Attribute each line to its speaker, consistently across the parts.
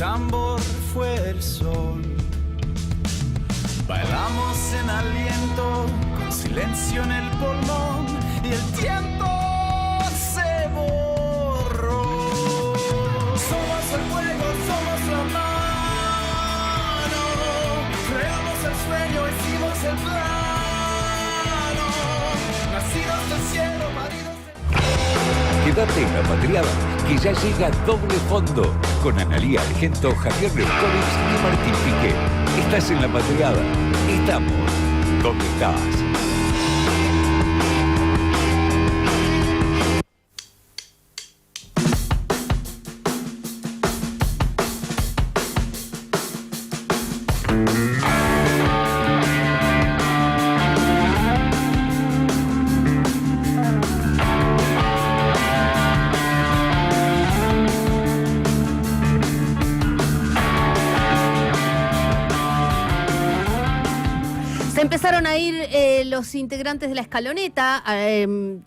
Speaker 1: tambor fue el sol. Bailamos en aliento, con silencio en el pulmón, y el tiempo se borró. Somos el fuego, somos la mano, creamos el sueño, hicimos el plano, nacidos del cielo, paridos del...
Speaker 2: Quédate en la Patriada, que ya llega Doble Fondo, con Analía Argento, Javier Leucónix y Martín Piqué. Estás en la Patriada. Estamos donde estás.
Speaker 3: Empezaron a ir los integrantes de la escaloneta,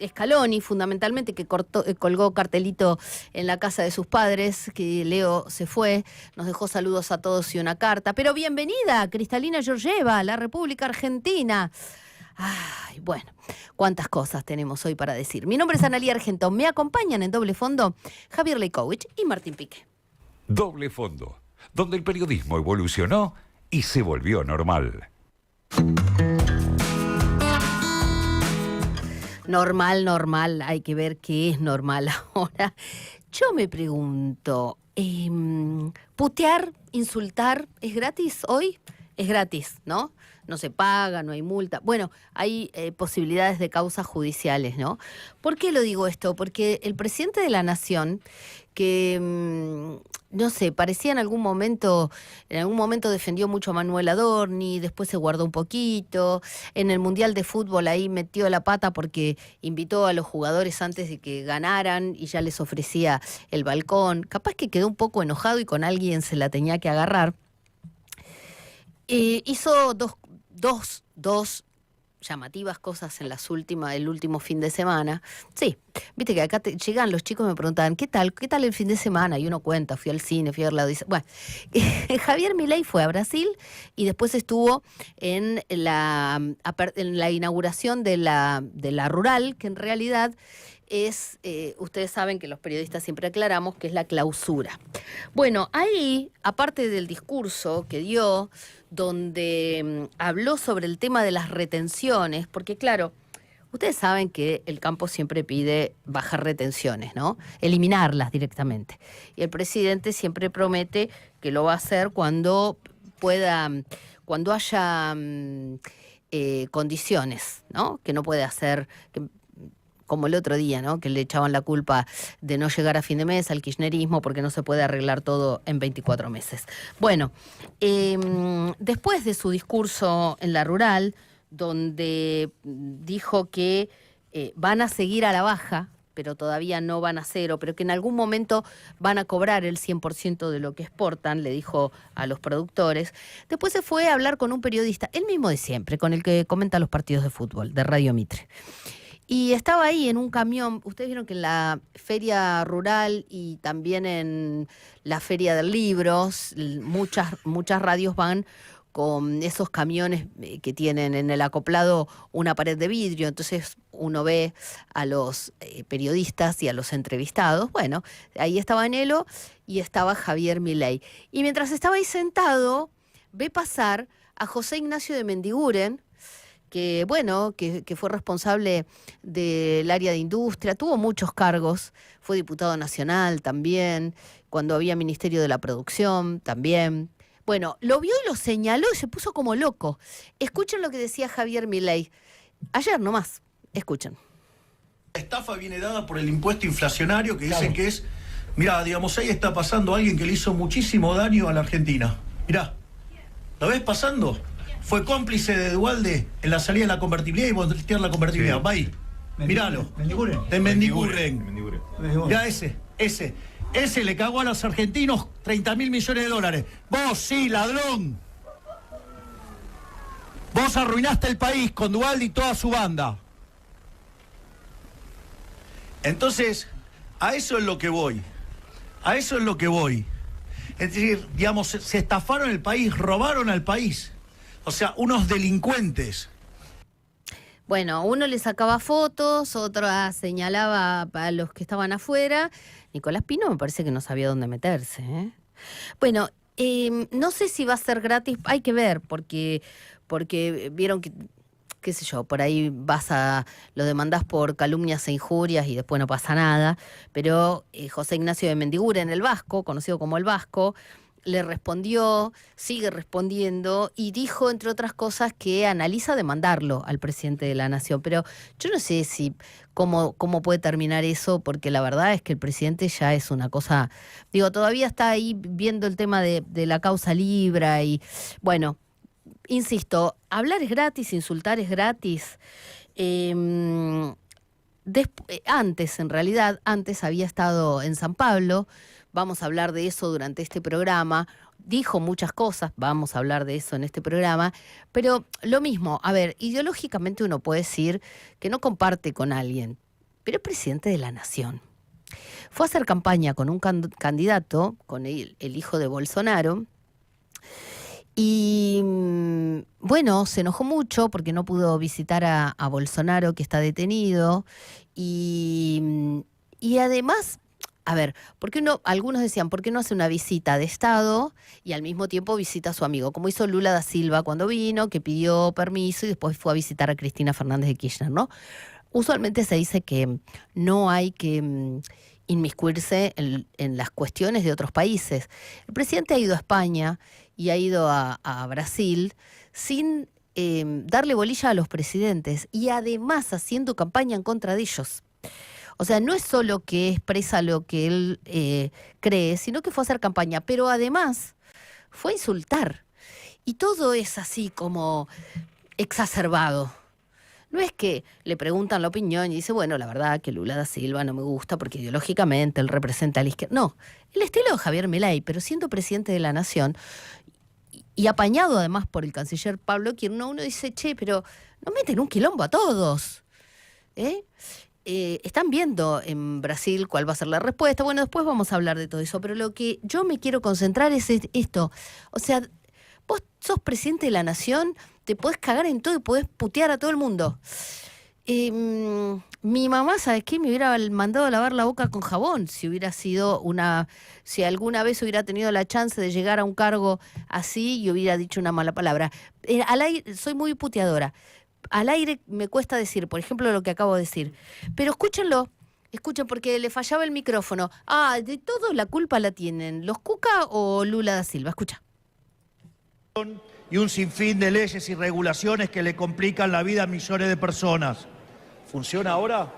Speaker 3: Scaloni fundamentalmente, que colgó cartelito en la casa de sus padres, que Leo se fue, nos dejó saludos a todos y una carta. Pero bienvenida, Cristalina Georgieva, a la República Argentina. Ay, bueno, cuántas cosas tenemos hoy para decir. Mi nombre es Analía Argento, me acompañan en Doble Fondo Javier Leucónix y Martín Piqué.
Speaker 2: Doble Fondo, donde el periodismo evolucionó y se volvió normal.
Speaker 3: Normal, hay que ver qué es normal ahora. Yo me pregunto, ¿putear, insultar, es gratis hoy? Es gratis, ¿no? No se paga, no hay multa. Bueno, hay posibilidades de causas judiciales, ¿no? ¿Por qué lo digo esto? Porque el presidente de la Nación, que, no sé, parecía en algún momento defendió mucho a Manuel Adorni, después se guardó un poquito, en el Mundial de Fútbol ahí metió la pata porque invitó a los jugadores antes de que ganaran y ya les ofrecía el balcón. Capaz que quedó un poco enojado y con alguien se la tenía que agarrar. Hizo dos llamativas cosas en el último fin de semana. Sí, viste que acá llegan los chicos y me preguntaban, ¿qué tal el fin de semana? Y uno cuenta, fui al cine, fui a ver la Odisea. Bueno, Javier Milei fue a Brasil y después estuvo en la inauguración de la rural, que en realidad es, ustedes saben que los periodistas siempre aclaramos que es la clausura. Bueno, ahí, aparte del discurso que dio, donde habló sobre el tema de las retenciones, porque claro, ustedes saben que el campo siempre pide bajar retenciones, ¿no? Eliminarlas directamente. Y el presidente siempre promete que lo va a hacer cuando haya condiciones, ¿no? Que no puede hacer... como el otro día, ¿no? Que le echaban la culpa de no llegar a fin de mes al kirchnerismo porque no se puede arreglar todo en 24 meses. Bueno, después de su discurso en la rural, donde dijo que van a seguir a la baja, pero todavía no van a cero, pero que en algún momento van a cobrar el 100% de lo que exportan, le dijo a los productores. Después se fue a hablar con un periodista, el mismo de siempre, con el que comenta los partidos de fútbol, de Radio Mitre. Y estaba ahí en un camión. Ustedes vieron que en la feria rural y también en la feria del libro, muchas radios van con esos camiones que tienen en el acoplado una pared de vidrio. Entonces uno ve a los periodistas y a los entrevistados. Bueno, ahí estaba Nelo y estaba Javier Milei. Y mientras estaba ahí sentado, ve pasar a José Ignacio de Mendiguren, que bueno, que fue responsable del área de industria, tuvo muchos cargos, fue diputado nacional también, cuando había Ministerio de la Producción también. Bueno, lo vio y lo señaló y se puso como loco. Escuchen lo que decía Javier Milei, ayer nomás, escuchen.
Speaker 4: La estafa viene dada por el impuesto inflacionario que dicen que es, mirá, digamos, ahí está pasando alguien que le hizo muchísimo daño a la Argentina. Mirá, ¿lo ves pasando? Fue cómplice de Duhalde en la salida de la convertibilidad y voltear la convertibilidad. Sí. Va ahí, míralo. De Mendiguren. Mirá ese le cagó a los argentinos 30.000 millones de dólares. Vos sí, ladrón. Vos arruinaste el país con Duhalde y toda su banda. Entonces, a eso es lo que voy. Es decir, digamos, se estafaron el país, robaron al país. O sea, unos delincuentes.
Speaker 3: Bueno, uno le sacaba fotos, otra señalaba a los que estaban afuera. Nicolás Pino me parece que no sabía dónde meterse, ¿eh? Bueno, no sé si va a ser gratis, hay que ver, porque vieron que, qué sé yo, por ahí lo demandás por calumnias e injurias y después no pasa nada, pero José Ignacio de Mendiguren, el Vasco, conocido como el Vasco, le respondió, sigue respondiendo y dijo, entre otras cosas, que analiza demandarlo al presidente de la Nación. Pero yo no sé cómo puede terminar eso, porque la verdad es que el presidente ya es una cosa... Digo, todavía está ahí viendo el tema de la causa Libra y, bueno, insisto, hablar es gratis, insultar es gratis. Antes había estado en San Pablo. Vamos a hablar de eso durante este programa. Dijo muchas cosas, vamos a hablar de eso en este programa. Pero lo mismo, a ver, ideológicamente uno puede decir que no comparte con alguien, pero es presidente de la Nación. Fue a hacer campaña con un candidato, con el hijo de Bolsonaro, y bueno, se enojó mucho porque no pudo visitar a Bolsonaro, que está detenido, y además... A ver, algunos decían, ¿por qué no hace una visita de Estado y al mismo tiempo visita a su amigo? Como hizo Lula da Silva cuando vino, que pidió permiso y después fue a visitar a Cristina Fernández de Kirchner, ¿no? Usualmente se dice que no hay que inmiscuirse en las cuestiones de otros países. El presidente ha ido a España y ha ido a Brasil sin darle bolilla a los presidentes y además haciendo campaña en contra de ellos. O sea, no es solo que expresa lo que él cree, sino que fue a hacer campaña, pero además fue a insultar. Y todo es así como exacerbado. No es que le preguntan la opinión y dice, bueno, la verdad que Lula da Silva no me gusta porque ideológicamente él representa a la izquierda. No, el estilo de Javier Milei, pero siendo presidente de la Nación y apañado además por el canciller Pablo Kirchner, uno dice, che, pero no meten un quilombo a todos, ¿eh? Están viendo en Brasil cuál va a ser la respuesta. Bueno, después vamos a hablar de todo eso, pero lo que yo me quiero concentrar es esto. O sea, vos sos presidente de la Nación, te podés cagar en todo y podés putear a todo el mundo. Mi mamá, ¿sabes qué? Me hubiera mandado a lavar la boca con jabón si alguna vez hubiera tenido la chance de llegar a un cargo así y hubiera dicho una mala palabra. Al aire, soy muy puteadora. Al aire me cuesta decir, por ejemplo, lo que acabo de decir. Pero escuchen porque le fallaba el micrófono. De todo la culpa la tienen los Cuca o Lula da Silva. Escucha.
Speaker 4: Y un sinfín de leyes y regulaciones que le complican la vida a millones de personas. ¿Funciona ahora?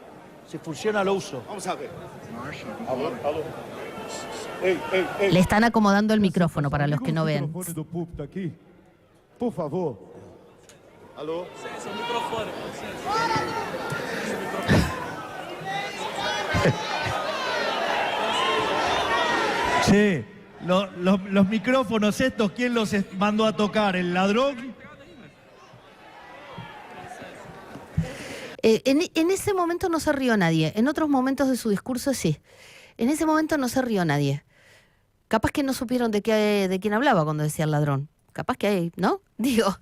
Speaker 4: Si funciona, lo uso. Vamos a ver. Alô.
Speaker 3: Le están acomodando el micrófono para los que no ven.
Speaker 5: Por favor.
Speaker 4: Alô?
Speaker 5: Sim, microfone.
Speaker 4: Sí, los micrófonos estos, ¿quién los mandó a tocar? ¿El ladrón?
Speaker 3: En ese momento no se rió nadie. En otros momentos de su discurso sí. En ese momento no se rió nadie. Capaz que no supieron de quién hablaba cuando decía el ladrón. Capaz que hay, ¿no? Digo,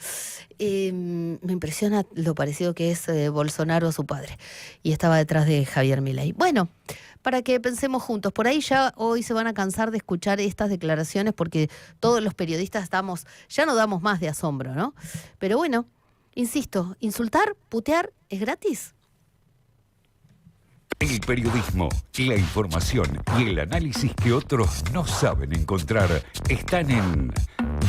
Speaker 3: me impresiona lo parecido que es Bolsonaro a su padre. Y estaba detrás de Javier Milei. Bueno, para que pensemos juntos. Por ahí ya hoy se van a cansar de escuchar estas declaraciones porque todos los periodistas ya no damos más de asombro, ¿no? Pero bueno, insisto, insultar, putear, ¿es gratis?
Speaker 2: El periodismo, la información y el análisis que otros no saben encontrar están en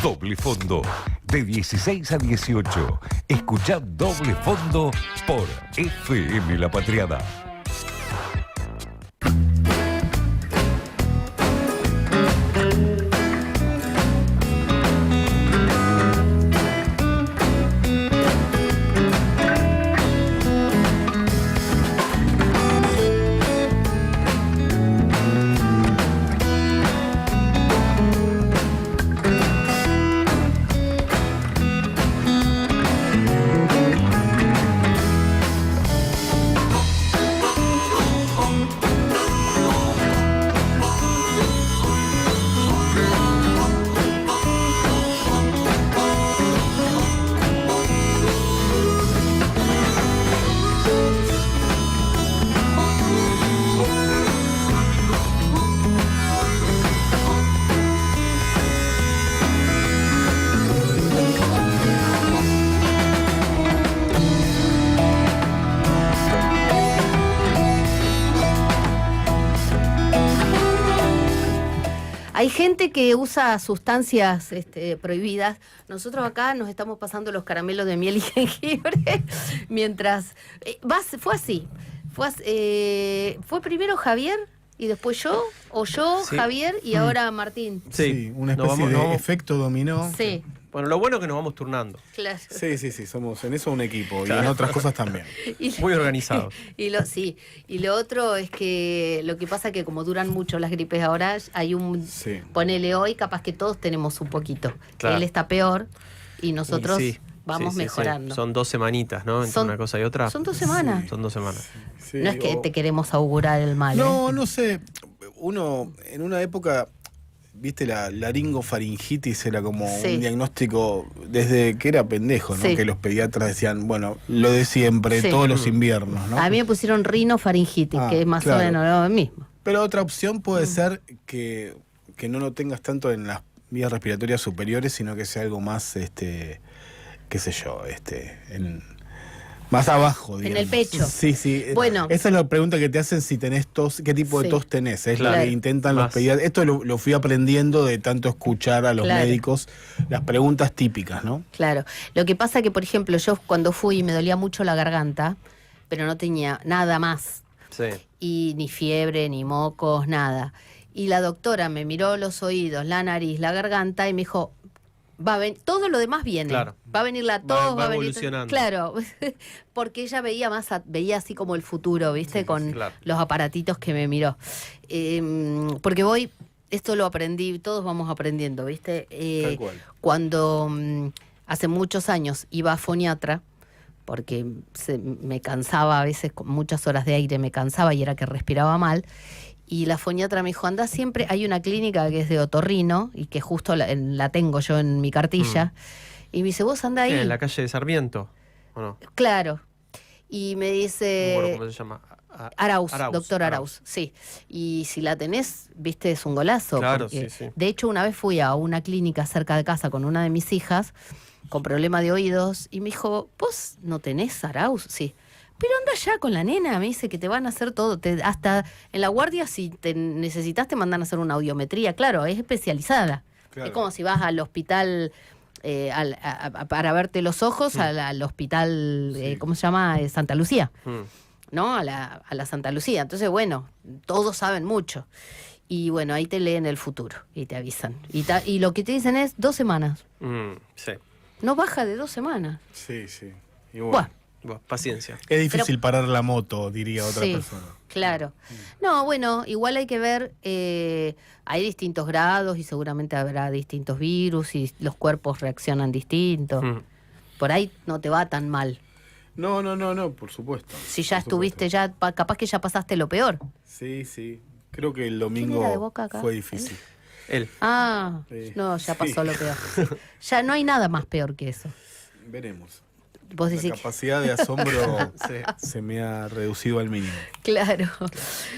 Speaker 2: Doble Fondo, de 16 a 18. Escuchad Doble Fondo por FM La Patriada.
Speaker 3: Hay gente que usa sustancias prohibidas. Nosotros acá nos estamos pasando los caramelos de miel y jengibre mientras... fue así. Fue primero Javier y después yo, o yo,
Speaker 6: Sí.
Speaker 3: Javier y ahora Martín.
Speaker 7: Sí, una especie de efecto dominó.
Speaker 3: Sí,
Speaker 6: Bueno, lo bueno es que nos vamos turnando.
Speaker 3: claro.
Speaker 7: Sí, somos en eso un equipo y
Speaker 6: Claro.
Speaker 7: en otras cosas también.
Speaker 3: Y-
Speaker 6: Muy organizados.
Speaker 3: Y lo otro es que lo que pasa es que como duran mucho las gripes ahora, hay
Speaker 7: Sí.
Speaker 3: ponele hoy, capaz que todos tenemos un poquito.
Speaker 6: Claro.
Speaker 3: Él está peor y nosotros
Speaker 6: Y sí,
Speaker 3: vamos
Speaker 6: sí, sí,
Speaker 3: mejorando.
Speaker 6: sí. Son 2 semanitas, ¿no? Entre
Speaker 3: Son-
Speaker 6: una cosa y otra.
Speaker 3: Son 2 semanas.
Speaker 6: Son 2 semanas.
Speaker 7: Sí,
Speaker 3: No es que
Speaker 7: o-
Speaker 3: te queremos augurar el mal.
Speaker 7: No sé. Uno, en una época, viste, la laringofaringitis era como
Speaker 3: Sí.
Speaker 7: un diagnóstico desde que era pendejo, ¿no?
Speaker 3: Sí.
Speaker 7: Que los pediatras decían, bueno, lo de siempre,
Speaker 3: Sí.
Speaker 7: todos los inviernos, ¿no?
Speaker 3: A mí me pusieron rinofaringitis,
Speaker 7: Ah,
Speaker 3: que es más
Speaker 7: claro.
Speaker 3: o menos lo mismo.
Speaker 7: Pero otra opción puede
Speaker 3: Mm.
Speaker 7: ser que no lo tengas tanto en las vías respiratorias superiores, sino que sea algo más, qué sé yo, más abajo,
Speaker 3: En
Speaker 7: digamos.
Speaker 3: el pecho.
Speaker 7: Sí.
Speaker 3: Bueno.
Speaker 7: Esa es la pregunta que te hacen si tenés tos, qué tipo de
Speaker 3: Sí.
Speaker 7: tos tenés. Es
Speaker 6: Claro.
Speaker 7: lo que intentan los
Speaker 6: Más.
Speaker 7: pediatras. Esto lo fui aprendiendo de tanto escuchar a los
Speaker 3: Claro.
Speaker 7: médicos, las preguntas típicas, ¿no?
Speaker 3: Claro. Lo que pasa que, por ejemplo, yo cuando fui me dolía mucho la garganta, pero no tenía nada más.
Speaker 6: Sí.
Speaker 3: Y ni fiebre, ni mocos, nada. Y la doctora me miró los oídos, la nariz, la garganta y me dijo, todo lo demás viene.
Speaker 6: Claro.
Speaker 3: Va a venir la tos,
Speaker 6: Va
Speaker 3: va a venir...
Speaker 6: evolucionando.
Speaker 3: Claro, porque ella veía así como el futuro, ¿viste? Con
Speaker 6: claro.
Speaker 3: los aparatitos que me miró. Porque esto lo aprendí, todos vamos aprendiendo, ¿viste?
Speaker 7: Tal cual.
Speaker 3: Cuando hace muchos años iba a foniatra, porque me cansaba a veces, con muchas horas de aire me cansaba y era que respiraba mal. Y la foniatra me dijo, anda siempre, hay una clínica que es de otorrino y que justo la tengo yo en mi cartilla. Y me dice, vos anda ahí.
Speaker 6: En la calle de Sarmiento, ¿o no?
Speaker 3: Claro. Y me
Speaker 6: No me
Speaker 3: dice...
Speaker 6: acuerdo cómo se llama.
Speaker 3: Arauz, doctor Arauz, sí. Y si la tenés, viste, es un golazo.
Speaker 6: Claro,
Speaker 3: porque,
Speaker 6: sí.
Speaker 3: de hecho, una vez fui a una clínica cerca de casa con una de mis hijas con problema de oídos y me dijo, ¿vos no tenés Arauz? Sí. Pero anda ya con la nena, me dice que te van a hacer todo. Hasta en la guardia, si te necesitas, te mandan a hacer una audiometría. Claro, es especializada.
Speaker 7: Claro.
Speaker 3: Es como si vas al hospital para verte los ojos, al hospital, ¿cómo se llama? Santa Lucía. ¿No? A la Santa Lucía. Entonces, bueno, todos saben mucho. Y bueno, ahí te leen el futuro y te avisan. Y lo que te dicen es 2 semanas.
Speaker 6: Sí.
Speaker 3: No baja de 2 semanas.
Speaker 7: Sí. Y
Speaker 3: Buah,
Speaker 6: Bueno, paciencia.
Speaker 7: es difícil parar la moto, diría otra
Speaker 3: sí,
Speaker 7: persona.
Speaker 3: claro. No, bueno, igual hay que ver, hay distintos grados y seguramente habrá distintos virus y los cuerpos reaccionan distintos. Por ahí no te va tan mal.
Speaker 7: No, por supuesto.
Speaker 3: Si ya
Speaker 7: Por supuesto.
Speaker 3: estuviste, capaz que ya pasaste lo peor.
Speaker 7: Sí. Creo que el
Speaker 3: era de
Speaker 7: domingo
Speaker 3: Boca acá?
Speaker 7: fue difícil.
Speaker 6: Él.
Speaker 3: Ah,
Speaker 7: Sí.
Speaker 3: no, ya pasó
Speaker 7: Sí.
Speaker 3: lo peor. Ya no hay nada más peor que eso.
Speaker 7: Veremos.
Speaker 3: Vos
Speaker 7: La
Speaker 3: decís,
Speaker 7: capacidad de asombro
Speaker 6: Sí.
Speaker 7: se me ha reducido al mínimo.
Speaker 3: claro.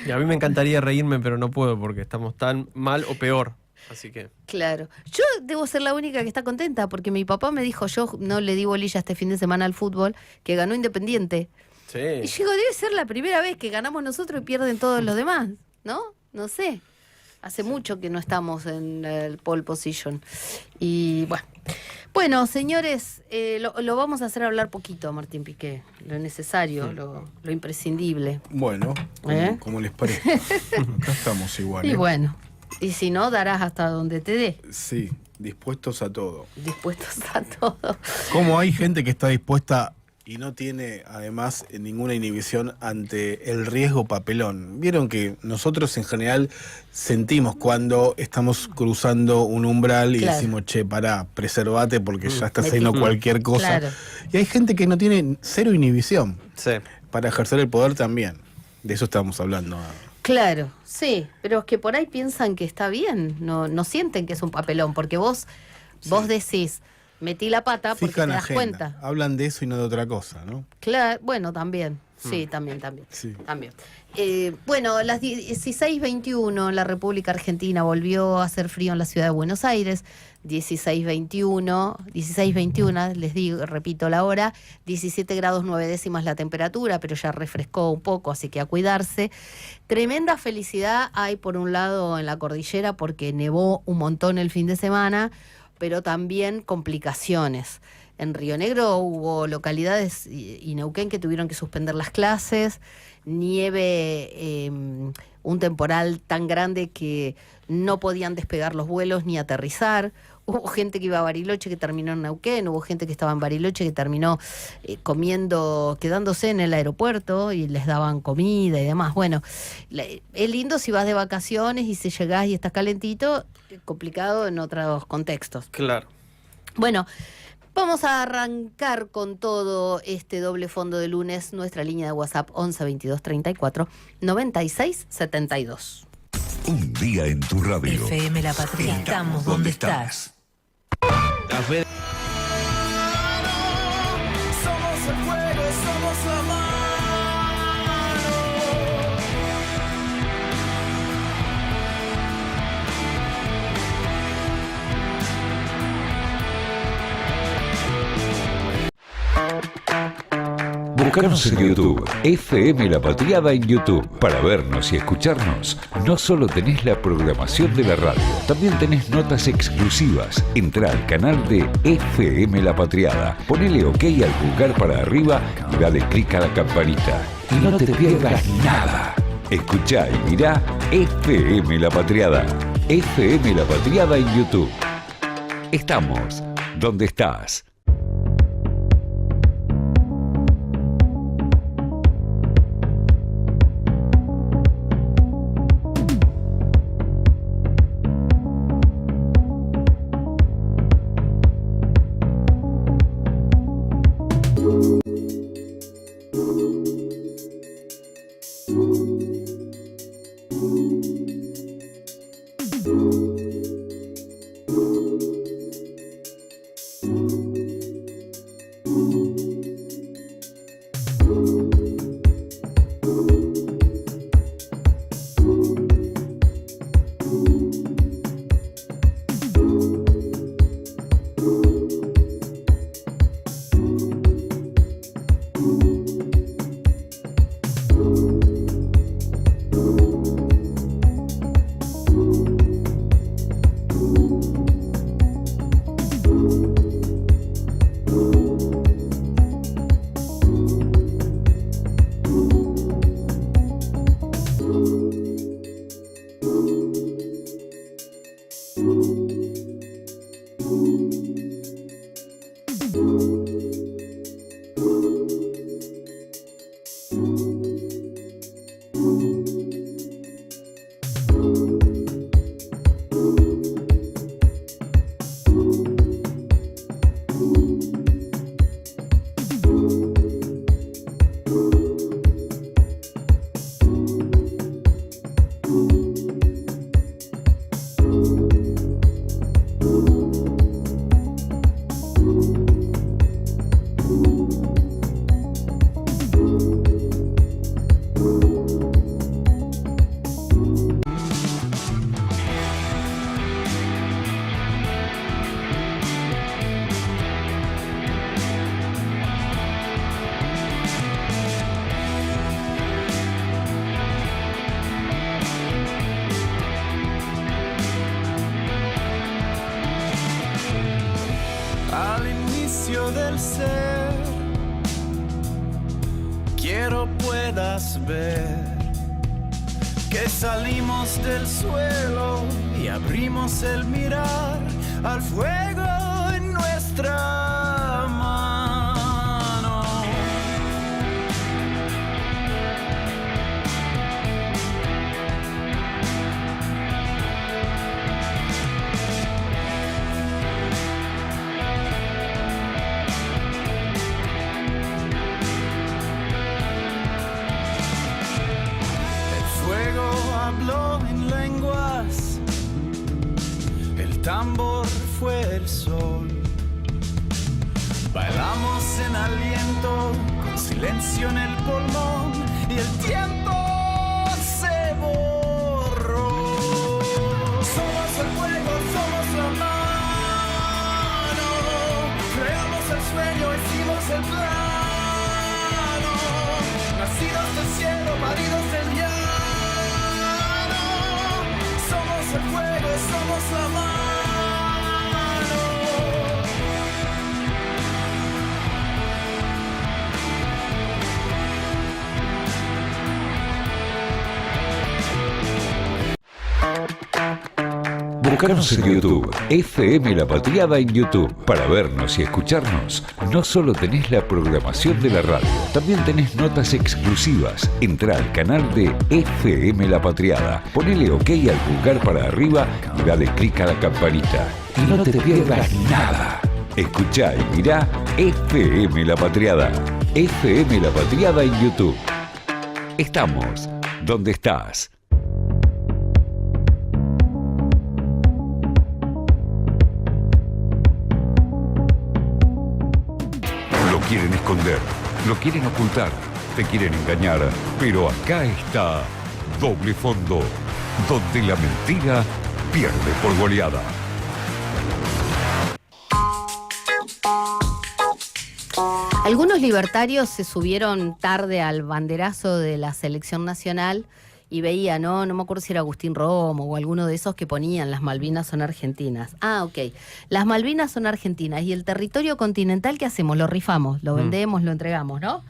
Speaker 6: Y a mí me encantaría reírme, pero no puedo porque estamos tan mal o peor. Así que.
Speaker 3: Claro. Yo debo ser la única que está contenta porque mi papá me dijo, yo no le di bolilla este fin de semana al fútbol, que ganó Independiente.
Speaker 6: Sí.
Speaker 3: Y yo digo, debe ser la primera vez que ganamos nosotros y pierden todos los demás, ¿no? No sé. Hace mucho que no estamos en el pole position. Y bueno. Bueno, señores, lo vamos a hacer hablar poquito a Martín Piqué. Lo necesario, lo imprescindible.
Speaker 7: Bueno,
Speaker 3: ¿Eh?
Speaker 7: como les parece. Acá estamos igual.
Speaker 3: Y bueno, y si no, darás hasta donde te dé.
Speaker 7: Sí, dispuestos a todo.
Speaker 3: Dispuestos a todo.
Speaker 7: Como hay gente que está dispuesta y no tiene además ninguna inhibición ante el riesgo papelón. Vieron que nosotros en general sentimos cuando estamos cruzando un umbral y
Speaker 3: Claro.
Speaker 7: decimos, che, pará, preservate porque ya estás
Speaker 3: Metí-
Speaker 7: haciendo cualquier cosa.
Speaker 3: Claro.
Speaker 7: Y hay gente que no tiene cero inhibición
Speaker 6: Sí.
Speaker 7: para ejercer el poder también. De eso estamos hablando.
Speaker 3: Claro, sí, pero es que por ahí piensan que está bien, no sienten que es un papelón, porque vos decís, metí la pata porque
Speaker 7: Fijan
Speaker 3: te das
Speaker 7: agenda.
Speaker 3: cuenta.
Speaker 7: Hablan de eso y no de otra cosa, ¿no?
Speaker 3: Claro, bueno, también. Sí, también.
Speaker 7: Sí.
Speaker 3: También. Bueno, las 16:21 en la República Argentina volvió a hacer frío en la ciudad de Buenos Aires. 16:21, les digo, repito la hora, 17 grados 9 décimas la temperatura, pero ya refrescó un poco, así que a cuidarse. Tremenda felicidad hay por un lado en la cordillera porque nevó un montón el fin de semana, pero también complicaciones. En Río Negro hubo localidades y Neuquén que tuvieron que suspender las clases, nieve, un temporal tan grande que no podían despegar los vuelos ni aterrizar. Hubo gente que iba a Bariloche que terminó en Neuquén, hubo gente que estaba en Bariloche que terminó quedándose en el aeropuerto y les daban comida y demás. Bueno, es lindo si vas de vacaciones y si llegás y estás calentito, complicado en otros contextos.
Speaker 6: Claro.
Speaker 3: Bueno, vamos a arrancar con todo este doble fondo de lunes. Nuestra línea de WhatsApp 11 22 34 96 72.
Speaker 2: Un día en tu radio.
Speaker 8: FM La Patria. Estamos donde estás.
Speaker 1: Somos el fuego, somos la mano.
Speaker 2: Búscanos en YouTube, FM La Patriada en YouTube. Para vernos y escucharnos, no solo tenés la programación de la radio, también tenés notas exclusivas. Entrá al canal de FM La Patriada, ponele OK al pulgar para arriba y dale clic a la campanita. Y no te pierdas nada. Escuchá y mirá FM La Patriada. FM La Patriada en YouTube. Estamos donde estás. Del ser, quiero puedas ver que salimos del suelo y abrimos el mirar al fuego en nuestra mano. Habló en lenguas, el tambor fue el sol. Bailamos en aliento, con silencio en el pulmón.
Speaker 1: el tiempo se borró. Somos el fuego, somos la mano. Creamos el sueño, hicimos el plano. Nacidos del cielo, paridos del llano. Somos el fuego, somos la mano.
Speaker 2: Búscanos en YouTube, FM La Patriada en YouTube. Para vernos y escucharnos, no solo tenés la programación de la radio, también tenés notas exclusivas. Entrá al canal de FM La Patriada, ponele OK al pulgar para arriba y dale clic a la campanita. Y no te pierdas nada. Escuchá y mirá FM La Patriada. FM La Patriada en YouTube. Estamos donde estás. Lo quieren esconder, lo quieren ocultar, te quieren engañar, pero acá está Doble Fondo, donde la mentira pierde por goleada.
Speaker 3: Algunos libertarios se subieron tarde al banderazo de la selección nacional y veía, no me acuerdo si era Agustín Romo o alguno de esos que ponían las Malvinas son argentinas. Ah, ok. Las Malvinas son argentinas y el territorio continental, ¿qué hacemos? Lo rifamos, lo vendemos, lo entregamos, ¿no?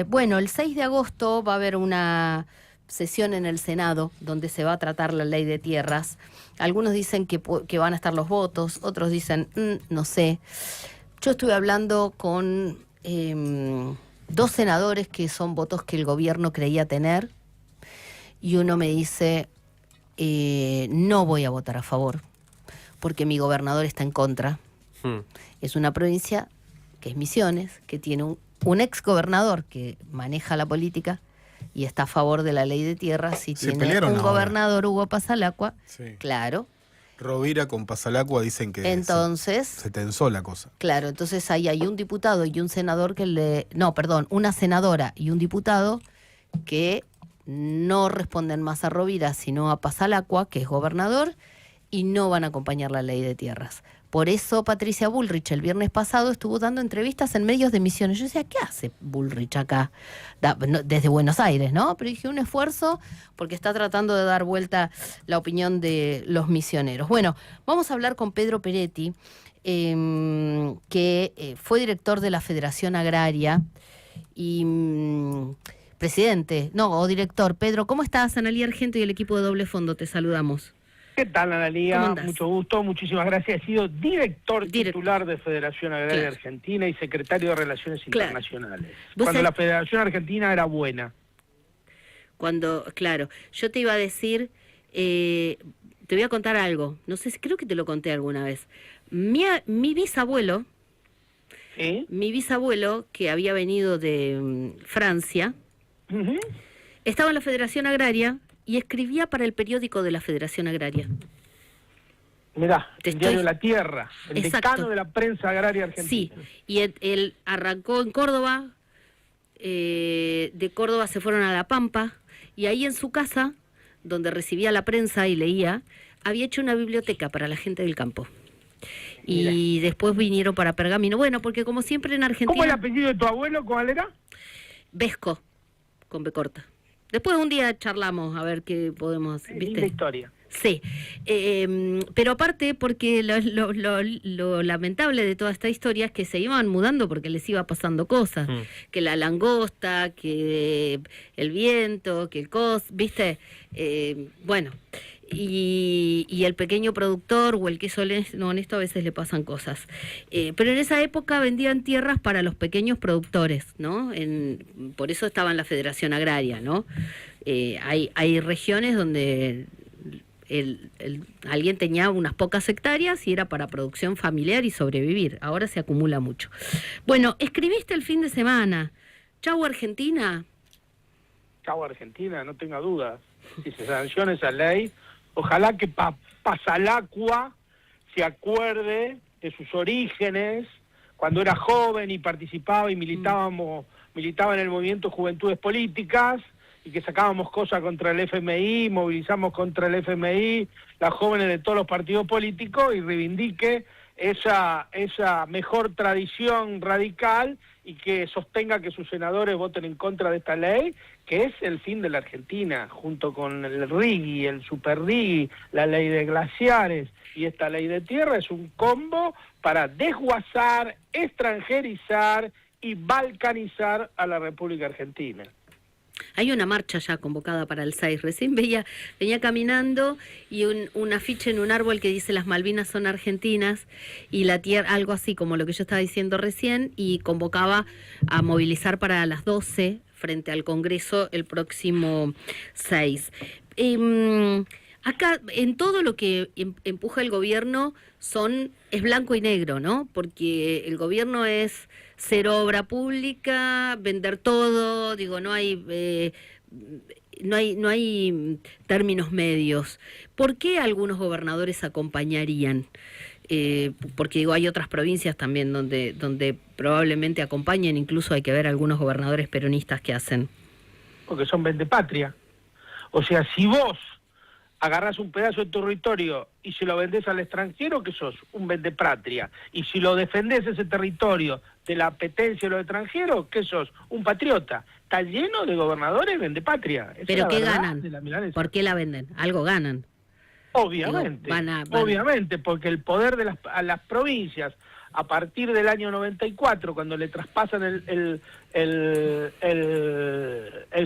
Speaker 3: Bueno, el 6 de agosto va a haber una sesión en el Senado donde se va a tratar la ley de tierras. Algunos dicen que van a estar los votos, otros dicen, no sé. Yo estuve hablando con 2 senadores que son votos que el gobierno creía tener y uno me dice, no voy a votar a favor porque mi gobernador está en contra. Es una provincia que es Misiones, que tiene un ex gobernador que maneja la política y está a favor de la ley de tierras y tiene un gobernador, Hugo Pasalacqua, sí. Claro.
Speaker 7: Rovira con Pasalacqua dicen que
Speaker 3: entonces,
Speaker 7: se tensó la cosa.
Speaker 3: Claro, entonces ahí hay un diputado y un senador una senadora y un diputado que no responden más a Rovira sino a Pasalacqua, que es gobernador, y no van a acompañar la ley de tierras. Por eso Patricia Bullrich el viernes pasado estuvo dando entrevistas en medios de Misiones. Yo decía, ¿qué hace Bullrich acá? Desde Buenos Aires, ¿no? Pero dije, un esfuerzo porque está tratando de dar vuelta la opinión de los misioneros. Bueno, vamos a hablar con Pedro Peretti, que fue director de la Federación Agraria y director. Pedro, ¿cómo estás? Analía Argento y el equipo de Doble Fondo, te saludamos.
Speaker 9: ¿Qué tal, Analía? Mucho gusto, muchísimas gracias. He sido director titular de Federación Agraria Argentina y secretario de Relaciones Internacionales. Cuando la Federación Argentina era buena.
Speaker 3: Yo te iba a decir, te voy a contar algo. No sé, creo que te lo conté alguna vez. Mi bisabuelo, que había venido de Francia, estaba en la Federación Agraria y escribía para el periódico de la Federación Agraria.
Speaker 9: Mirá, el diario La Tierra, el decano de la prensa agraria argentina.
Speaker 3: Sí, y él arrancó en Córdoba, de Córdoba se fueron a La Pampa, y ahí en su casa, donde recibía la prensa y leía, había hecho una biblioteca para la gente del campo. Y después vinieron para Pergamino. Bueno, porque como siempre en Argentina...
Speaker 9: ¿Cómo el apellido de tu abuelo? ¿Cuál era?
Speaker 3: Vesco, con B corta. Después un día charlamos a ver qué podemos... ¿viste?
Speaker 9: Linda historia.
Speaker 3: Sí, pero aparte porque lo lamentable de toda esta historia es que se iban mudando porque les iba pasando cosas, que la langosta, que el viento, que el ¿viste? Bueno, y el pequeño productor o el que es honesto a veces le pasan cosas. Pero en esa época vendían tierras para los pequeños productores, ¿no? Por eso estaba en la Federación Agraria, ¿no? Hay regiones donde... alguien tenía unas pocas hectáreas y era para producción familiar y sobrevivir. Ahora se acumula mucho. Bueno, escribiste el fin de semana. Chau Argentina.
Speaker 9: Chau Argentina, no tenga dudas. Si se sanciona esa ley, ojalá que Pasalacqua se acuerde de sus orígenes cuando era joven y participaba y militaba en el movimiento Juventudes Políticas, y que sacábamos cosas contra el FMI, movilizamos contra el FMI, las jóvenes de todos los partidos políticos, y reivindique esa mejor tradición radical y que sostenga que sus senadores voten en contra de esta ley, que es el fin de la Argentina, junto con el RIGI, el Super RIGI, la ley de glaciares y esta ley de tierra, es un combo para desguazar, extranjerizar y balcanizar a la República Argentina.
Speaker 3: Hay una marcha ya convocada para el 6. Recién venía caminando y un afiche en un árbol que dice las Malvinas son argentinas y la tierra, algo así como lo que yo estaba diciendo recién, y convocaba a movilizar para las 12 frente al Congreso el próximo 6. Acá, en todo lo que empuja el gobierno es blanco y negro, ¿no? Porque el gobierno es cero obra pública, vender todo, digo, no hay términos medios. ¿Por qué algunos gobernadores acompañarían? Porque digo, hay otras provincias también donde probablemente acompañen, incluso hay que ver algunos gobernadores peronistas que hacen.
Speaker 9: Porque son vendepatria. O sea, si vos agarrás un pedazo de territorio y se lo vendés al extranjero, que sos un vendepatria. Y si lo defendés ese territorio de la apetencia de los extranjeros, que sos un patriota. Está lleno de gobernadores vendepatria.
Speaker 3: ¿Pero qué ganan? ¿Por qué la venden? Algo ganan.
Speaker 9: Obviamente, obviamente, porque el poder de las provincias, a partir del año 94, cuando le traspasan el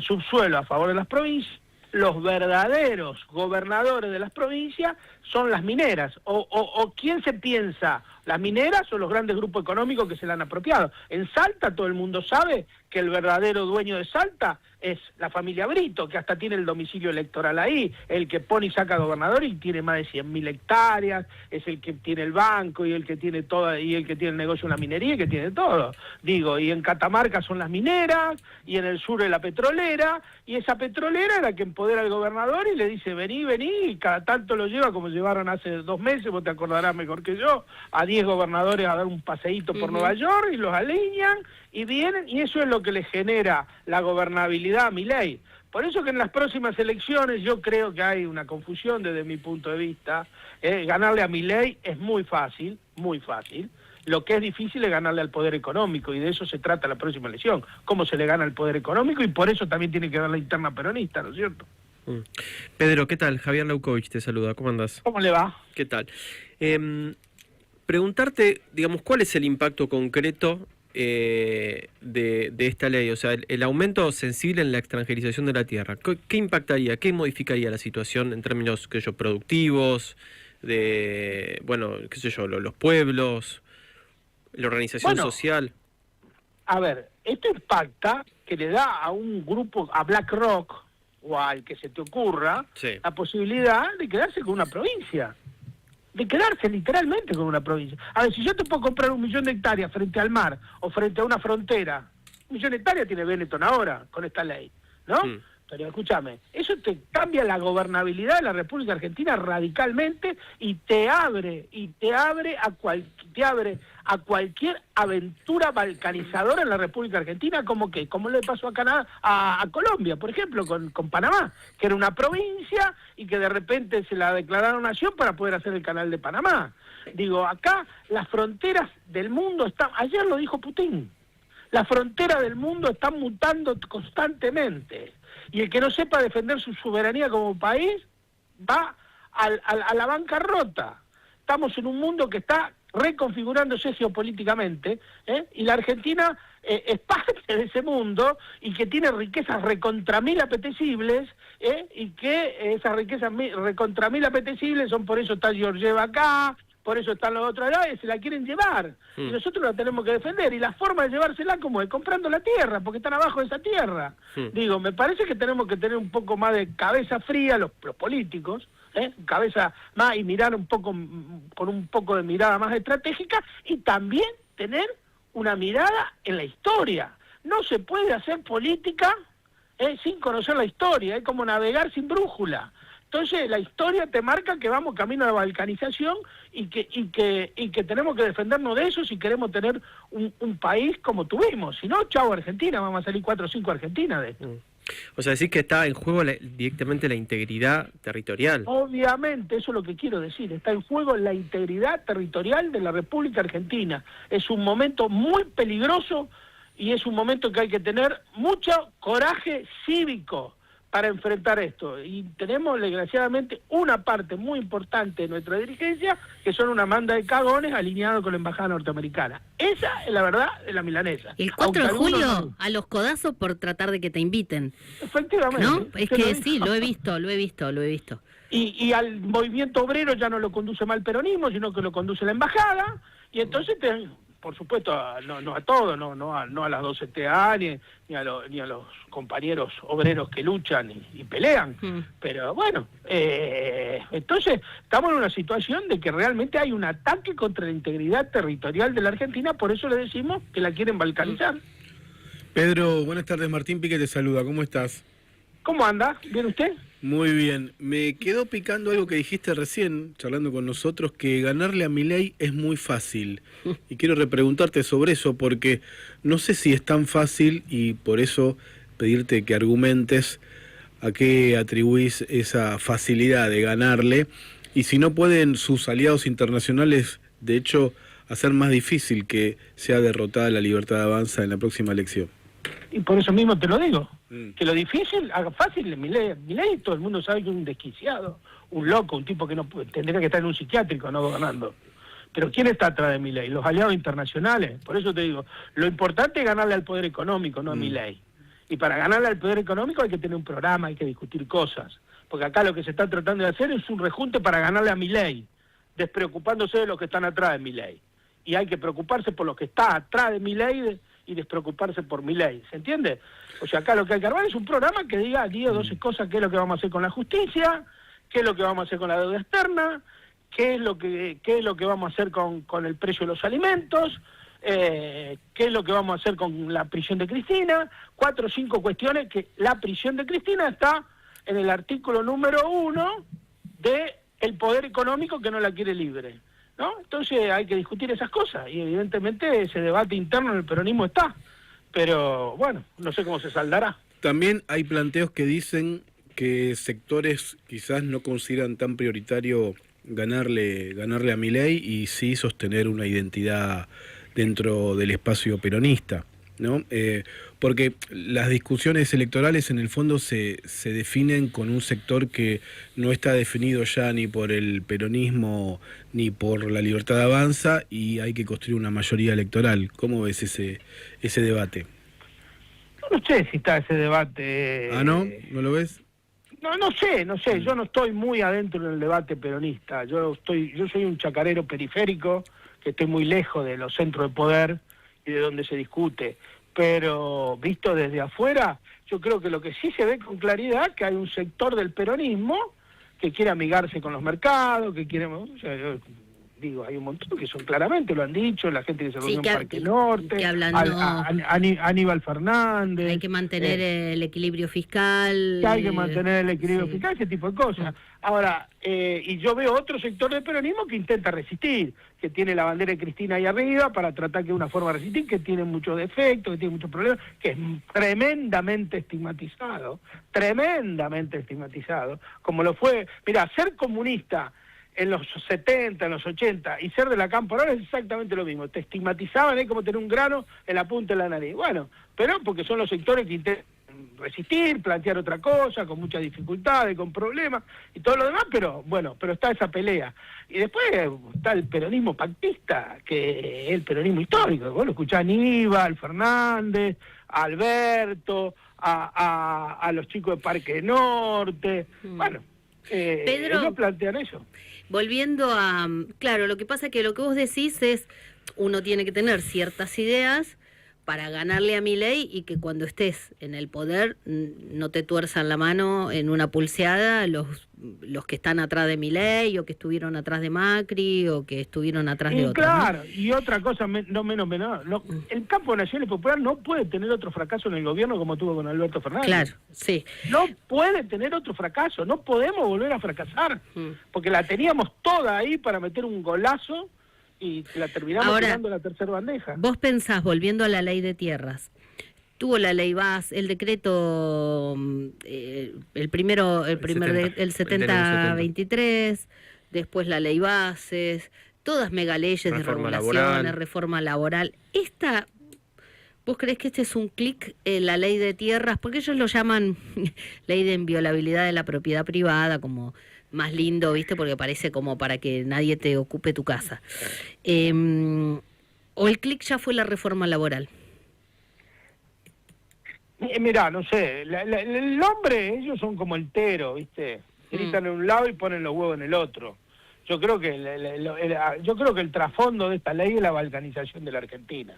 Speaker 9: subsuelo a favor de las provincias, los verdaderos gobernadores de las provincias son las mineras. O ¿quién se piensa? ¿Las mineras o los grandes grupos económicos que se la han apropiado? En Salta todo el mundo sabe que el verdadero dueño de Salta es la familia Brito, que hasta tiene el domicilio electoral ahí, el que pone y saca gobernador y tiene más de 100.000 hectáreas, es el que tiene el banco y el que tiene todo, y el que tiene el negocio en la minería y que tiene todo. Digo, y en Catamarca son las mineras, y en el sur es la petrolera, y esa petrolera es la que empodera al gobernador y le dice, vení, y cada tanto lo lleva, como llevaron hace 2 meses, vos te acordarás mejor que yo, a 10 gobernadores a dar un paseíto por Nueva York, y los alinean, y vienen, y eso es lo que le genera la gobernabilidad a Milei. Por eso que en las próximas elecciones yo creo que hay una confusión desde mi punto de vista. Ganarle a Milei es muy fácil, muy fácil. Lo que es difícil es ganarle al poder económico, y de eso se trata la próxima elección. Cómo se le gana al poder económico, y por eso también tiene que dar la interna peronista, ¿no es cierto?
Speaker 6: Pedro, ¿qué tal? Javier Laukovich te saluda, ¿cómo andás?
Speaker 9: ¿Cómo le va?
Speaker 6: ¿Qué tal? Preguntarte, digamos, ¿cuál es el impacto concreto de esta ley? O sea, el aumento sensible en la extranjerización de la tierra, ¿qué impactaría, qué modificaría la situación en términos, qué sé yo, productivos, de, bueno, qué sé yo, los pueblos, la organización social?
Speaker 9: A ver, esto impacta que le da a un grupo, a BlackRock, o al que se te ocurra, sí, la posibilidad de quedarse con una provincia. De quedarse literalmente con una provincia. A ver, si yo te puedo comprar 1 millón de hectáreas frente al mar o frente a una frontera, 1 millón de hectáreas tiene Benetton ahora con esta ley, ¿no? Pero escúchame, eso te cambia la gobernabilidad de la República Argentina radicalmente y te abre a cualquier aventura balcanizadora en la República Argentina, como le pasó a Colombia, por ejemplo, con Panamá, que era una provincia y que de repente se la declararon nación para poder hacer el canal de Panamá. Digo, acá las fronteras del mundo están, ayer lo dijo Putin, las fronteras del mundo están mutando constantemente. Y el que no sepa defender su soberanía como país va a la bancarrota. Estamos en un mundo que está reconfigurándose geopolíticamente, y la Argentina es parte de ese mundo y que tiene riquezas recontra mil apetecibles, y que esas riquezas recontra mil apetecibles son, por eso está Georgieva acá, por eso están los otros allá, y se la quieren llevar. Y nosotros la tenemos que defender. Y la forma de llevársela, como es comprando la tierra, porque están abajo de esa tierra. Digo, me parece que tenemos que tener un poco más de cabeza fría, los políticos, cabeza más, y mirar un poco, con un poco de mirada más estratégica, y también tener una mirada en la historia. No se puede hacer política sin conocer la historia, es como navegar sin brújula. Entonces la historia te marca que vamos camino a la balcanización y que tenemos que defendernos de eso si queremos tener un país como tuvimos. Si no, chau Argentina, vamos a salir 4 o 5 Argentinas de esto.
Speaker 6: O sea, decís que está en juego directamente la integridad territorial.
Speaker 9: Obviamente, eso es lo que quiero decir, está en juego la integridad territorial de la República Argentina. Es un momento muy peligroso y es un momento que hay que tener mucho coraje cívico para enfrentar esto. Y tenemos, desgraciadamente, una parte muy importante de nuestra dirigencia que son una manda de cagones alineados con la embajada norteamericana. Esa es la verdad de la milanesa.
Speaker 3: El 4 de
Speaker 9: Aunque algunos
Speaker 3: julio
Speaker 9: no.
Speaker 3: a los codazos por tratar de que te inviten.
Speaker 9: Efectivamente.
Speaker 3: ¿No? Es
Speaker 9: se
Speaker 3: que
Speaker 9: lo
Speaker 3: sí,
Speaker 9: digo.
Speaker 3: lo he visto.
Speaker 9: Y al movimiento obrero ya no lo conduce más el peronismo, sino que lo conduce la embajada, y entonces, por supuesto, no a todos, no a las 12 TA, ni a los compañeros obreros que luchan y pelean, pero bueno, entonces estamos en una situación de que realmente hay un ataque contra la integridad territorial de la Argentina, por eso le decimos que la quieren balcanizar.
Speaker 7: Pedro, buenas tardes, Martín Pique te saluda, ¿cómo estás?
Speaker 9: ¿Cómo anda? ¿Bien usted?
Speaker 7: Muy bien, me quedó picando algo que dijiste recién, charlando con nosotros, que ganarle a Milei es muy fácil. Y quiero repreguntarte sobre eso, porque no sé si es tan fácil y por eso pedirte que argumentes a qué atribuís esa facilidad de ganarle, y si no pueden sus aliados internacionales, de hecho, hacer más difícil que sea derrotada la Libertad de Avanza en la próxima elección.
Speaker 9: Y por eso mismo te lo digo, que lo difícil, haga fácil, Milei todo el mundo sabe que es un desquiciado, un loco, un tipo que no tendría que estar en un psiquiátrico, no gobernando. Pero ¿quién está atrás de Milei? Los aliados internacionales. Por eso te digo, lo importante es ganarle al poder económico, no a Milei. Y para ganarle al poder económico hay que tener un programa, hay que discutir cosas. Porque acá lo que se está tratando de hacer es un rejunte para ganarle a Milei, despreocupándose de los que están atrás de Milei. Y hay que preocuparse por los que está atrás de Milei y despreocuparse por Milei, ¿se entiende? O sea, acá lo que hay que armar es un programa que diga 10 o 12 cosas, qué es lo que vamos a hacer con la justicia, qué es lo que vamos a hacer con la deuda externa, qué es lo que vamos a hacer con el precio de los alimentos, qué es lo que vamos a hacer con la prisión de Cristina, 4 o 5 cuestiones que la prisión de Cristina está en el artículo número 1 de el poder económico que no la quiere libre, ¿no? Entonces hay que discutir esas cosas y evidentemente ese debate interno en el peronismo está, pero bueno, no sé cómo se saldará.
Speaker 7: También hay planteos que dicen que sectores quizás no consideran tan prioritario ganarle a Milei y sí sostener una identidad dentro del espacio peronista, ¿no? Porque las discusiones electorales en el fondo se definen con un sector que no está definido ya ni por el peronismo ni por la Libertad de Avanza y hay que construir una mayoría electoral. ¿Cómo ves ese debate?
Speaker 9: No sé si está ese debate.
Speaker 7: ¿Ah, no? ¿No lo ves?
Speaker 9: No sé, yo no estoy muy adentro en el debate peronista, yo soy un chacarero periférico, que estoy muy lejos de los centros de poder y de donde se discute, pero visto desde afuera, yo creo que lo que sí se ve con claridad que hay un sector del peronismo que quiere amigarse con los mercados, que quiere, o sea, yo digo, hay un montón que son claramente, lo han dicho, la gente que se reunió en Parque Norte,
Speaker 3: que hablan,
Speaker 9: Aníbal Fernández.
Speaker 3: Hay que mantener el equilibrio fiscal.
Speaker 9: Que hay que mantener el equilibrio fiscal, ese tipo de cosas. Ahora, y yo veo otro sector del peronismo que intenta resistir, que tiene la bandera de Cristina ahí arriba para tratar que de una forma de resistir, que tiene muchos defectos, que tiene muchos problemas, que es tremendamente estigmatizado, como lo fue, mira, ser comunista en los 70, en los 80, y ser de la Campo ahora es exactamente lo mismo. Te estigmatizaban, como tener un grano en la punta de la nariz. Bueno, pero porque son los sectores que intentan resistir, plantear otra cosa, con muchas dificultades, con problemas, y todo lo demás, pero bueno, pero está esa pelea. Y después está el peronismo pactista, que es el peronismo histórico. Vos lo escuchás a Aníbal Fernández, a Alberto, a los chicos de Parque Norte, bueno,
Speaker 3: Pedro,
Speaker 9: ellos plantean eso.
Speaker 3: Volviendo a... Claro, lo que pasa es que lo que vos decís es, uno tiene que tener ciertas ideas, para ganarle a Milei y que cuando estés en el poder no te tuerzan la mano en una pulseada los que están atrás de Milei o que estuvieron atrás de Macri o que estuvieron atrás de otros.
Speaker 9: Claro,
Speaker 3: ¿no?
Speaker 9: y otra cosa no menos menor, el campo de Naciones Popular no puede tener otro fracaso en el gobierno como tuvo con Alberto Fernández.
Speaker 3: Claro, sí.
Speaker 9: No puede tener otro fracaso, no podemos volver a fracasar, porque la teníamos toda ahí para meter un golazo y la terminamos tirando la tercera bandeja.
Speaker 3: Vos pensás, volviendo a la ley de tierras, tuvo la ley BAS, el decreto, el 7023, después la ley bases, todas megaleyes de regulaciones, reforma laboral. ¿Vos creés que este es un clic en la ley de tierras? Porque ellos lo llaman ley de inviolabilidad de la propiedad privada, como más lindo, ¿viste? Porque parece como para que nadie te ocupe tu casa. ¿O el clic ya fue la reforma laboral?
Speaker 9: Mirá, no sé, el hombre, ellos son como el tero, ¿viste? Gritan en un lado y ponen los huevos en el otro. Yo creo que el trasfondo de esta ley es la balcanización de la Argentina.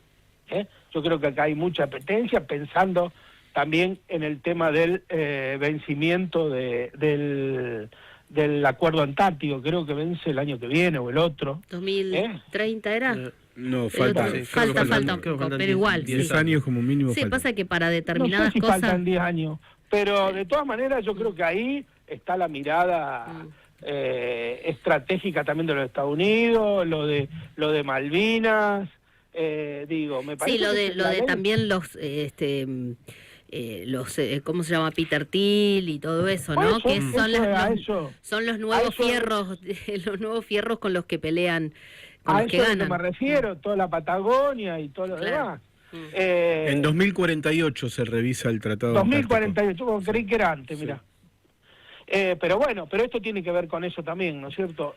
Speaker 9: Yo creo que acá hay mucha apetencia, pensando también en el tema del vencimiento del acuerdo antártico. Creo que vence el año que viene o el otro.
Speaker 3: 2030 era.
Speaker 7: No, falta,
Speaker 3: pero igual.
Speaker 7: 10 años como mínimo.
Speaker 3: Sí, pasa que para determinadas
Speaker 9: no sé si
Speaker 3: cosas
Speaker 9: faltan 10 años, pero de todas maneras yo creo que ahí está la mirada estratégica también de los Estados Unidos, lo de Malvinas, me parece.
Speaker 3: Sí, lo de también los ¿cómo se llama? Peter Thiel y todo eso, ¿no?
Speaker 9: Eso,
Speaker 3: que son los nuevos
Speaker 9: eso,
Speaker 3: fierros con los que pelean, con
Speaker 9: a
Speaker 3: los que
Speaker 9: eso es
Speaker 3: ganan.
Speaker 9: lo que me refiero, toda la Patagonia y todo lo demás.
Speaker 7: En 2048 se revisa el Tratado
Speaker 9: 2048, creí que era antes, mirá. Pero esto tiene que ver con eso también, ¿no es cierto?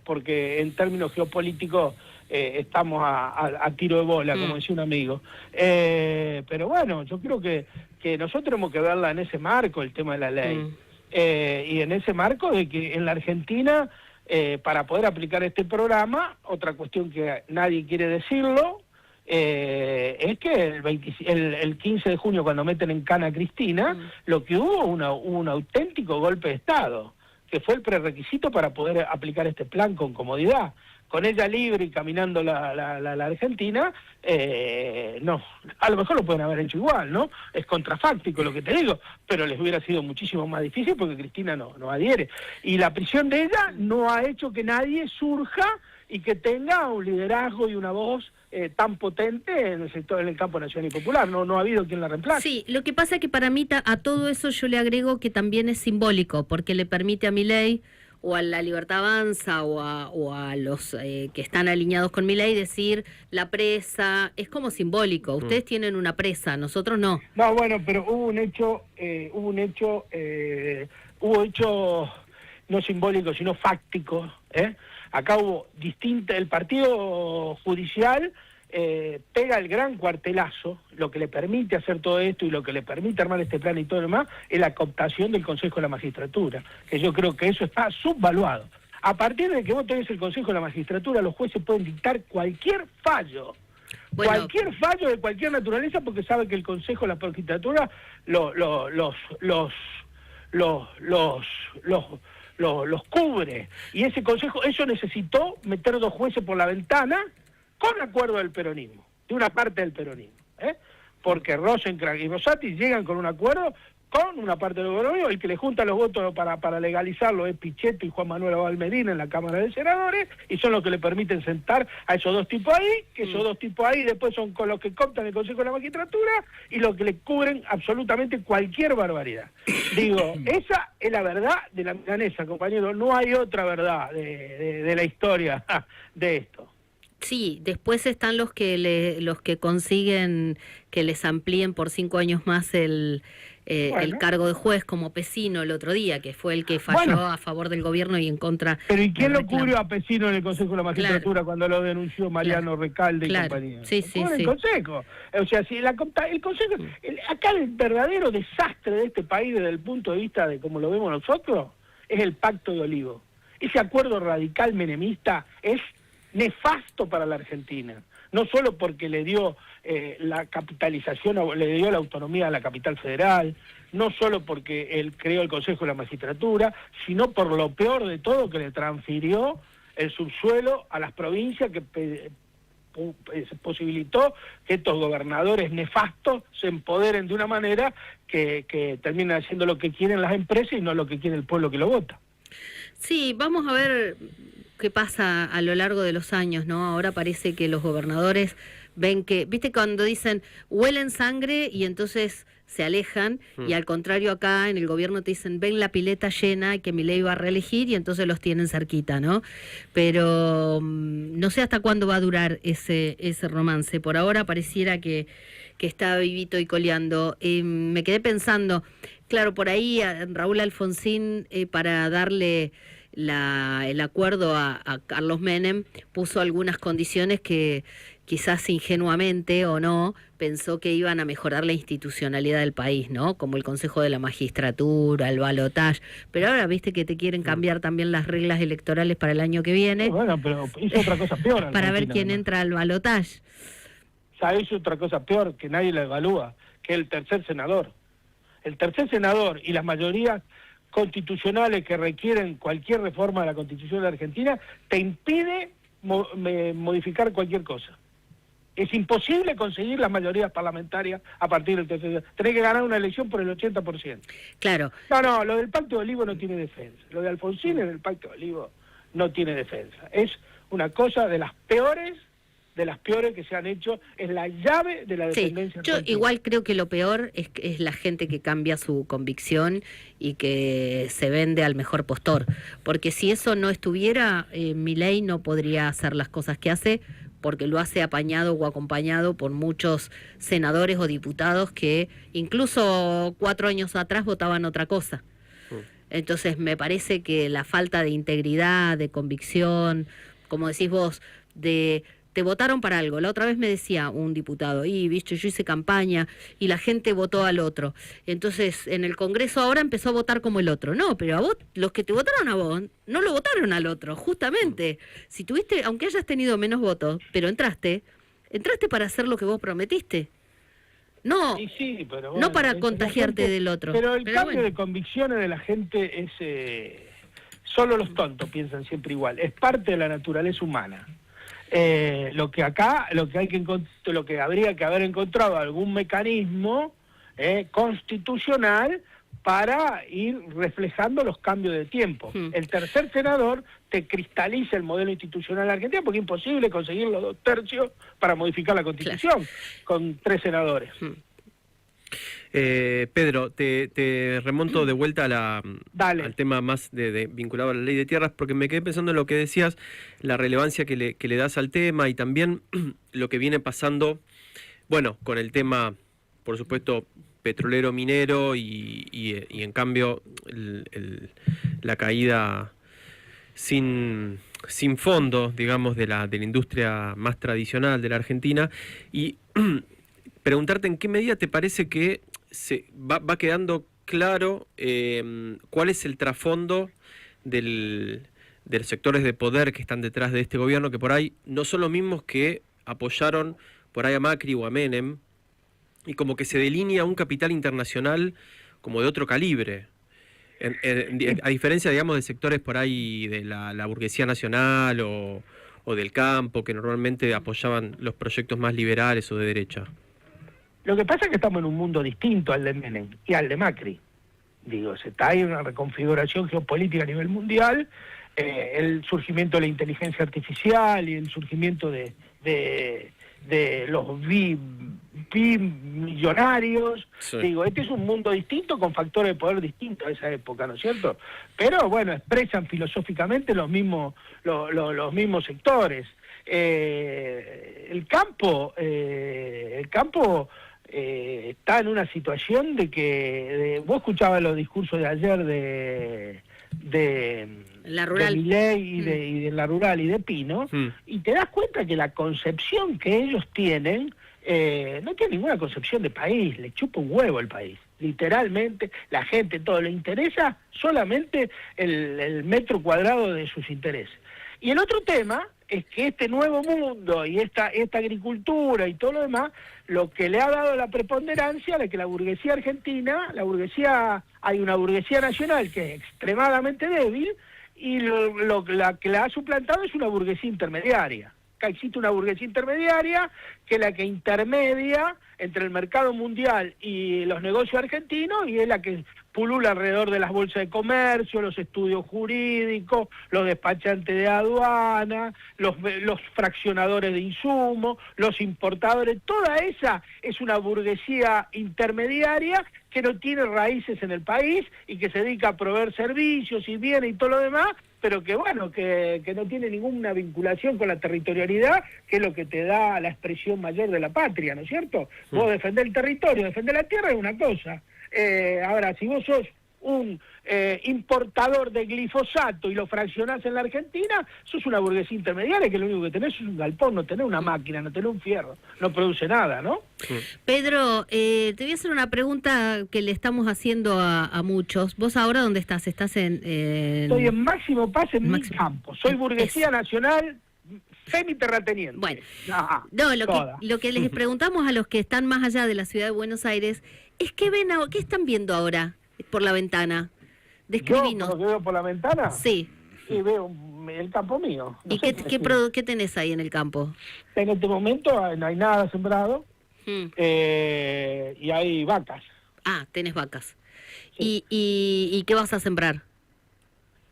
Speaker 9: Porque en términos geopolíticos estamos a tiro de bola, como decía un amigo. Pero bueno, yo creo que nosotros tenemos que verla en ese marco, el tema de la ley. Y en ese marco de que en la Argentina, para poder aplicar este programa, otra cuestión que nadie quiere decirlo, es que el 15 de junio, cuando meten en cana a Cristina, lo que hubo un auténtico golpe de Estado, que fue el prerequisito para poder aplicar este plan con comodidad. Con ella libre y caminando la Argentina, no, a lo mejor lo pueden haber hecho igual, ¿no? Es contrafáctico lo que te digo, pero les hubiera sido muchísimo más difícil porque Cristina no adhiere. Y la prisión de ella no ha hecho que nadie surja y que tenga un liderazgo y una voz tan potente en el sector, en el campo nacional y popular. No ha habido quien la reemplace.
Speaker 3: Sí, lo que pasa es que para mí a todo eso yo le agrego que también es simbólico, porque le permite a Milei o a la Libertad Avanza o a los que están alineados con Milei decir la presa, es como simbólico. Ustedes tienen una presa, nosotros no.
Speaker 9: No, bueno, pero hubo hecho no simbólico, sino fáctico. Acá hubo el partido judicial pega el gran cuartelazo. Lo que le permite hacer todo esto y lo que le permite armar este plan y todo lo demás es la cooptación del Consejo de la Magistratura, que yo creo que eso está subvaluado. A partir de que vos tenés el Consejo de la Magistratura, los jueces pueden dictar cualquier fallo.
Speaker 3: Bueno,
Speaker 9: cualquier fallo de cualquier naturaleza, porque sabe que el Consejo de la Magistratura los cubre. Y ese Consejo, eso necesitó meter 2 jueces por la ventana con acuerdo del peronismo, de una parte del peronismo, porque Rosenkrantz y Rosati llegan con un acuerdo con una parte del gobierno. El que le junta los votos para legalizarlo es Pichetto y Juan Manuel Abad Medina en la Cámara de Senadores, y son los que le permiten sentar a esos 2 tipos ahí, que esos 2 tipos ahí después son con los que cooptan el Consejo de la Magistratura y los que le cubren absolutamente cualquier barbaridad. Digo, esa es la verdad de la milanesa, compañero, no hay otra verdad de la historia de esto.
Speaker 3: Sí, después están los que consiguen que les amplíen por 5 años más el cargo de juez, como Pesino el otro día, que fue el que falló a favor del gobierno y en contra.
Speaker 9: Pero ¿y quién lo cubrió a Pesino en el Consejo de la Magistratura cuando lo denunció Mariano Recalde y compañía?
Speaker 3: Sí.
Speaker 9: El Consejo. O sea, si el Consejo, acá el verdadero desastre de este país desde el punto de vista de como lo vemos nosotros es el Pacto de Olivos. Ese acuerdo radical menemista es nefasto para la Argentina. no solo porque le dio la capitalización, o le dio la autonomía a la capital federal, no solo porque él creó el Consejo de la Magistratura, sino por lo peor de todo, que le transfirió el subsuelo a las provincias, que posibilitó que estos gobernadores nefastos se empoderen de una manera que terminan haciendo lo que quieren las empresas y no lo que quiere el pueblo que lo vota.
Speaker 3: Sí, vamos a ver qué pasa a lo largo de los años, ¿no? Ahora parece que los gobernadores ven que, viste, cuando dicen huelen sangre y entonces se alejan, y al contrario acá en el gobierno te dicen ven la pileta llena y que Milei va a reelegir y entonces los tienen cerquita, ¿no? Pero no sé hasta cuándo va a durar ese romance. Por ahora pareciera que está vivito y coleando. Me quedé pensando, claro, por ahí a Raúl Alfonsín, para darle el acuerdo a Carlos Menem, puso algunas condiciones que quizás ingenuamente o no, pensó que iban a mejorar la institucionalidad del país, ¿no? Como el Consejo de la Magistratura, el balotaje. Pero ahora viste que te quieren cambiar también las reglas electorales para el año que viene.
Speaker 9: Bueno, pero hizo otra cosa peor.
Speaker 3: Para ver quién entra al balotaje.
Speaker 9: ¿Sabes otra cosa peor que nadie la evalúa? Que el tercer senador. El tercer senador y las mayorías constitucionales que requieren cualquier reforma de la Constitución de Argentina te impide modificar cualquier cosa. Es imposible conseguir las mayorías parlamentarias a partir del tercer. Tenés que ganar una elección por el 80%.
Speaker 3: Claro.
Speaker 9: No, lo del Pacto de Olivos no tiene defensa. Lo de Alfonsín en el Pacto de Olivos no tiene defensa. Es una cosa de las peores que se han hecho, es la llave de la dependencia.
Speaker 3: Yo igual creo que lo peor es la gente que cambia su convicción y que se vende al mejor postor. Porque si eso no estuviera, Milei no podría hacer las cosas que hace, porque lo hace apañado o acompañado por muchos senadores o diputados que incluso 4 años atrás votaban otra cosa. Entonces me parece que la falta de integridad, de convicción, como decís vos, te votaron para algo. La otra vez me decía un diputado, viste, yo hice campaña y la gente votó al otro. Entonces, en el Congreso ahora empezó a votar como el otro. No, pero a vos, los que te votaron a vos, no lo votaron al otro, justamente. Si tuviste, aunque hayas tenido menos votos, pero entraste para hacer lo que vos prometiste. No,
Speaker 9: sí, pero
Speaker 3: no para contagiarte del otro.
Speaker 9: Pero el cambio de convicciones de la gente es... solo los tontos piensan siempre igual. Es parte de la naturaleza humana. Lo que habría que haber encontrado algún mecanismo constitucional para ir reflejando los cambios de tiempo. El tercer senador te cristaliza el modelo institucional argentino, porque es imposible conseguir los 2/3 para modificar la Constitución con 3 senadores.
Speaker 6: Pedro, te remonto de vuelta al tema más vinculado a la ley de tierras, porque me quedé pensando en lo que decías, la relevancia que le das al tema y también lo que viene pasando, bueno, con el tema, por supuesto, petrolero minero y en cambio la caída sin fondo, digamos, de la industria más tradicional de la Argentina, y preguntarte en qué medida te parece que se va quedando claro cuál es el trasfondo de los sectores de poder que están detrás de este gobierno, que por ahí no son los mismos que apoyaron por ahí a Macri o a Menem, y como que se delinea un capital internacional como de otro calibre, a diferencia, digamos, de sectores por ahí de la burguesía nacional o del campo, que normalmente apoyaban los proyectos más liberales o de derecha.
Speaker 9: Lo que pasa es que estamos en un mundo distinto al de Menem y al de Macri. Digo, hay una reconfiguración geopolítica a nivel mundial, el surgimiento de la inteligencia artificial y el surgimiento de los bimillonarios.
Speaker 6: Sí.
Speaker 9: Digo, este es un mundo distinto con factores de poder distintos a esa época, ¿no es cierto? Pero bueno, expresan filosóficamente los mismos sectores. El campo está en una situación de que vos escuchabas los discursos de ayer de
Speaker 3: La Rural.
Speaker 9: de Milei y de La Rural y de Pino, y te das cuenta que la concepción que ellos tienen no tiene ninguna concepción de país, le chupa un huevo el país. Literalmente, la gente, todo le interesa solamente el metro cuadrado de sus intereses. Y el otro tema es que este nuevo mundo y esta agricultura y todo lo demás, lo que le ha dado la preponderancia a que la burguesía argentina, hay una burguesía nacional que es extremadamente débil, y la que la ha suplantado es una burguesía intermediaria. Acá existe una burguesía intermediaria que es la que intermedia entre el mercado mundial y los negocios argentinos, y es la que pulula alrededor de las bolsas de comercio, los estudios jurídicos, los despachantes de aduana, los fraccionadores de insumos, los importadores. Toda esa es una burguesía intermediaria que no tiene raíces en el país y que se dedica a proveer servicios y bienes y todo lo demás, pero que bueno, que no tiene ninguna vinculación con la territorialidad, que es lo que te da la expresión mayor de la patria, ¿no es cierto? Vos defender el territorio, defender la tierra es una cosa. Ahora, si vos sos un importador de glifosato y lo fraccionás en la Argentina, sos una burguesía intermediaria que lo único que tenés es un galpón, no tenés una máquina, no tenés un fierro, no produce nada, ¿no?
Speaker 3: Pedro, te voy a hacer una pregunta que le estamos haciendo a muchos. ¿Vos ahora dónde estás? ¿Estás
Speaker 9: Estoy en Máximo Paz, en mi campo. Soy burguesía nacional semi-terrateniente.
Speaker 3: Bueno,
Speaker 9: Ajá,
Speaker 3: no, lo que les preguntamos a los que están más allá de la ciudad de Buenos Aires es ¿qué están viendo ahora por la ventana? Describinos.
Speaker 9: ¿Yo lo que veo por la ventana?
Speaker 3: Sí.
Speaker 9: Y veo el campo mío. No
Speaker 3: ¿Y
Speaker 9: sé
Speaker 3: qué tenés ahí en el campo?
Speaker 9: En este momento no hay nada sembrado,
Speaker 3: Mm.
Speaker 9: y hay vacas.
Speaker 3: Ah, tenés vacas.
Speaker 9: Sí.
Speaker 3: ¿Y qué vas a sembrar?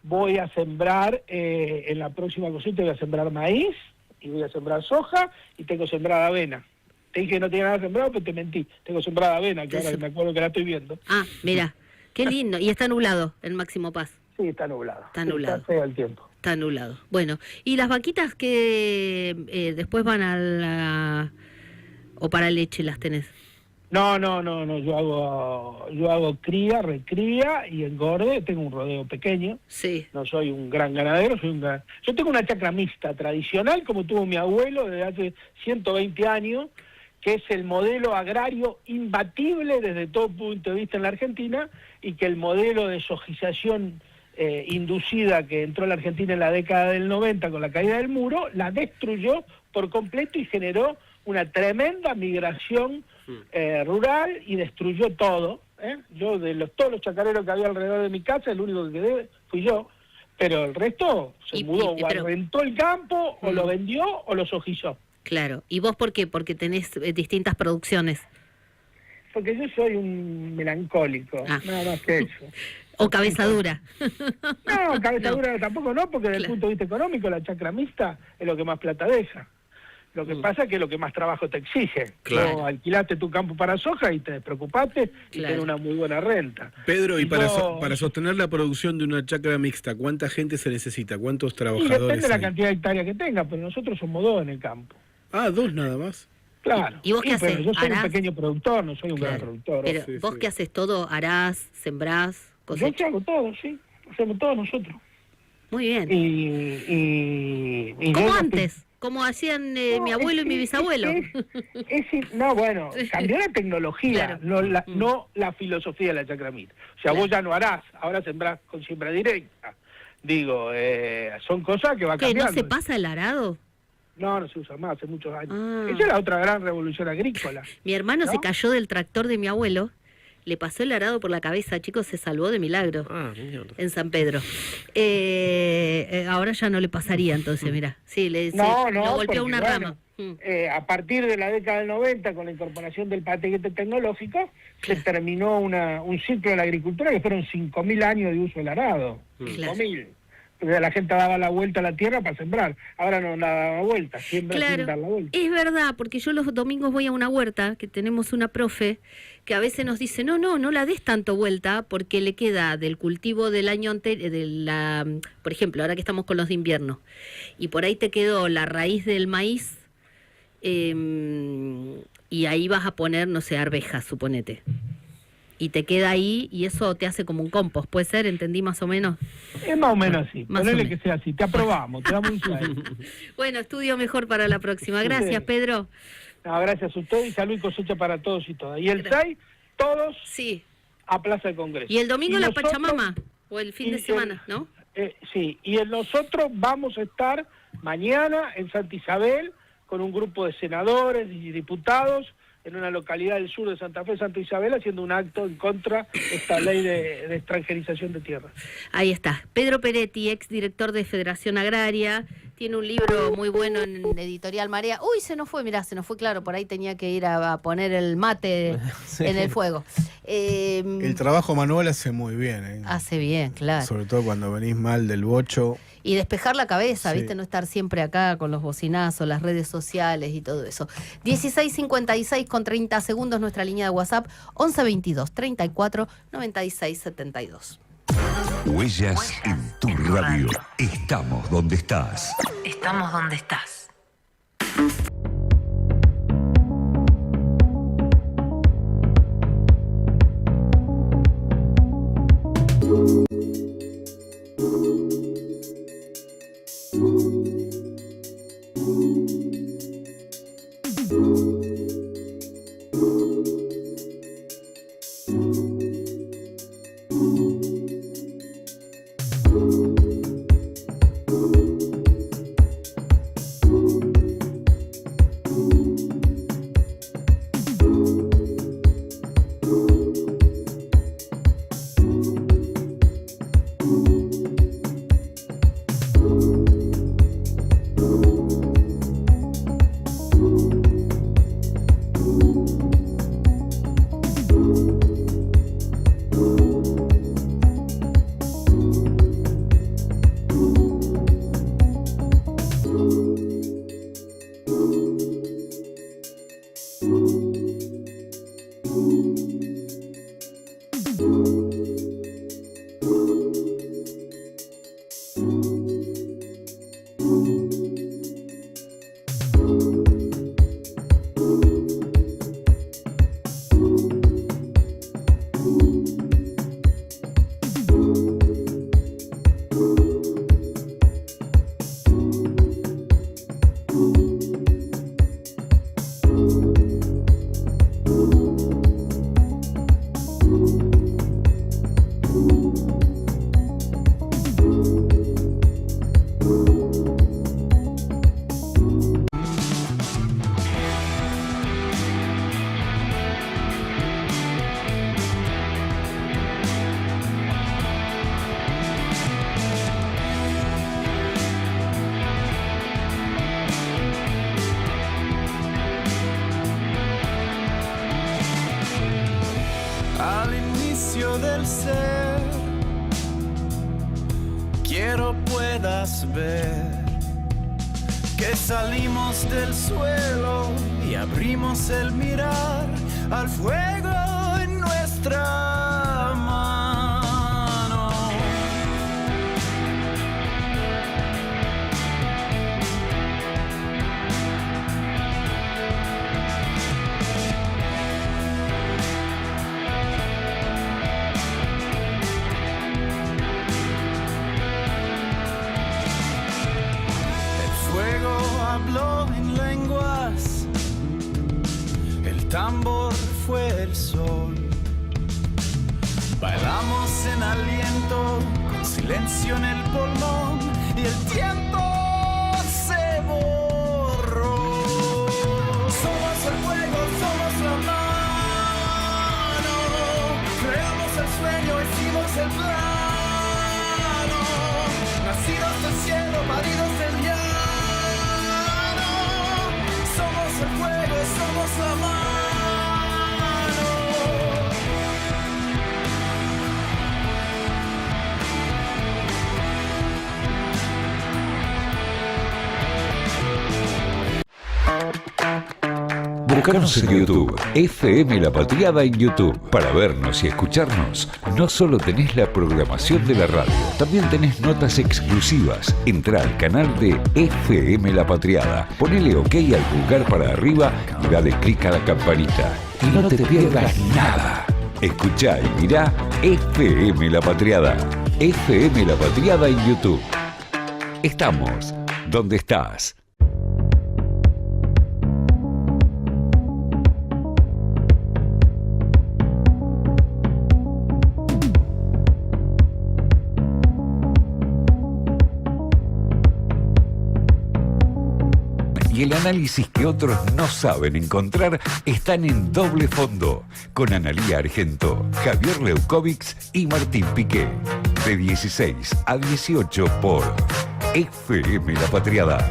Speaker 9: Voy a sembrar, en la próxima cosecha voy a sembrar maíz, y voy a sembrar soja, y tengo sembrada avena. Te dije que no tenía nada sembrado, pero te mentí. Tengo sembrada avena, que ahora que me acuerdo que la estoy viendo.
Speaker 3: Ah, mira, qué lindo. ¿Y está nublado en Máximo Paz?
Speaker 9: Sí, está nublado.
Speaker 3: Está nublado.
Speaker 9: Está feo el tiempo.
Speaker 3: Está nublado. Bueno, ¿y las vaquitas que después van o para leche las tenés?
Speaker 9: No, yo hago cría, recría y engorde. Tengo un rodeo pequeño.
Speaker 3: Sí.
Speaker 9: No soy un gran ganadero, yo tengo una chacra mixta tradicional, como tuvo mi abuelo desde hace 120 años, que es el modelo agrario imbatible desde todo punto de vista en la Argentina, y que el modelo de sojización inducida que entró en la Argentina en la década del 90 con la caída del muro, la destruyó por completo y generó una tremenda migración rural y destruyó todo. Yo, todos los chacareros que había alrededor de mi casa, el único que quedé fui yo, pero el resto se mudó, o rentó el campo, o lo vendió, o lo sojizó.
Speaker 3: Claro. ¿Y vos por qué? Porque tenés distintas producciones.
Speaker 9: Porque yo soy un melancólico, nada más que eso.
Speaker 3: ¿O cabeza dura?
Speaker 9: No, cabeza dura tampoco no, porque desde el punto de vista económico la chacra mixta es lo que más plata deja. Lo que pasa es que es lo que más trabajo te exige.
Speaker 6: Claro.
Speaker 9: No, alquilaste tu campo para soja y te despreocupaste y tenés una muy buena renta.
Speaker 7: Pedro, y para sostener la producción de una chacra mixta, ¿cuánta gente se necesita? ¿Cuántos
Speaker 9: Y
Speaker 7: trabajadores
Speaker 9: depende de la
Speaker 7: hay?
Speaker 9: cantidad de hectáreas que tenga, pero nosotros somos 2 en el campo.
Speaker 7: Ah, 2 nada más.
Speaker 9: Claro.
Speaker 3: ¿Y vos qué
Speaker 9: pero
Speaker 3: haces?
Speaker 9: yo soy
Speaker 3: ¿Arás?
Speaker 9: un pequeño productor, no soy un gran productor.
Speaker 3: Pero
Speaker 7: Sí,
Speaker 3: vos
Speaker 7: sí.
Speaker 3: qué haces todo, harás, sembrás,
Speaker 9: Yo
Speaker 3: cosechas.
Speaker 9: que hago todo, sí. Hacemos todo nosotros.
Speaker 3: Muy bien.
Speaker 9: Y
Speaker 3: Como
Speaker 9: yo no
Speaker 3: antes, como hacían
Speaker 9: No,
Speaker 3: mi abuelo y mi bisabuelo.
Speaker 9: No, bueno, cambió la tecnología,
Speaker 3: Claro.
Speaker 9: no la filosofía de la chacra mixta. O sea, vos ya no harás, ahora sembrás con siembra directa. Digo, son cosas que va
Speaker 3: ¿Qué,
Speaker 9: cambiando.
Speaker 3: no se pasa el arado?
Speaker 9: No se usa más, hace muchos años.
Speaker 3: Ah.
Speaker 9: Esa es la otra gran revolución agrícola.
Speaker 3: Mi hermano
Speaker 9: ¿No?
Speaker 3: se cayó del tractor de mi abuelo, le pasó el arado por la cabeza, chicos, se salvó de milagro.
Speaker 6: Ah, mierda.
Speaker 3: En San Pedro. Ahora ya no le pasaría, entonces, mira. Sí, lo golpeó
Speaker 9: porque,
Speaker 3: una
Speaker 9: bueno,
Speaker 3: rama.
Speaker 9: A partir de la década del 90, con la incorporación del paquete tecnológico, se terminó un ciclo de la agricultura que fueron 5.000 años de uso del arado. 5.000. Porque la gente daba la vuelta a la tierra para sembrar. Ahora no la daba vuelta, siembra sin dar la vuelta.
Speaker 3: Es verdad, porque yo los domingos voy a una huerta, que tenemos una profe, que a veces nos dice, no la des tanto vuelta, porque le queda del cultivo del año anterior, por ejemplo, ahora que estamos con los de invierno, y por ahí te quedó la raíz del maíz, y ahí vas a poner, no sé, arvejas, suponete. Y te queda ahí, y eso te hace como un compost, ¿puede ser? ¿Entendí más o menos?
Speaker 9: Es más o menos así,
Speaker 3: Más o
Speaker 9: ponele
Speaker 3: menos.
Speaker 9: que sea así, te aprobamos, te damos un 6.
Speaker 3: Bueno, estudio mejor para la próxima. Gracias,
Speaker 9: Sí.
Speaker 3: Pedro.
Speaker 9: No, gracias a usted y salud y cosecha para todos y todas. Y el 6, todos
Speaker 3: Sí.
Speaker 9: a Plaza del Congreso.
Speaker 3: ¿Y el domingo
Speaker 9: Y
Speaker 3: la
Speaker 9: nosotros-
Speaker 3: Pachamama? ¿O el fin de
Speaker 9: y
Speaker 3: semana, no?
Speaker 9: Sí, y nosotros vamos a estar mañana en Santa Isabel con un grupo de senadores y diputados en una localidad del sur de Santa Fe, Santa Isabel, haciendo un acto en contra de esta ley de extranjerización de tierras.
Speaker 3: Ahí está. Pedro Peretti, exdirector de Federación Agraria, tiene un libro muy bueno en Editorial Marea. Uy, se nos fue, mirá, se nos fue, claro, por ahí tenía que ir a poner el mate
Speaker 7: Sí.
Speaker 3: en el fuego.
Speaker 7: El trabajo manual hace muy bien, ¿eh?
Speaker 3: Hace bien, claro.
Speaker 7: Sobre todo cuando venís mal del bocho.
Speaker 3: Y despejar la cabeza,
Speaker 7: Sí.
Speaker 3: ¿viste? No estar siempre acá con los bocinazos, las redes sociales y todo eso. 16:56 con 30 segundos, nuestra línea de WhatsApp, 11 22 34 96 72.
Speaker 2: Huellas en tu radio. Estamos donde estás.
Speaker 8: Estamos donde estás.
Speaker 1: Al inicio del ser, quiero puedas ver que salimos del suelo y abrimos el mirar al fuego en nuestra mano. Fuego habló en lenguas, el tambor fue el sol. Bailamos en aliento, con silencio en el pulmón, y el tiempo se borró. Somos el fuego, somos la mano, creamos el sueño, hicimos el plano, nacidos del cielo, paridos del llano. Somos el fuego, somos la mano.
Speaker 2: Búscanos en YouTube, FM La Patriada en YouTube. Para vernos y escucharnos, no solo tenés la programación de la radio, también tenés notas exclusivas. Entrá al canal de FM La Patriada, ponele OK al pulgar para arriba y dale clic a la campanita. Y no te pierdas nada. Escuchá y mirá FM La Patriada. FM La Patriada en YouTube. Estamos donde estás. y el análisis que otros no saben encontrar están en Doble Fondo, con Analía Argento, Javier Leukovics y Martín Piqué. De 16 a 18 por FM La Patriada.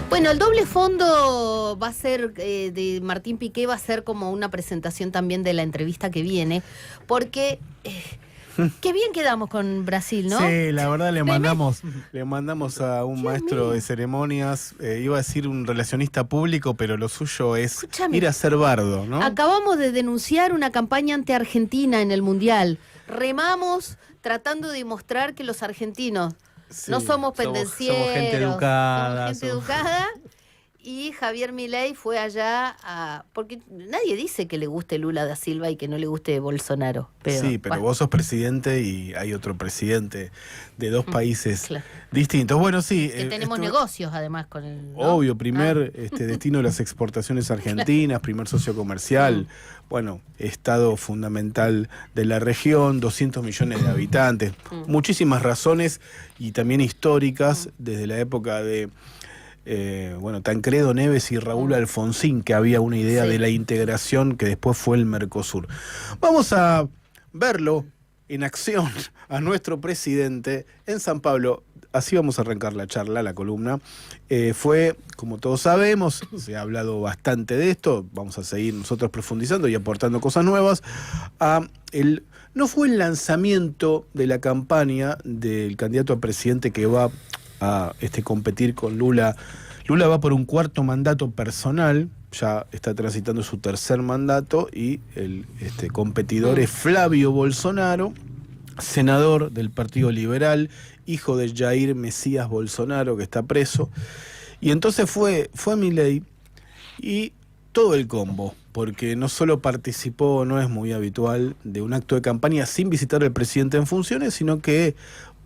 Speaker 3: Bueno, el doble fondo va a ser de Martín Piqué, va a ser como una presentación también de la entrevista que viene, porque qué bien quedamos con Brasil, ¿no?
Speaker 7: Sí, la verdad le mandamos a un maestro de ceremonias, iba a decir un relacionista público, pero lo suyo es
Speaker 3: Escúchame,
Speaker 7: ir a ser bardo, ¿no?
Speaker 3: Acabamos de denunciar una campaña anti-Argentina en el Mundial. Remamos tratando de demostrar que los argentinos no somos pendencieros,
Speaker 10: somos gente educada.
Speaker 3: somos gente educada. Y Javier Milei fue allá porque nadie dice que le guste Lula da Silva y que no le guste Bolsonaro. Pero,
Speaker 7: sí, pero
Speaker 3: bueno,
Speaker 7: vos sos presidente y hay otro presidente de dos países
Speaker 3: claro,
Speaker 7: distintos. Bueno, sí.
Speaker 3: que tenemos negocios además con el... ¿no?
Speaker 7: Obvio, primer destino de las exportaciones argentinas, primer socio comercial, bueno, estado fundamental de la región, 200 millones de habitantes, muchísimas razones y también históricas desde la época de Tancredo Neves y Raúl Alfonsín, que había una idea de la integración que después fue el Mercosur. Vamos a verlo en acción a nuestro presidente en San Pablo. Así vamos a arrancar la charla, la columna. Fue, como todos sabemos, se ha hablado bastante de esto, vamos a seguir nosotros profundizando y aportando cosas nuevas. No fue el lanzamiento de la campaña del candidato a presidente que va a competir con Lula. Lula va por un cuarto mandato personal, ya está transitando su tercer mandato, y el competidor es Flavio Bolsonaro, senador del Partido Liberal, hijo de Jair Mesías Bolsonaro, que está preso. Y entonces fue Milei y todo el combo, porque no solo participó, no es muy habitual, de un acto de campaña sin visitar al presidente en funciones, sino que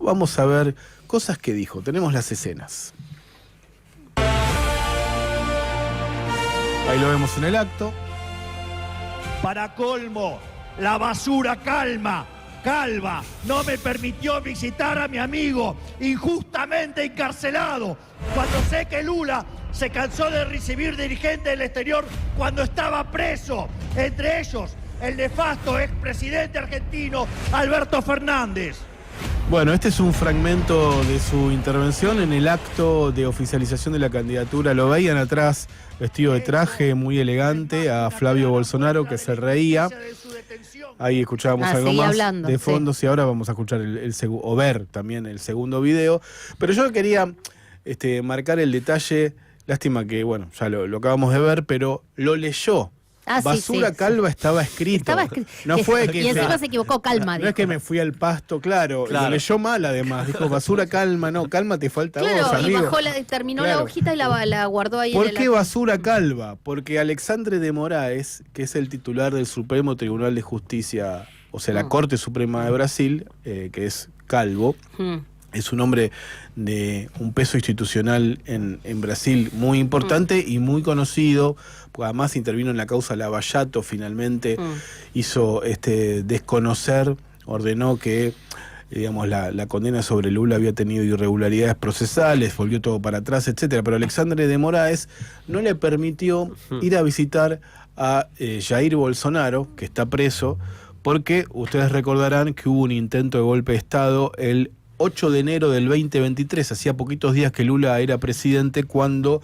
Speaker 7: vamos a ver cosas que dijo. Tenemos las escenas. Ahí lo vemos en el acto.
Speaker 11: Para colmo, la basura calva no me permitió visitar a mi amigo injustamente encarcelado cuando sé que Lula se cansó de recibir dirigentes del exterior cuando estaba preso, entre ellos el nefasto expresidente argentino Alberto Fernández.
Speaker 7: Bueno, este es un fragmento de su intervención en el acto de oficialización de la candidatura. Lo veían atrás, vestido de traje, muy elegante, a Flavio Bolsonaro, que se reía. Ahí escuchábamos algo más
Speaker 3: hablando,
Speaker 7: de fondo, sí. Ahora vamos a escuchar o ver también el segundo video. Pero yo quería marcar el detalle, lástima que, bueno, ya lo acabamos de ver, pero lo leyó. Basura calva estaba escrito. No fue que
Speaker 3: y encima se equivocó, calma.
Speaker 7: No es que me fui al pasto, claro. Lo leyó mal además. Dijo basura calma, no, calma te falta vos, amigo.
Speaker 3: Y bajó terminó la hojita y la guardó ahí.
Speaker 7: ¿Por qué basura calva? Porque Alexandre de Moraes, que es el titular del Supremo Tribunal de Justicia, o sea, la Corte Suprema de Brasil, que es calvo, es un hombre de un peso institucional en Brasil muy importante y muy conocido, porque además intervino en la causa Lava Jato, finalmente hizo desconocer, ordenó que la condena sobre Lula había tenido irregularidades procesales, volvió todo para atrás, etcétera. Pero Alexandre de Moraes no le permitió ir a visitar a Jair Bolsonaro, que está preso, porque ustedes recordarán que hubo un intento de golpe de Estado el 8 de enero del 2023, hacía poquitos días que Lula era presidente, cuando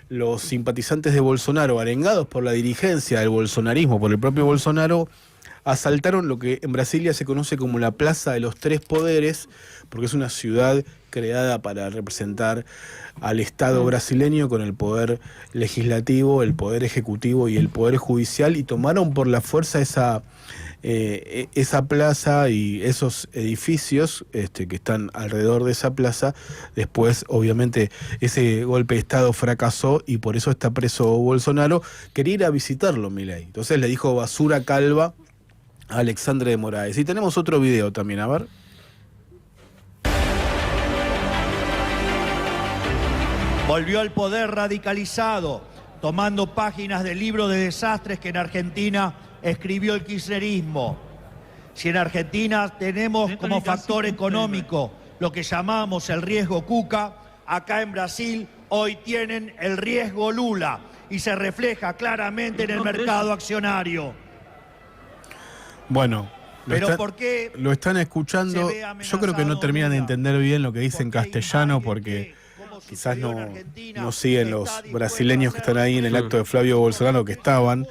Speaker 7: los simpatizantes de Bolsonaro, arengados por la dirigencia del bolsonarismo, por el propio Bolsonaro, asaltaron lo que en Brasilia se conoce como la Plaza de los Tres Poderes, porque es una ciudad creada para representar al Estado brasileño con el poder legislativo, el poder ejecutivo y el poder judicial, y tomaron por la fuerza esa plaza y esos edificios que están alrededor de esa plaza. Después, obviamente, ese golpe de Estado fracasó y por eso está preso Bolsonaro. Quería ir a visitarlo, Milei. Entonces le dijo basura calva a Alexandre de Moraes. Y tenemos otro video también, a ver.
Speaker 11: Volvió al poder radicalizado, tomando páginas del libro de desastres que en Argentina escribió el kirchnerismo. Si en Argentina tenemos como factor económico lo que llamamos el riesgo Cuca, acá en Brasil hoy tienen el riesgo Lula y se refleja claramente en el mercado accionario.
Speaker 7: Bueno,
Speaker 11: Pero ¿por qué
Speaker 7: lo están escuchando?
Speaker 11: se ve
Speaker 7: Yo creo que no terminan de
Speaker 11: Lula?
Speaker 7: entender bien lo que dice en
Speaker 11: Porque hay
Speaker 7: castellano
Speaker 11: alguien
Speaker 7: porque
Speaker 11: que, como
Speaker 7: quizás
Speaker 11: sucedió en
Speaker 7: no
Speaker 11: Argentina,
Speaker 7: siguen
Speaker 11: está
Speaker 7: los
Speaker 11: dispuesto
Speaker 7: brasileños
Speaker 11: a
Speaker 7: que están ahí en el
Speaker 11: hacer
Speaker 7: acto de Flavio Bolsonaro que estaban,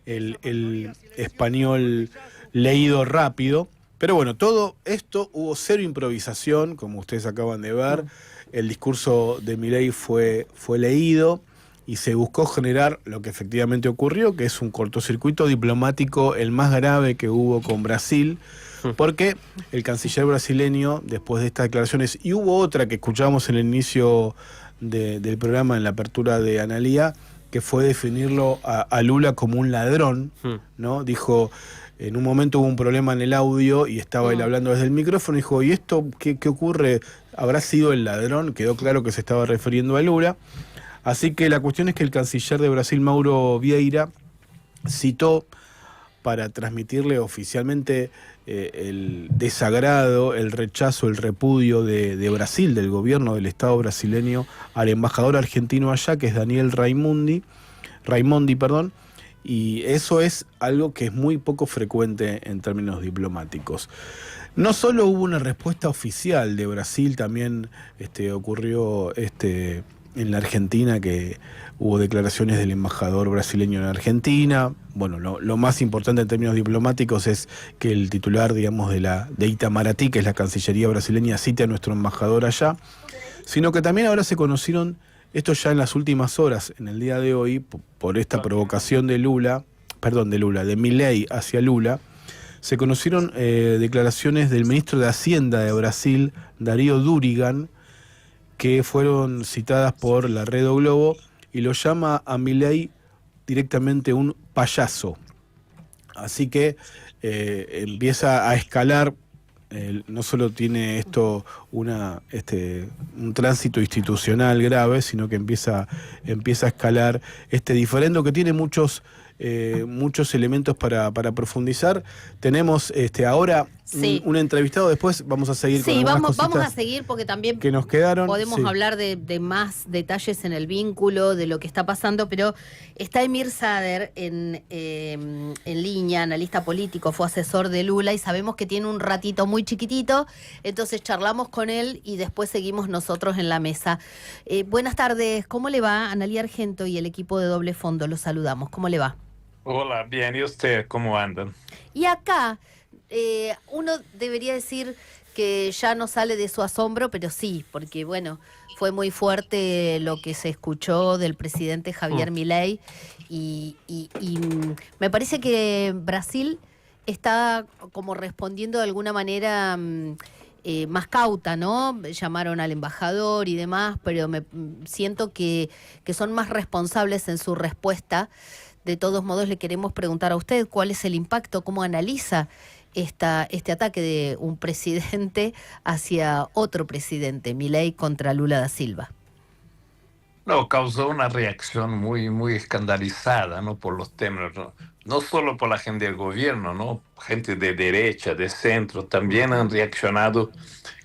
Speaker 7: el español leído rápido. Pero bueno, todo esto hubo cero improvisación, como ustedes acaban de ver. El discurso de Milei fue leído y se buscó generar lo que efectivamente ocurrió, que es un cortocircuito diplomático el más grave que hubo con Brasil, porque el canciller brasileño, después de estas declaraciones, y hubo otra que escuchamos en el inicio del programa, en la apertura de Analía, que fue definirlo a Lula como un ladrón, ¿no? Dijo, en un momento hubo un problema en el audio y estaba él hablando desde el micrófono, y dijo, ¿y esto qué ocurre? ¿Habrá sido el ladrón? Quedó claro que se estaba refiriendo a Lula. Así que la cuestión es que el canciller de Brasil, Mauro Vieira, citó para transmitirle oficialmente el desagrado, el rechazo, el repudio de Brasil, del gobierno del Estado brasileño, al embajador argentino allá, que es Daniel Raimondi, y eso es algo que es muy poco frecuente en términos diplomáticos. No solo hubo una respuesta oficial de Brasil, también ocurrió en la Argentina, que hubo declaraciones del embajador brasileño en Argentina. Bueno, lo más importante en términos diplomáticos es que el titular, digamos, de Itamaraty, que es la Cancillería brasileña, cite a nuestro embajador allá, sino que también ahora se conocieron, esto ya en las últimas horas, en el día de hoy, por esta provocación de Milei hacia Lula, se conocieron declaraciones del ministro de Hacienda de Brasil, Darío Durigan, que fueron citadas por la Red O Globo, y lo llama a Milei directamente un payaso. Así que empieza a escalar, no solo tiene esto un tránsito institucional grave, sino que empieza a escalar este diferendo que tiene muchos elementos para profundizar. Tenemos ahora un entrevistado, después vamos a seguir con algunas
Speaker 3: vamos a
Speaker 7: cositas
Speaker 3: seguir porque también
Speaker 7: que nos quedaron.
Speaker 3: podemos hablar de más detalles en el vínculo, de lo que está pasando, pero está Emir Sader en línea, analista político, fue asesor de Lula y sabemos que tiene un ratito muy chiquitito, entonces charlamos con él y después seguimos nosotros en la mesa. Buenas tardes, ¿cómo le va? Analía Argento y el equipo de Doble Fondo, los saludamos, ¿cómo le va?
Speaker 10: Hola, bien, ¿y usted cómo andan?
Speaker 3: Y acá uno debería decir que ya no sale de su asombro, pero sí, porque bueno, fue muy fuerte lo que se escuchó del presidente Javier Milei y me parece que Brasil está como respondiendo de alguna manera más cauta, ¿no? Llamaron al embajador y demás, pero siento que son más responsables en su respuesta. De todos modos, le queremos preguntar a usted cuál es el impacto, cómo analiza este ataque de un presidente hacia otro presidente, Milei contra Lula da Silva.
Speaker 10: No, causó una reacción muy, muy escandalizada, ¿no? Por los temas, no solo por la gente del gobierno, ¿no? Gente de derecha, de centro, también han reaccionado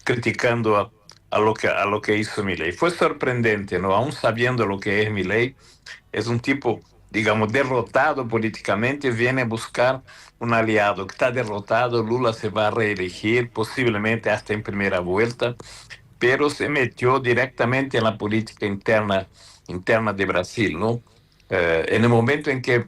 Speaker 10: criticando a lo que hizo Milei. Fue sorprendente, ¿no? Aún sabiendo lo que es Milei, es un tipo, digamos, derrotado políticamente, viene a buscar un aliado que está derrotado. Lula se va a reelegir, posiblemente hasta en primera vuelta, pero se metió directamente en la política interna de Brasil, ¿no? En el momento en que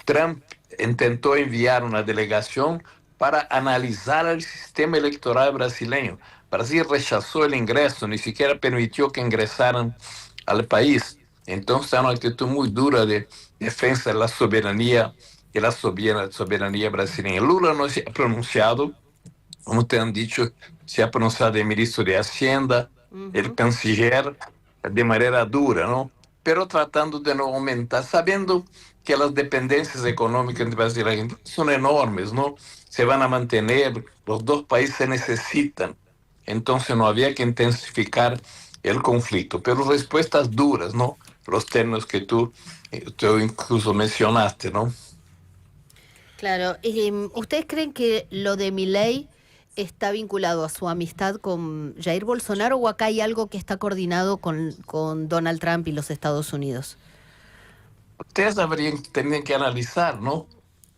Speaker 10: Trump intentó enviar una delegación para analizar el sistema electoral brasileño, Brasil rechazó el ingreso, ni siquiera permitió que ingresaran al país. Entonces hay una actitud muy dura de defensa de la soberanía y la soberanía brasileña. Lula no se ha pronunciado, como te han dicho, se ha pronunciado el ministro de Hacienda, el canciller, de manera dura, ¿no? Pero tratando de no aumentar, sabiendo que las dependencias económicas entre Brasil y Argentina son enormes, ¿no? Se van a mantener, los dos países se necesitan. Entonces no había que intensificar el conflicto, pero respuestas duras, ¿no? Los términos que tú incluso mencionaste, ¿no?
Speaker 3: Claro. ¿Ustedes creen que lo de Milei está vinculado a su amistad con Jair Bolsonaro o acá hay algo que está coordinado con Donald Trump y los Estados Unidos?
Speaker 10: Ustedes tendrían que analizar, ¿no?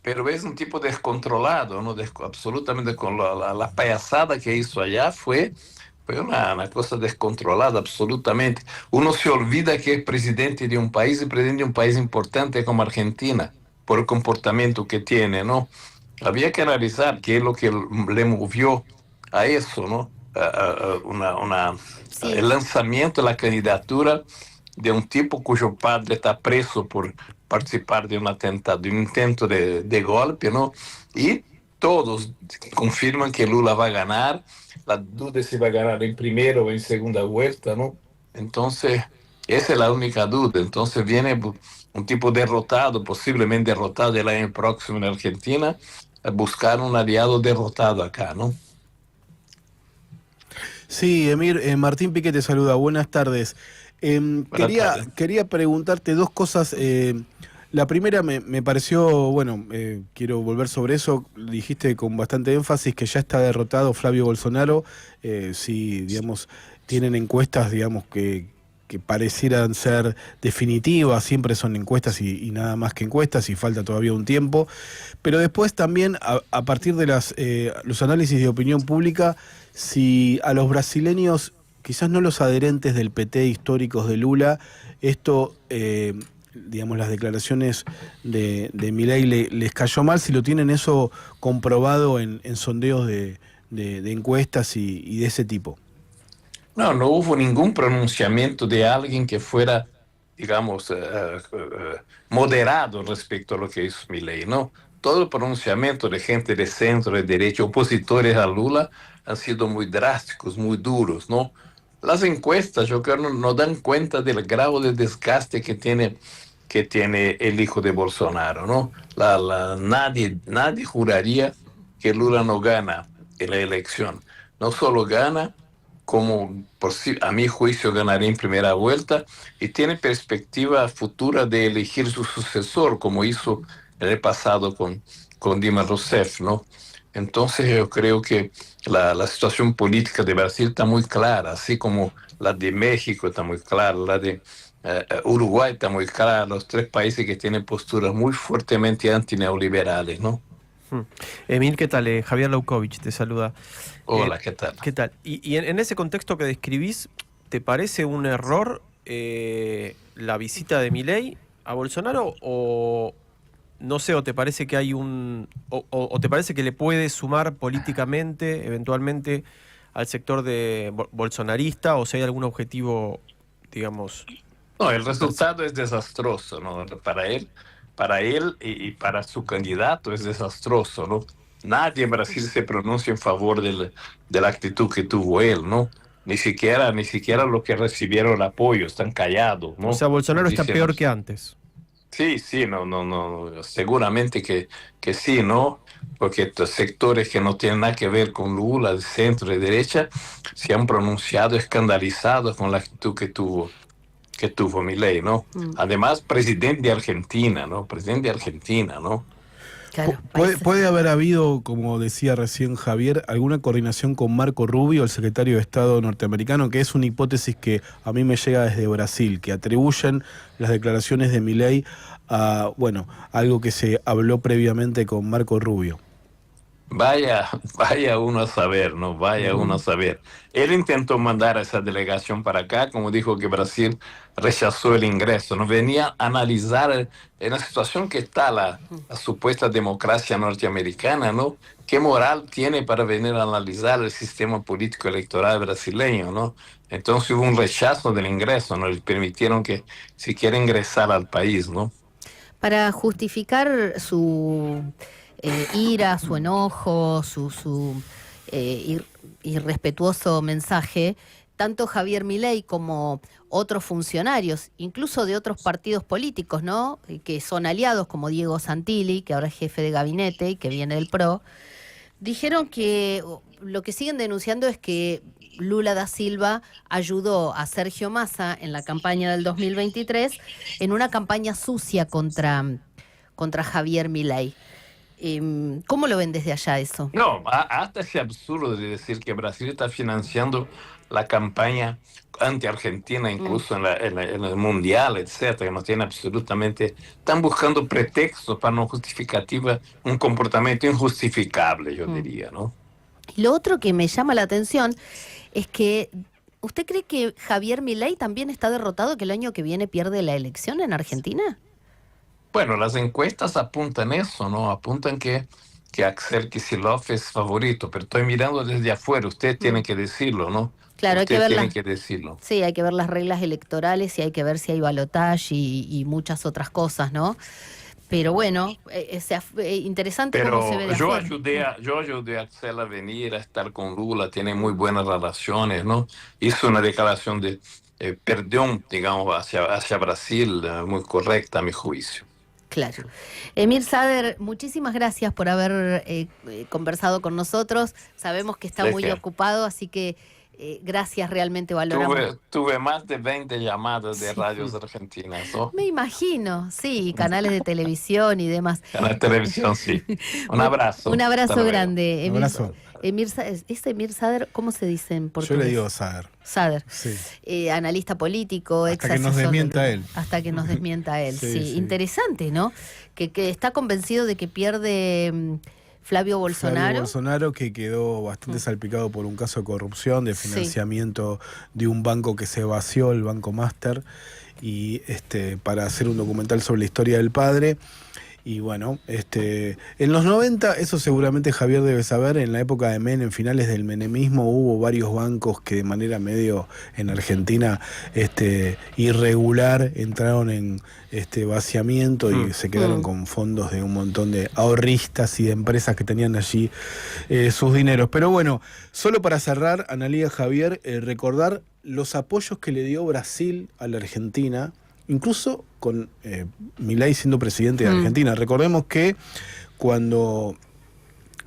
Speaker 10: Pero es un tipo descontrolado, ¿no? Absolutamente con la payasada que hizo allá fue una cosa descontrolada absolutamente. Uno se olvida que es presidente de un país y presidente de un país importante como Argentina, por el comportamiento que tiene, ¿no? Había que analizar qué es lo que le movió a eso, ¿no?
Speaker 3: Sí.
Speaker 10: El lanzamiento de la candidatura de un tipo cuyo padre está preso por participar de un atentado, de un intento de golpe, ¿no? Y todos confirman que Lula va a ganar. La duda es si va a ganar en primera o en segunda vuelta, ¿no? Entonces, esa es la única duda. Entonces viene un tipo derrotado, posiblemente derrotado el año próximo en Argentina, a buscar un aliado derrotado acá, ¿no?
Speaker 7: Sí, Emir, Martín Piqué te saluda. Buenas tardes. Quería preguntarte dos cosas. La primera me pareció, bueno, quiero volver sobre eso. Dijiste con bastante énfasis que ya está derrotado Flavio Bolsonaro. Si, digamos, tienen encuestas, digamos, que parecieran ser definitivas, siempre son encuestas y nada más que encuestas y falta todavía un tiempo. Pero después también, a partir de los análisis de opinión pública, si a los brasileños, quizás no los adherentes del PT históricos de Lula, esto, digamos, las declaraciones de Milei les cayó mal, si lo tienen eso comprobado en sondeos de encuestas y de ese tipo.
Speaker 10: No hubo ningún pronunciamiento de alguien que fuera, digamos, moderado respecto a lo que hizo Milei, ¿no? Todo el pronunciamiento de gente de centro, de derecha, opositores a Lula, han sido muy drásticos, muy duros, ¿no? Las encuestas, yo creo, no dan cuenta del grado de desgaste que tiene el hijo de Bolsonaro, ¿no? Nadie juraría que Lula no gana en la elección. No solo gana, como a mi juicio ganaría en primera vuelta, y tiene perspectiva futura de elegir su sucesor, como hizo el pasado con Dilma Rousseff, ¿no? Entonces yo creo que la situación política de Brasil está muy clara, así como la de México está muy clara, la de Uruguay está muy clara, los tres países que tienen posturas muy fuertemente antineoliberales, ¿no?
Speaker 6: Emil, ¿qué tal? Javier Laukovich te saluda.
Speaker 10: Hola, ¿qué tal?
Speaker 6: ¿Qué tal? Y en ese contexto que describís, ¿te parece un error la visita de Milei a Bolsonaro o no sé, o te parece que hay o te parece que le puede sumar políticamente, eventualmente, al sector de bolsonarista, o si hay algún objetivo, digamos?
Speaker 10: No, el resultado es desastroso, ¿no? Para él y para su candidato es desastroso, ¿no? Nadie en Brasil se pronuncia en favor de la actitud que tuvo él, ¿no? Ni siquiera los que recibieron el apoyo están callados, ¿no?
Speaker 6: O sea, Bolsonaro está
Speaker 10: Dicen,
Speaker 6: peor que antes.
Speaker 10: Sí, no, seguramente que sí, ¿no? Porque estos sectores que no tienen nada que ver con Lula, de centro, de derecha, se han pronunciado escandalizados con la actitud que tuvo Milei, ¿no? Además, presidente de Argentina, ¿no?
Speaker 3: Claro,
Speaker 7: ¿Puede haber habido, como decía recién Javier, alguna coordinación con Marco Rubio, el secretario de Estado norteamericano, que es una hipótesis que a mí me llega desde Brasil, que atribuyen las declaraciones de Milei a, bueno, algo que se habló previamente con Marco Rubio?
Speaker 10: Vaya uno a saber, ¿no? Vaya uno a saber. Él intentó mandar a esa delegación para acá, como dijo que Brasil rechazó el ingreso, ¿no? Venía a analizar en la situación que está la supuesta democracia norteamericana, ¿no? ¿Qué moral tiene para venir a analizar el sistema político electoral brasileño, ¿no? Entonces hubo un rechazo del ingreso, ¿no? Les permitieron que siquiera ingresar al país, ¿no?
Speaker 3: Para justificar su ira, su enojo, su irrespetuoso mensaje, tanto Javier Milei como otros funcionarios, incluso de otros partidos políticos, ¿no?, que son aliados, como Diego Santilli, que ahora es jefe de gabinete y que viene del PRO, dijeron que lo que siguen denunciando es que Lula da Silva ayudó a Sergio Massa en la campaña del 2023 en una campaña sucia contra Javier Milei. ¿Cómo lo ven desde allá eso?
Speaker 10: No, hasta ese absurdo de decir que Brasil está financiando la campaña anti-Argentina, incluso en el Mundial, etcétera, que no tiene absolutamente... Están buscando pretextos para no justificativa, un comportamiento injustificable, yo diría, ¿no?
Speaker 3: Y lo otro que me llama la atención es que ¿usted cree que Javier Milei también está derrotado, que el año que viene pierde la elección en Argentina?
Speaker 10: Bueno, las encuestas apuntan eso, ¿no? Apuntan que Axel Kicillof es favorito, pero estoy mirando desde afuera, usted tiene que decirlo, ¿no?
Speaker 3: Claro, hay que
Speaker 10: Usted
Speaker 3: ver
Speaker 10: tiene que decirlo.
Speaker 3: Sí, hay que ver las reglas electorales y hay que ver si hay balotaje y muchas otras cosas, ¿no? Pero bueno, interesante cómo se ve de
Speaker 10: yo
Speaker 3: afuera.
Speaker 10: ayudé a Axel a venir, a estar con Lula, tiene muy buenas relaciones, ¿no? Hizo una declaración de perdón, digamos, hacia Brasil, muy correcta a mi juicio.
Speaker 3: Claro. Emir Sader, muchísimas gracias por haber conversado con nosotros. Sabemos que está muy ocupado, así que gracias, realmente valoramos.
Speaker 10: Tuve más de 20 llamadas de radios argentinas, ¿no?
Speaker 3: Me imagino, sí, canales de televisión y demás.
Speaker 10: Canal de televisión, sí. Un abrazo.
Speaker 3: Un abrazo grande.
Speaker 7: Un abrazo.
Speaker 3: Emir Sader, ¿cómo se dice en portugués?
Speaker 7: Yo le digo Sader.
Speaker 3: Sader.
Speaker 7: Sí.
Speaker 3: Analista político,
Speaker 7: hasta que nos desmienta él.
Speaker 3: Hasta que nos desmienta él, sí.
Speaker 7: Sí.
Speaker 3: Interesante, ¿no? Que está convencido de que pierde Flavio Bolsonaro.
Speaker 7: Flavio Bolsonaro, que quedó bastante salpicado por un caso de corrupción, de financiamiento de un banco que se vació, el Banco Master, y para hacer un documental sobre la historia del padre. Y bueno, en los 90, eso seguramente Javier debe saber, en la época de Menem, finales del menemismo, hubo varios bancos que de manera medio en Argentina irregular entraron en vaciamiento y se quedaron con fondos de un montón de ahorristas y de empresas que tenían allí sus dineros. Pero bueno, solo para cerrar, Analía, Javier, recordar los apoyos que le dio Brasil a la Argentina, incluso con Milei siendo presidente de Argentina. Recordemos que cuando,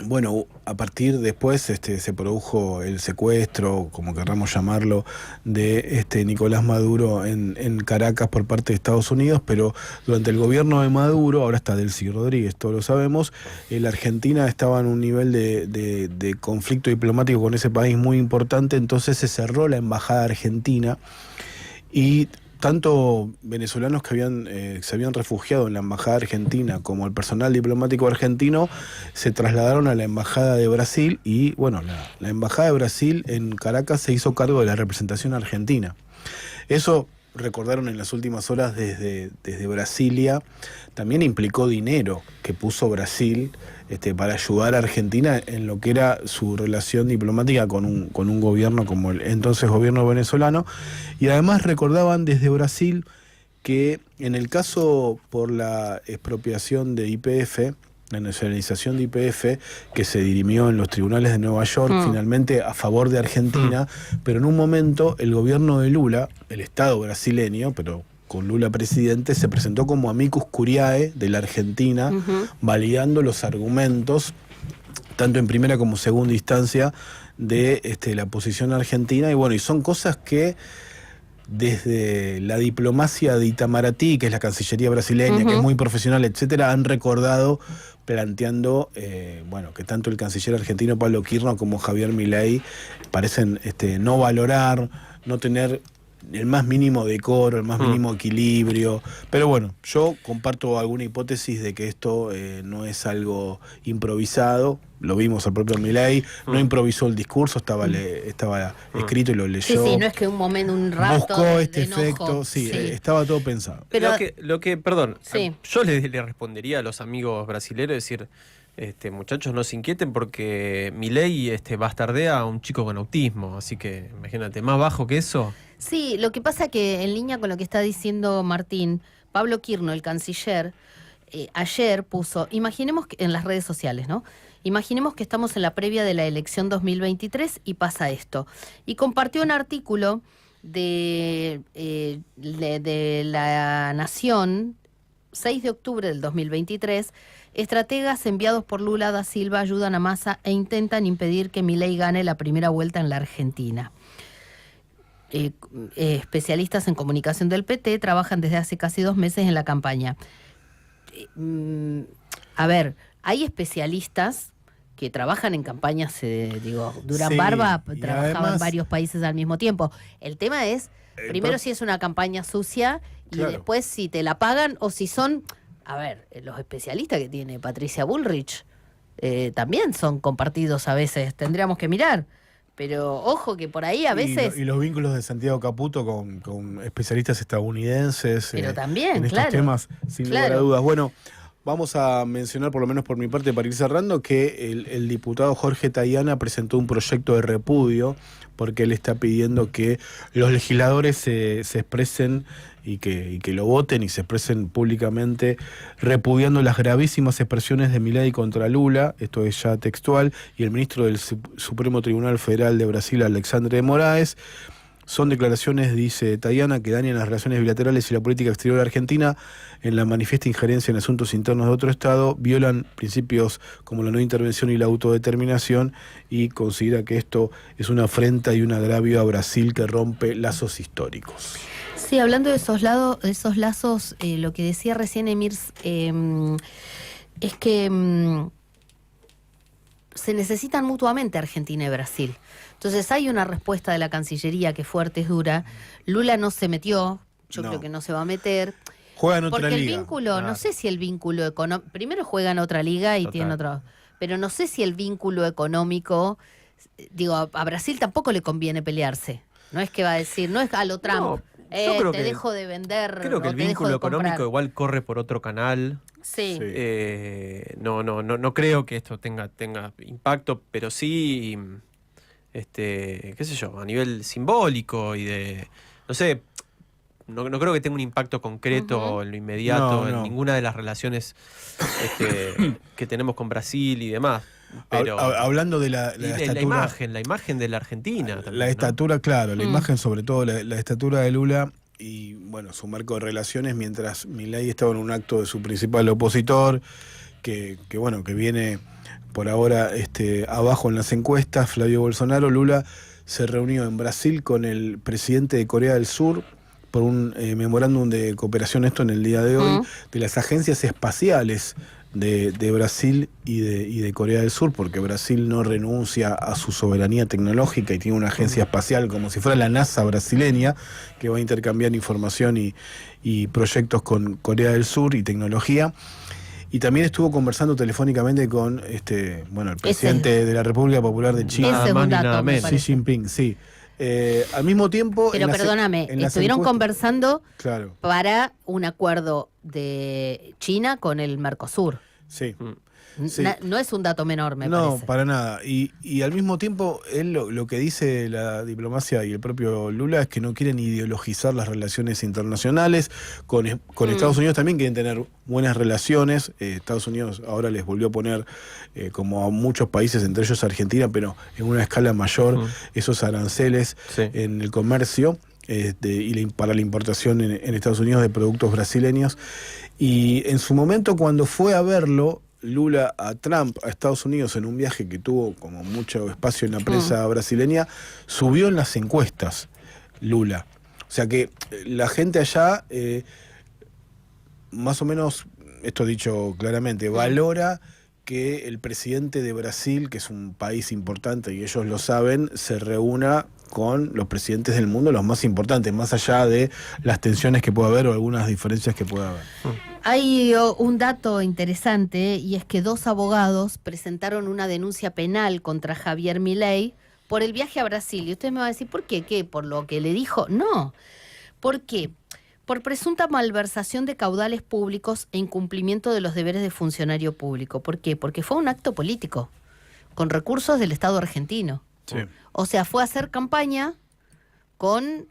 Speaker 7: bueno, a partir después se produjo el secuestro, como querramos llamarlo, de Nicolás Maduro en Caracas por parte de Estados Unidos, pero durante el gobierno de Maduro, ahora está Delcy Rodríguez, todos lo sabemos, la Argentina estaba en un nivel de conflicto diplomático con ese país muy importante, entonces se cerró la embajada argentina y tanto venezolanos que se habían refugiado en la embajada argentina como el personal diplomático argentino se trasladaron a la embajada de Brasil y bueno, la embajada de Brasil en Caracas se hizo cargo de la representación argentina. Eso, recordaron en las últimas horas desde Brasilia, también implicó dinero que puso Brasil para ayudar a Argentina en lo que era su relación diplomática con un gobierno como el entonces gobierno venezolano. Y además recordaban desde Brasil que en el caso por la expropiación de YPF, la nacionalización de YPF, que se dirimió en los tribunales de Nueva York, finalmente a favor de Argentina, pero en un momento el gobierno de Lula, el Estado brasileño, pero con Lula presidente, se presentó como amicus curiae de la Argentina, validando los argumentos, tanto en primera como segunda instancia, de la posición argentina. Y bueno, y son cosas que desde la diplomacia de Itamaraty, que es la Cancillería brasileña, que es muy profesional, etcétera, han recordado planteando, bueno, que tanto el canciller argentino Pablo Kirchner como Javier Milei parecen no valorar, no tener el más mínimo decoro, el más mínimo equilibrio. Pero bueno, yo comparto alguna hipótesis de que esto no es algo improvisado. Lo vimos al propio Milei, no improvisó el discurso, estaba escrito y lo leyó.
Speaker 3: Sí, no es que un momento, un rato
Speaker 7: buscó
Speaker 3: de
Speaker 7: efecto, estaba todo pensado.
Speaker 6: Pero perdón, yo le respondería a los amigos brasileños, decir, muchachos, no se inquieten porque Milei bastardea a un chico con autismo, así que imagínate, más bajo que eso.
Speaker 3: Sí, lo que pasa que en línea con lo que está diciendo Martín, Pablo Kirchner, el canciller, ayer puso, imaginemos que, en las redes sociales, ¿no? Imaginemos que estamos en la previa de la elección 2023 y pasa esto. Y compartió un artículo de La Nación, 6 de octubre del 2023, estrategas enviados por Lula da Silva ayudan a Massa e intentan impedir que Milei gane la primera vuelta en la Argentina. Especialistas en comunicación del PT trabajan desde hace casi 2 meses en la campaña. A ver, hay especialistas que trabajan en campañas, Durán
Speaker 7: Sí,
Speaker 3: Barba
Speaker 7: y
Speaker 3: trabajaba en
Speaker 7: además-
Speaker 3: varios países al mismo tiempo. El tema es, primero si es una campaña sucia y
Speaker 7: Claro.
Speaker 3: después si te la pagan o si son, a ver, los especialistas que tiene Patricia Bullrich también son compartidos a veces, tendríamos que mirar. Pero ojo que por ahí a veces...
Speaker 7: Y los vínculos de Santiago Caputo con especialistas estadounidenses
Speaker 3: Pero también,
Speaker 7: en estos
Speaker 3: claro.
Speaker 7: temas, sin lugar a
Speaker 3: Claro.
Speaker 7: dudas. Bueno, vamos a mencionar, por lo menos por mi parte, para ir cerrando, que el diputado Jorge Tayana presentó un proyecto de repudio porque él está pidiendo que los legisladores se expresen y que lo voten y se expresen públicamente repudiando las gravísimas expresiones de Milei contra Lula, esto es ya textual, y el ministro del Supremo Tribunal Federal de Brasil, Alexandre de Moraes. Son declaraciones, dice Tayana, que dañan las relaciones bilaterales y la política exterior de Argentina en la manifiesta injerencia en asuntos internos de otro Estado, violan principios como la no intervención y la autodeterminación y considera que esto es una afrenta y un agravio a Brasil que rompe lazos históricos.
Speaker 3: Sí, hablando de esos lazos, lo que decía recién Emir es que se necesitan mutuamente Argentina y Brasil. Entonces hay una respuesta de la Cancillería que fuerte es dura. Lula no se metió, yo
Speaker 7: No.
Speaker 3: creo que no se va a meter.
Speaker 7: Juega en otra
Speaker 3: Porque
Speaker 7: liga.
Speaker 3: el vínculo,
Speaker 6: Claro.
Speaker 3: no sé si el vínculo económico, primero juega en otra liga y
Speaker 6: Total.
Speaker 3: tiene otro, pero no sé si el vínculo económico, a Brasil tampoco le conviene pelearse. No es que va a decir, no es a lo Trump,
Speaker 6: No, yo creo
Speaker 3: te
Speaker 6: que-
Speaker 3: dejo de vender.
Speaker 6: Creo que
Speaker 3: o
Speaker 6: el
Speaker 3: te dejo
Speaker 6: vínculo
Speaker 3: de comprar.
Speaker 6: económico igual corre por otro canal.
Speaker 3: Sí.
Speaker 6: No creo que esto tenga impacto, pero sí, qué sé yo, a nivel simbólico y de, no sé, no creo que tenga un impacto concreto en lo inmediato,
Speaker 7: No,
Speaker 6: en
Speaker 7: no.
Speaker 6: ninguna de las relaciones que tenemos con Brasil y demás. Pero
Speaker 7: Hablando de la
Speaker 6: y de
Speaker 7: estatura...
Speaker 6: la imagen de la Argentina. también,
Speaker 7: La
Speaker 6: ¿no?
Speaker 7: estatura, claro, la
Speaker 3: Mm.
Speaker 7: imagen sobre todo, la estatura de Lula y, bueno, su marco de relaciones mientras Milei estaba en un acto de su principal opositor, que viene por ahora abajo en las encuestas, Flavio Bolsonaro. Lula se reunió en Brasil con el presidente de Corea del Sur por un memorándum de cooperación, esto en el día de hoy, de las agencias espaciales de Brasil y de Corea del Sur, porque Brasil no renuncia a su soberanía tecnológica y tiene una agencia espacial como si fuera la NASA brasileña, que va a intercambiar información y proyectos con Corea del Sur y tecnología. Y también estuvo conversando telefónicamente con el presidente de la República Popular de China,
Speaker 3: Ese es un dato, me
Speaker 7: Xi
Speaker 3: parece.
Speaker 7: Jinping, sí. Al mismo tiempo...
Speaker 3: Pero
Speaker 7: en las-
Speaker 3: perdóname,
Speaker 7: en las
Speaker 3: estuvieron
Speaker 7: encuestas-
Speaker 3: conversando
Speaker 7: Claro,
Speaker 3: para un acuerdo de China con el Mercosur.
Speaker 7: sí. Sí.
Speaker 3: No es un dato menor, me
Speaker 7: No,
Speaker 3: parece.
Speaker 7: para nada. Y al mismo tiempo, él lo que dice la diplomacia y el propio Lula es que no quieren ideologizar las relaciones internacionales. Con Estados Unidos también quieren tener buenas relaciones. Estados Unidos ahora les volvió a poner, como a muchos países, entre ellos Argentina, pero en una escala mayor, esos aranceles
Speaker 6: Sí.
Speaker 7: en el comercio. Para la importación en Estados Unidos de productos brasileños. Y en su momento, cuando fue a verlo Lula a Trump a Estados Unidos en un viaje que tuvo como mucho espacio en la prensa brasileña, subió en las encuestas Lula. O sea que la gente allá, más o menos, esto dicho claramente, valora que el presidente de Brasil, que es un país importante y ellos lo saben, se reúna con los presidentes del mundo, los más importantes, más allá de las tensiones que pueda haber o algunas diferencias que pueda haber.
Speaker 3: Hay un dato interesante y es que 2 abogados presentaron una denuncia penal contra Javier Milei por el viaje a Brasil. Y usted me va a decir, ¿por qué? ¿Qué? ¿Por lo que le dijo? No. ¿Por qué? Por presunta malversación de caudales públicos e incumplimiento de los deberes de funcionario público. ¿Por qué? Porque fue un acto político, con recursos del Estado argentino.
Speaker 7: Sí.
Speaker 3: O sea, fue a hacer campaña con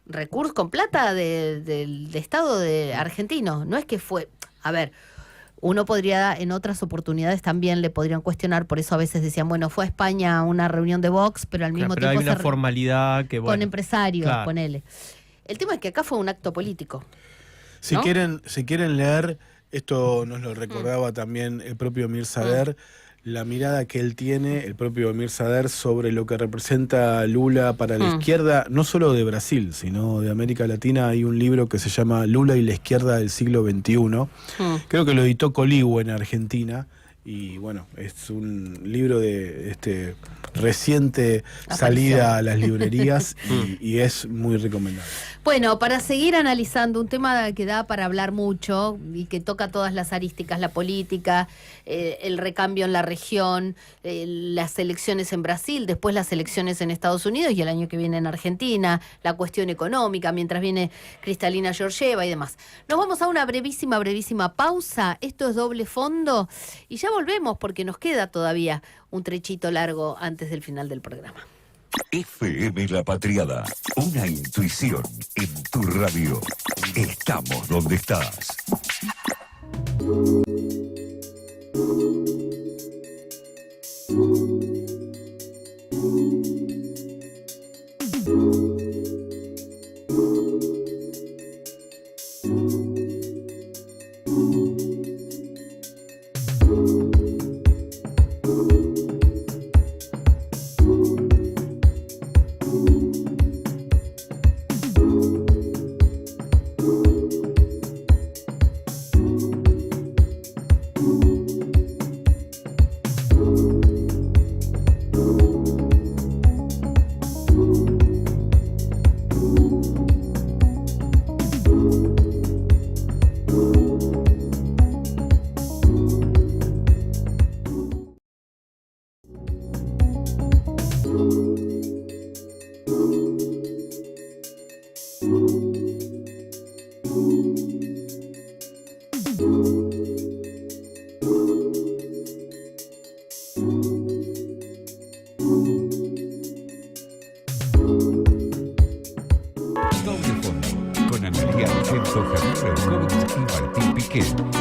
Speaker 3: recursos, con plata del Estado argentino. No es que fue... A ver, uno podría, en otras oportunidades también le podrían cuestionar, por eso a veces decían, bueno, fue a España a una reunión de Vox, pero al mismo
Speaker 6: Pero hay
Speaker 3: tiempo
Speaker 6: una formalidad que, bueno,
Speaker 3: con empresarios,
Speaker 6: claro.
Speaker 3: ponele. El tema es que acá fue un acto político.
Speaker 7: Si
Speaker 3: ¿no?
Speaker 7: quieren leer, esto nos lo recordaba también el propio Mir Sader, la mirada que él tiene, el propio Emir Sader, sobre lo que representa Lula para la izquierda, no solo de Brasil, sino de América Latina. Hay un libro que se llama Lula y la izquierda del siglo XXI. Creo que lo editó Coligüe en Argentina. Y bueno, es un libro de reciente salida a las librerías y es muy recomendable.
Speaker 3: Bueno, para seguir analizando un tema que da para hablar mucho y que toca todas las arísticas, la política, el recambio en la región, las elecciones en Brasil, después las elecciones en Estados Unidos y el año que viene en Argentina, la cuestión económica, mientras viene Cristalina Georgieva y demás. Nos vamos a una brevísima pausa. Esto es Doble Fondo y ya volvemos porque nos queda todavía un trechito largo antes del final del programa.
Speaker 2: FM La Patriada, una intuición en tu radio. Estamos donde estás.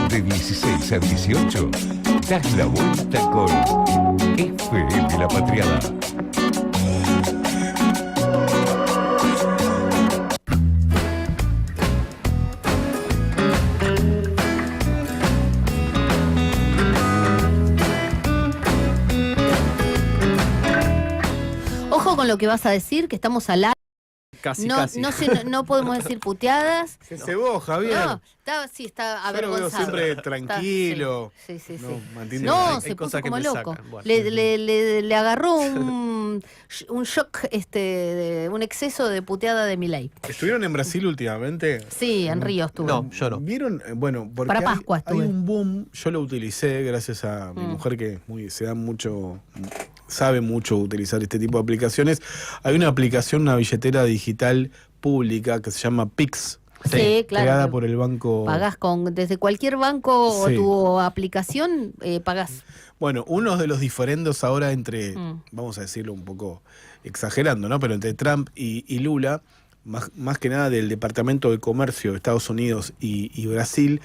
Speaker 2: De 16 a 18, das la vuelta con FM La Patriada.
Speaker 3: Ojo con lo que vas a decir, que estamos al aire.
Speaker 6: Casi.
Speaker 3: No podemos decir puteadas.
Speaker 7: Se cebó, Javier.
Speaker 3: No, está avergonzado.
Speaker 7: Yo lo veo siempre tranquilo.
Speaker 3: Sí.
Speaker 7: No,
Speaker 3: se puso como loco. Bueno. Le agarró un shock, un exceso de puteada de Milei.
Speaker 7: ¿Estuvieron en Brasil últimamente?
Speaker 3: Sí, en Río estuvo.
Speaker 6: No, yo no.
Speaker 7: ¿Vieron? Bueno, porque
Speaker 3: para Pascua
Speaker 7: hay un boom, yo lo utilicé gracias a mi mujer que sabe mucho utilizar este tipo de aplicaciones. Hay una aplicación, una billetera digital pública que se llama Pix.
Speaker 3: Sí, claro.
Speaker 7: Creada por el banco.
Speaker 3: Pagás desde cualquier banco o tu aplicación, pagás.
Speaker 7: Bueno, uno de los diferendos ahora entre, vamos a decirlo un poco exagerando, ¿no? Pero entre Trump y Lula, más que nada del Departamento de Comercio de Estados Unidos y Brasil,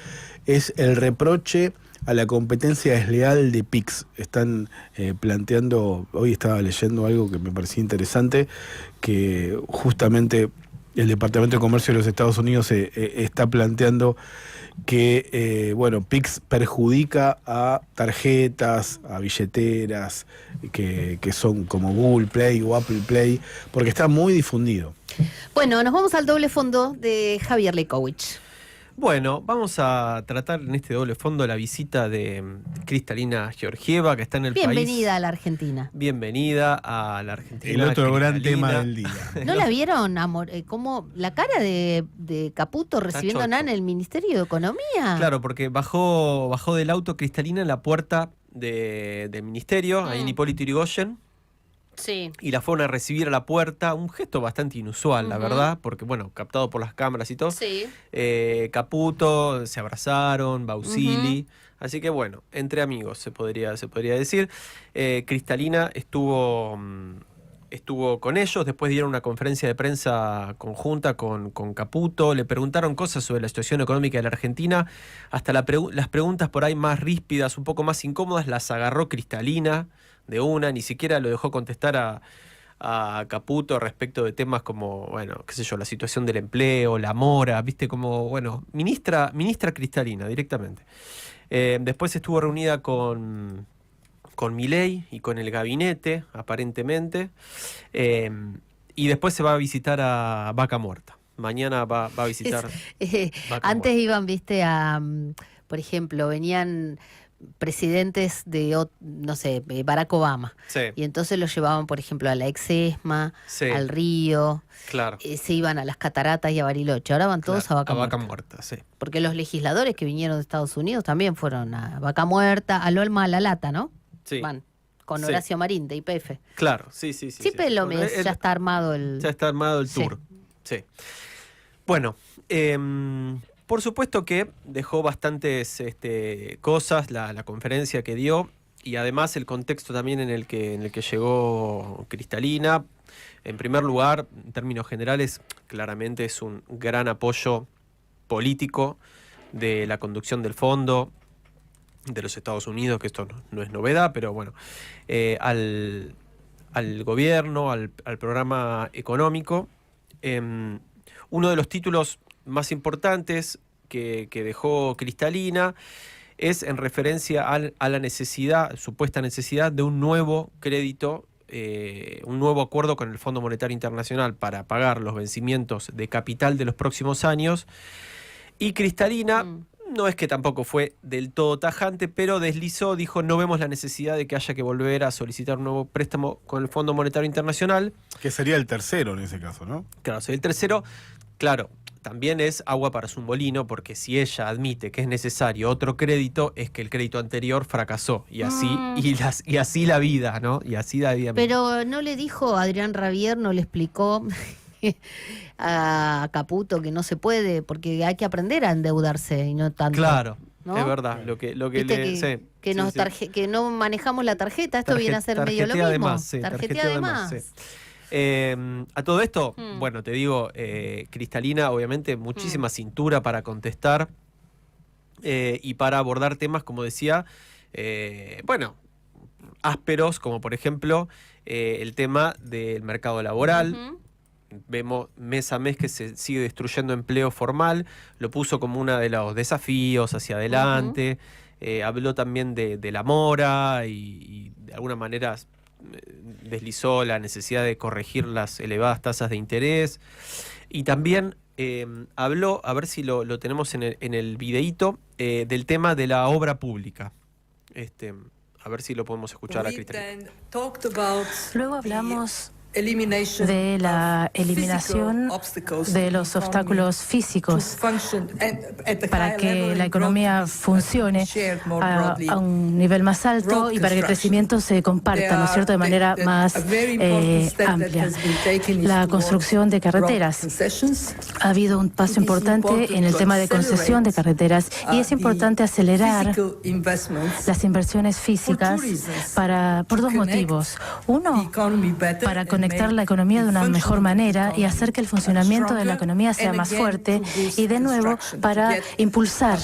Speaker 7: es el reproche a la competencia desleal de Pix. Están planteando, hoy estaba leyendo algo que me parecía interesante, que justamente el Departamento de Comercio de los Estados Unidos está planteando que Pix perjudica a tarjetas, a billeteras que son como Google Play o Apple Play, porque está muy difundido.
Speaker 3: Bueno, nos vamos al doble fondo de Javier Lekowicz.
Speaker 6: Bueno, vamos a tratar en este doble fondo la visita de Cristalina Georgieva, que está en el país.
Speaker 3: Bienvenida a la Argentina.
Speaker 6: Bienvenida a la Argentina.
Speaker 7: El otro gran tema del día.
Speaker 3: ¿No la vieron, amor? Como la cara de Caputo recibiendo en el Ministerio de Economía.
Speaker 6: Claro, porque bajó del auto Cristalina en la puerta del ministerio, ahí en Hipólito Yrigoyen.
Speaker 3: Sí.
Speaker 6: Y la fueron a recibir a la puerta, un gesto bastante inusual, la verdad, porque captado por las cámaras y todo.
Speaker 3: Sí.
Speaker 6: Caputo, se abrazaron, Bausili, así que entre amigos se podría decir. Cristalina estuvo con ellos, después dieron una conferencia de prensa conjunta con Caputo, le preguntaron cosas sobre la situación económica de la Argentina, hasta las preguntas por ahí más ríspidas, un poco más incómodas, las agarró Cristalina de una, ni siquiera lo dejó contestar a Caputo respecto de temas como, la situación del empleo, la mora, ministra Cristalina directamente. Después estuvo reunida con con Milei y con el gabinete, aparentemente. Y después se va a visitar a Vaca Muerta. Mañana va a visitar.
Speaker 3: Antes iban, viste, por ejemplo, venían presidentes de, no sé, Barack Obama.
Speaker 6: Sí.
Speaker 3: Y entonces los llevaban, por ejemplo, a la Exesma,
Speaker 6: Sí.
Speaker 3: al río.
Speaker 6: Claro.
Speaker 3: Se iban a las cataratas y a Bariloche. Ahora van todos
Speaker 6: Claro,
Speaker 3: a Vaca Muerta.
Speaker 6: Muerta, sí.
Speaker 3: Porque los legisladores que vinieron de Estados Unidos también fueron a Vaca Muerta, a Lolma, a La Lata, ¿no?
Speaker 6: Sí.
Speaker 3: Van con
Speaker 6: Sí.
Speaker 3: Horacio Marín, de YPF.
Speaker 6: Claro, sí.
Speaker 3: Siempre
Speaker 6: sí.
Speaker 3: lo mismo, ya está armado el...
Speaker 6: Ya está armado el
Speaker 3: Sí.
Speaker 6: tour. Sí. Bueno, por supuesto que dejó bastantes cosas la conferencia que dio, y además el contexto también en el que llegó Cristalina. En primer lugar, en términos generales, claramente es un gran apoyo político de la conducción del fondo de los Estados Unidos, que esto no es novedad, pero bueno, al gobierno, al programa económico. Uno de los títulos más importantes que dejó Cristalina es en referencia a la necesidad, supuesta necesidad de un nuevo crédito, un nuevo acuerdo con el Fondo Monetario Internacional para pagar los vencimientos de capital de los próximos años. Y Cristalina no es que tampoco fue del todo tajante, pero deslizó, dijo, no vemos la necesidad de que haya que volver a solicitar un nuevo préstamo con el Fondo Monetario Internacional.
Speaker 7: Que sería el tercero en ese caso, ¿no?
Speaker 6: Claro, soy el tercero. Claro, también es agua para su molino, porque si ella admite que es necesario otro crédito, es que el crédito anterior fracasó. Y así, y así la vida, ¿no? Y así la vida.
Speaker 3: Pero no le dijo Adrián Rabier, no le explicó a Caputo que no se puede, porque hay que aprender a endeudarse y no tanto.
Speaker 6: Claro,
Speaker 3: ¿no?
Speaker 6: es verdad. Lo que
Speaker 3: Viste
Speaker 6: sí,
Speaker 3: que,
Speaker 6: sí.
Speaker 3: que no manejamos la tarjeta, esto viene a ser medio lo mismo. Tarjetea de más.
Speaker 6: Sí. A todo esto, bueno, te digo, Cristalina, obviamente, muchísima cintura para contestar y para abordar temas, como decía, bueno, ásperos, como por ejemplo el tema del mercado laboral. Vemos mes a mes que se sigue destruyendo empleo formal, lo puso como uno de los desafíos hacia adelante, habló también de la mora y de alguna manera deslizó la necesidad de corregir las elevadas tasas de interés, y también habló, a ver si lo tenemos en el videíto, del tema de la obra pública. A ver si lo podemos escuchar a Cristalina.
Speaker 8: Luego hablamos de la eliminación de los obstáculos físicos para que la economía funcione a un nivel más alto y para que el crecimiento se comparta, ¿no es cierto?, de manera más amplia. La construcción de carreteras. Ha habido un paso importante en el tema de concesión de carreteras y es importante acelerar las inversiones físicas por dos motivos. Uno, para conectar la economía de una mejor manera y hacer que el funcionamiento de la economía sea más fuerte, y de nuevo para impulsar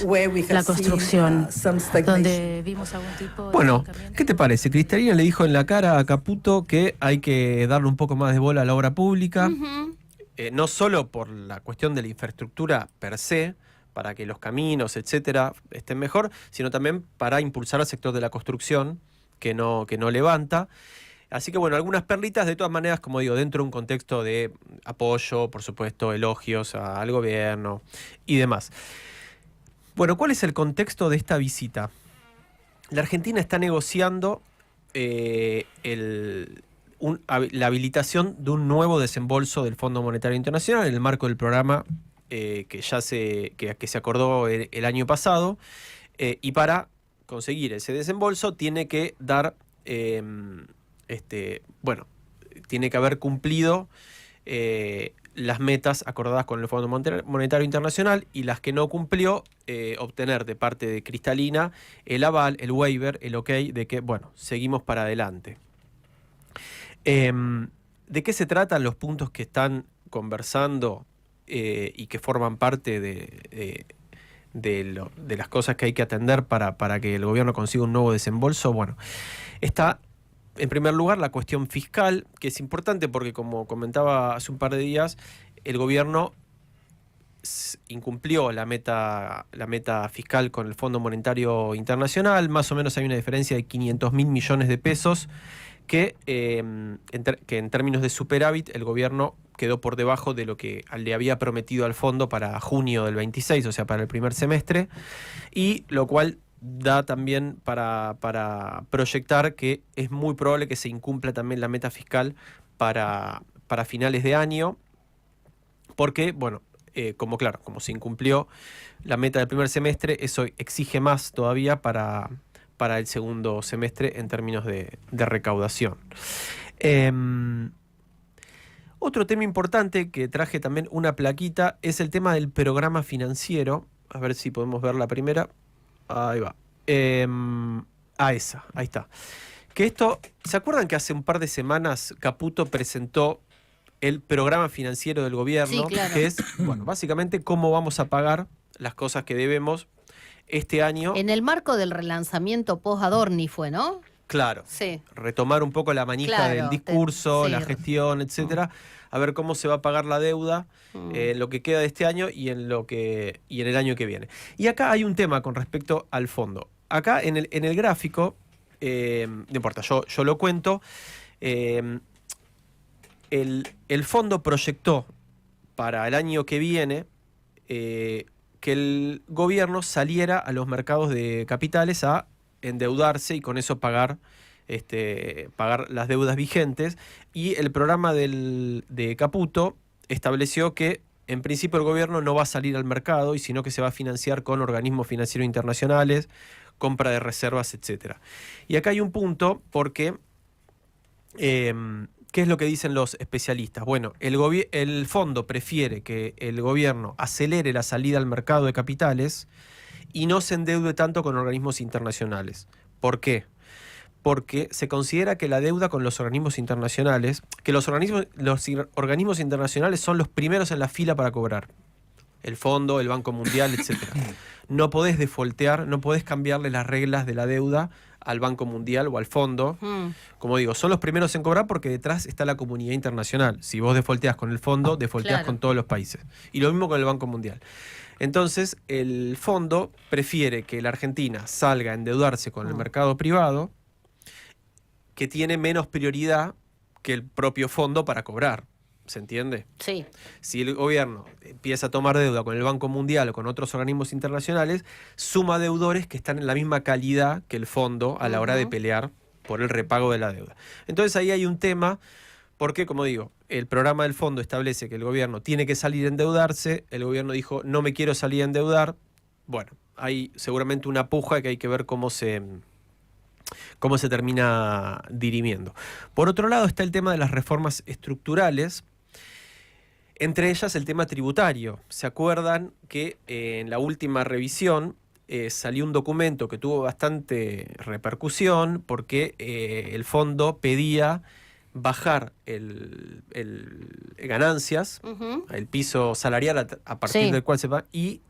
Speaker 8: la construcción, donde vimos algún tipo de...
Speaker 6: Bueno, ¿qué te parece? Cristalina le dijo en la cara a Caputo que hay que darle un poco más de bola a la obra pública, no solo por la cuestión de la infraestructura per se, para que los caminos, etcétera, estén mejor, sino también para impulsar al sector de la construcción, que no levanta. Así que bueno, algunas perlitas, de todas maneras, como digo, dentro de un contexto de apoyo, por supuesto, elogios al gobierno y demás. Bueno, ¿cuál es el contexto de esta visita? La Argentina está negociando la habilitación de un nuevo desembolso del Fondo Monetario Internacional en el marco del programa que se acordó el año pasado, y para conseguir ese desembolso tiene que dar... tiene que haber cumplido las metas acordadas con el Fondo Monetario Internacional, y las que no cumplió, obtener de parte de Cristalina el aval, el waiver, el ok de que, bueno, seguimos para adelante. ¿De qué se tratan los puntos que están conversando y que forman parte de las cosas que hay que atender para que el gobierno consiga un nuevo desembolso? Bueno, está... En primer lugar, la cuestión fiscal, que es importante porque, como comentaba hace un par de días, el gobierno incumplió la meta fiscal con el Fondo Monetario Internacional. Más o menos hay una diferencia de 500.000 millones de pesos que en términos de superávit el gobierno quedó por debajo de lo que le había prometido al fondo para junio del 26, o sea, para el primer semestre, y lo cual da también para proyectar que es muy probable que se incumpla también la meta fiscal para finales de año, porque, bueno, como se incumplió la meta del primer semestre, eso exige más todavía para el segundo semestre en términos de recaudación. Otro tema importante que traje también una plaquita es el tema del programa financiero. A ver si podemos ver la primera. Ahí va. Esa, ahí está. Que esto, ¿se acuerdan que hace un par de semanas Caputo presentó el programa financiero del gobierno?
Speaker 3: Sí, claro.
Speaker 6: Que es, bueno, básicamente cómo vamos a pagar las cosas que debemos este año.
Speaker 3: En el marco del relanzamiento post-Adorni fue, ¿no?
Speaker 6: Claro.
Speaker 3: Sí.
Speaker 6: Retomar un poco la manija del discurso,
Speaker 3: sí,
Speaker 6: la gestión, etcétera. A ver cómo se va a pagar la deuda en lo que queda de este año y en el año que viene. Y acá hay un tema con respecto al fondo. Acá en el gráfico, no importa, yo lo cuento. El fondo proyectó para el año que viene que el gobierno saliera a los mercados de capitales a endeudarse y con eso pagar las deudas vigentes, y el programa de Caputo estableció que en principio el gobierno no va a salir al mercado, y sino que se va a financiar con organismos financieros internacionales, compra de reservas, etcétera. Y acá hay un punto porque ¿qué es lo que dicen los especialistas? Bueno, el fondo prefiere que el gobierno acelere la salida al mercado de capitales y no se endeude tanto con organismos internacionales. ¿Por qué? Porque se considera que la deuda con los organismos internacionales, que los organismos internacionales son los primeros en la fila para cobrar. El Fondo, el Banco Mundial, etcétera. No podés defaultear, no podés cambiarle las reglas de la deuda al Banco Mundial o al Fondo. Como digo, son los primeros en cobrar porque detrás está la comunidad internacional. Si vos defaulteás con el Fondo, defaulteás con todos los países. Y lo mismo con el Banco Mundial. Entonces, el fondo prefiere que la Argentina salga a endeudarse con el mercado privado, que tiene menos prioridad que el propio fondo para cobrar. ¿Se entiende?
Speaker 3: Sí.
Speaker 6: Si el gobierno empieza a tomar deuda con el Banco Mundial o con otros organismos internacionales, suma deudores que están en la misma calidad que el fondo a la hora de pelear por el repago de la deuda. Entonces ahí hay un tema, porque, como digo, el programa del fondo establece que el gobierno tiene que salir a endeudarse, el gobierno dijo, no me quiero salir a endeudar. Bueno, hay seguramente una puja que hay que ver cómo se termina dirimiendo. Por otro lado está el tema de las reformas estructurales, entre ellas el tema tributario. ¿Se acuerdan que en la última revisión salió un documento que tuvo bastante repercusión porque el fondo pedía bajar el ganancias, el piso salarial a partir del cual se va, y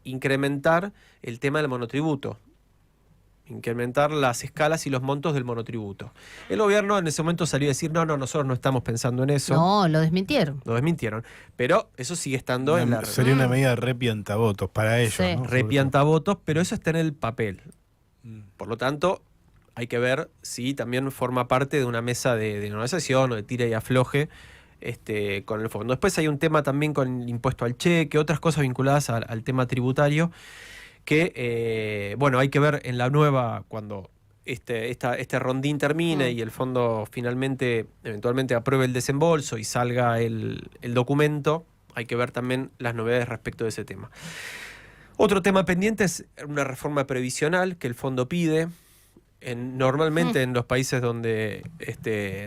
Speaker 6: incrementar el tema del monotributo, incrementar las escalas y los montos del monotributo. El gobierno en ese momento salió a decir, no, nosotros no estamos pensando en eso.
Speaker 3: No, lo desmintieron.
Speaker 6: Lo desmintieron, pero eso sigue estando en la...
Speaker 7: Sería una medida re piantavotos para ellos, ¿no?
Speaker 6: Re piantavotos, pero eso está en el papel. Por lo tanto, hay que ver si también forma parte de una mesa de negociación o de tira y afloje con el fondo. Después hay un tema también con el impuesto al cheque, otras cosas vinculadas al tema tributario, que, bueno, hay que ver en la nueva, cuando este rondín termine y el fondo finalmente, eventualmente apruebe el desembolso y salga el documento, hay que ver también las novedades respecto de ese tema. Otro tema pendiente es una reforma previsional que el fondo pide. Normalmente en los países donde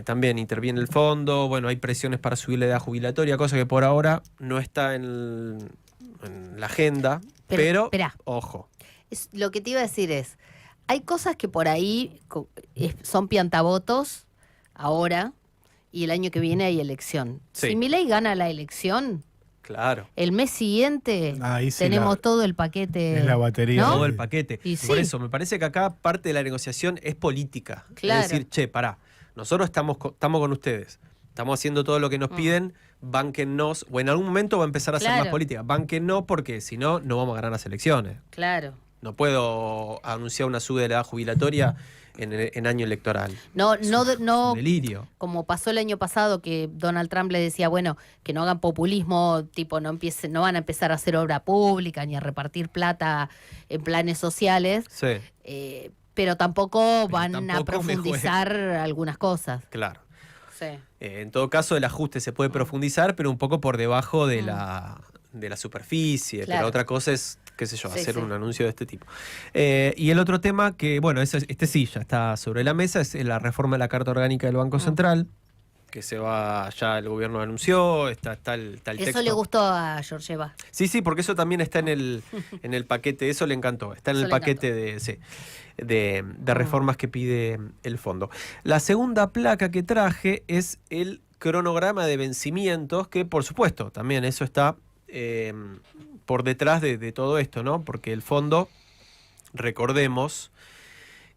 Speaker 6: también interviene el fondo, bueno, hay presiones para subir la edad jubilatoria, cosa que por ahora no está en la agenda, pero ojo.
Speaker 3: Lo que te iba a decir es, hay cosas que por ahí son piantavotos ahora, y el año que viene hay elección.
Speaker 6: Sí.
Speaker 3: Si Milei gana la elección,
Speaker 6: claro,
Speaker 3: el mes siguiente tenemos todo el paquete.
Speaker 7: Es la batería.
Speaker 3: ¿no?
Speaker 6: Todo el paquete.
Speaker 3: Y
Speaker 6: por
Speaker 3: sí.
Speaker 6: eso, me parece que acá parte de la negociación es política.
Speaker 3: Claro.
Speaker 6: Es decir, pará, nosotros estamos con ustedes, estamos haciendo todo lo que nos piden, bánquennos, o en algún momento va a empezar a hacer más política. Bánquennos porque si no, no vamos a ganar las elecciones.
Speaker 3: Claro.
Speaker 6: No puedo anunciar una subida de la edad jubilatoria en año electoral.
Speaker 3: No,
Speaker 6: Delirio.
Speaker 3: como pasó el año pasado que Donald Trump le decía, bueno, que no hagan populismo, tipo no van a empezar a hacer obra pública ni a repartir plata en planes sociales.
Speaker 6: Sí.
Speaker 3: Pero tampoco van a profundizar algunas cosas.
Speaker 6: Claro.
Speaker 3: Sí.
Speaker 6: En todo caso, el ajuste se puede profundizar, pero un poco por debajo de la superficie.
Speaker 3: Claro.
Speaker 6: Pero otra cosa es, qué sé yo,
Speaker 3: Sí,
Speaker 6: hacer
Speaker 3: sí.
Speaker 6: un anuncio de este tipo. Y el otro tema que, bueno, este sí ya está sobre la mesa, es la reforma de la Carta Orgánica del Banco Central, que ya el gobierno anunció, está el texto.
Speaker 3: Eso le gustó a Georgieva.
Speaker 6: Sí, porque eso también está en el paquete, eso le encantó, está en
Speaker 3: Eso
Speaker 6: el
Speaker 3: le
Speaker 6: paquete de reformas que pide el fondo. La segunda placa que traje es el cronograma de vencimientos, que por supuesto también eso está por detrás de todo esto, ¿no? Porque el fondo, recordemos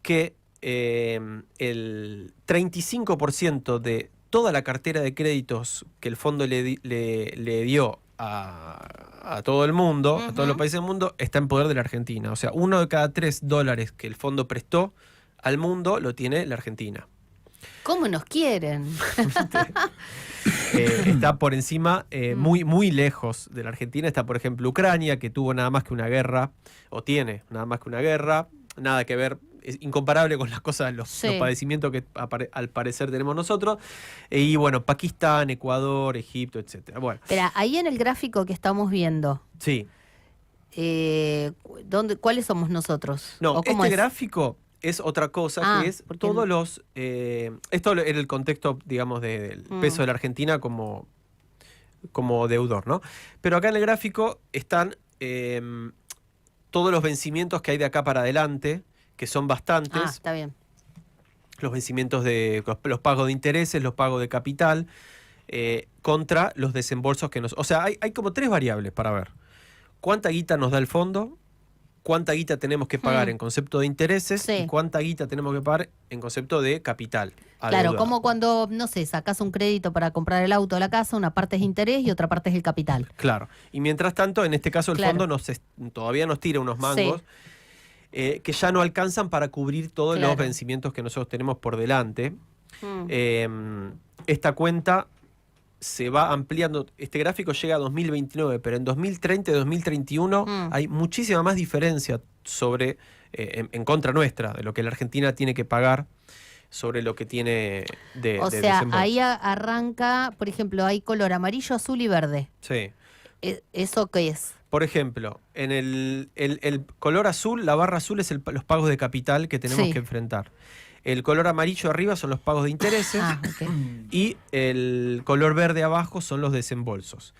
Speaker 6: que el 35% de toda la cartera de créditos que el fondo le dio a todo el mundo, a todos los países del mundo, está en poder de la Argentina. O sea, 1 de cada 3 dólares que el fondo prestó al mundo lo tiene la Argentina.
Speaker 3: ¿Cómo nos quieren?
Speaker 6: Está por encima, muy lejos de la Argentina. Está, por ejemplo, Ucrania, que tuvo nada más que una guerra, o tiene nada más que una guerra, nada que ver, es incomparable con las cosas, los padecimientos que al parecer tenemos nosotros. Y bueno, Pakistán, Ecuador, Egipto, etcétera. Bueno.
Speaker 3: Espera, ahí en el gráfico que estamos viendo,
Speaker 6: Sí.
Speaker 3: ¿cuáles somos nosotros?
Speaker 6: No,
Speaker 3: ¿O cómo
Speaker 6: este
Speaker 3: es?
Speaker 6: gráfico es otra cosa, que es
Speaker 3: porque
Speaker 6: todos los... esto era el contexto, digamos, del peso de la Argentina como deudor, ¿no? Pero acá en el gráfico están todos los vencimientos que hay de acá para adelante, que son bastantes.
Speaker 3: Está bien.
Speaker 6: Los vencimientos de los pagos de intereses, los pagos de capital, contra los desembolsos que nos... O sea, hay como 3 variables para ver. ¿Cuánta guita nos da el fondo? ¿Cuánta guita tenemos que pagar en concepto de intereses? Y cuánta guita tenemos que pagar en concepto de capital.
Speaker 3: Claro, como cuando, no sé, sacás un crédito para comprar el auto o la casa, una parte es interés y otra parte es el capital.
Speaker 6: Claro. Y mientras tanto, en este caso el fondo todavía nos tira unos mangos que ya no alcanzan para cubrir todos los vencimientos que nosotros tenemos por delante. Esta cuenta se va ampliando. Este gráfico llega a 2029, pero en 2030 y 2031 hay muchísima más diferencia en contra nuestra, de lo que la Argentina tiene que pagar sobre lo que tiene de
Speaker 3: O sea,
Speaker 6: desembolso.
Speaker 3: ahí arranca, por ejemplo, hay color amarillo, azul y verde.
Speaker 6: Sí.
Speaker 3: ¿Eso qué es?
Speaker 6: Por ejemplo, en el color azul, la barra azul es los pagos de capital que tenemos que enfrentar. El color amarillo arriba son los pagos de intereses y el color verde abajo son los desembolsos.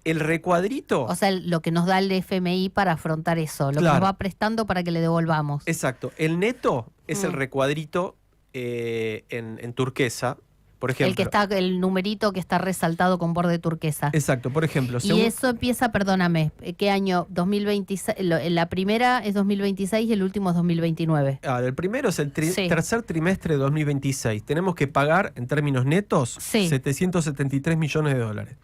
Speaker 6: El recuadrito...
Speaker 3: O sea, lo que nos da el FMI para afrontar eso, lo que nos va prestando para que le devolvamos.
Speaker 6: Exacto. El neto es el recuadrito en turquesa, por ejemplo.
Speaker 3: El numerito que está resaltado con borde turquesa.
Speaker 6: Exacto, por ejemplo.
Speaker 3: Y eso empieza, perdóname, ¿qué año? 2026. La primera es 2026 y el último es 2029.
Speaker 6: El primero es el tercer trimestre de 2026. Tenemos que pagar en términos netos 773 millones de dólares.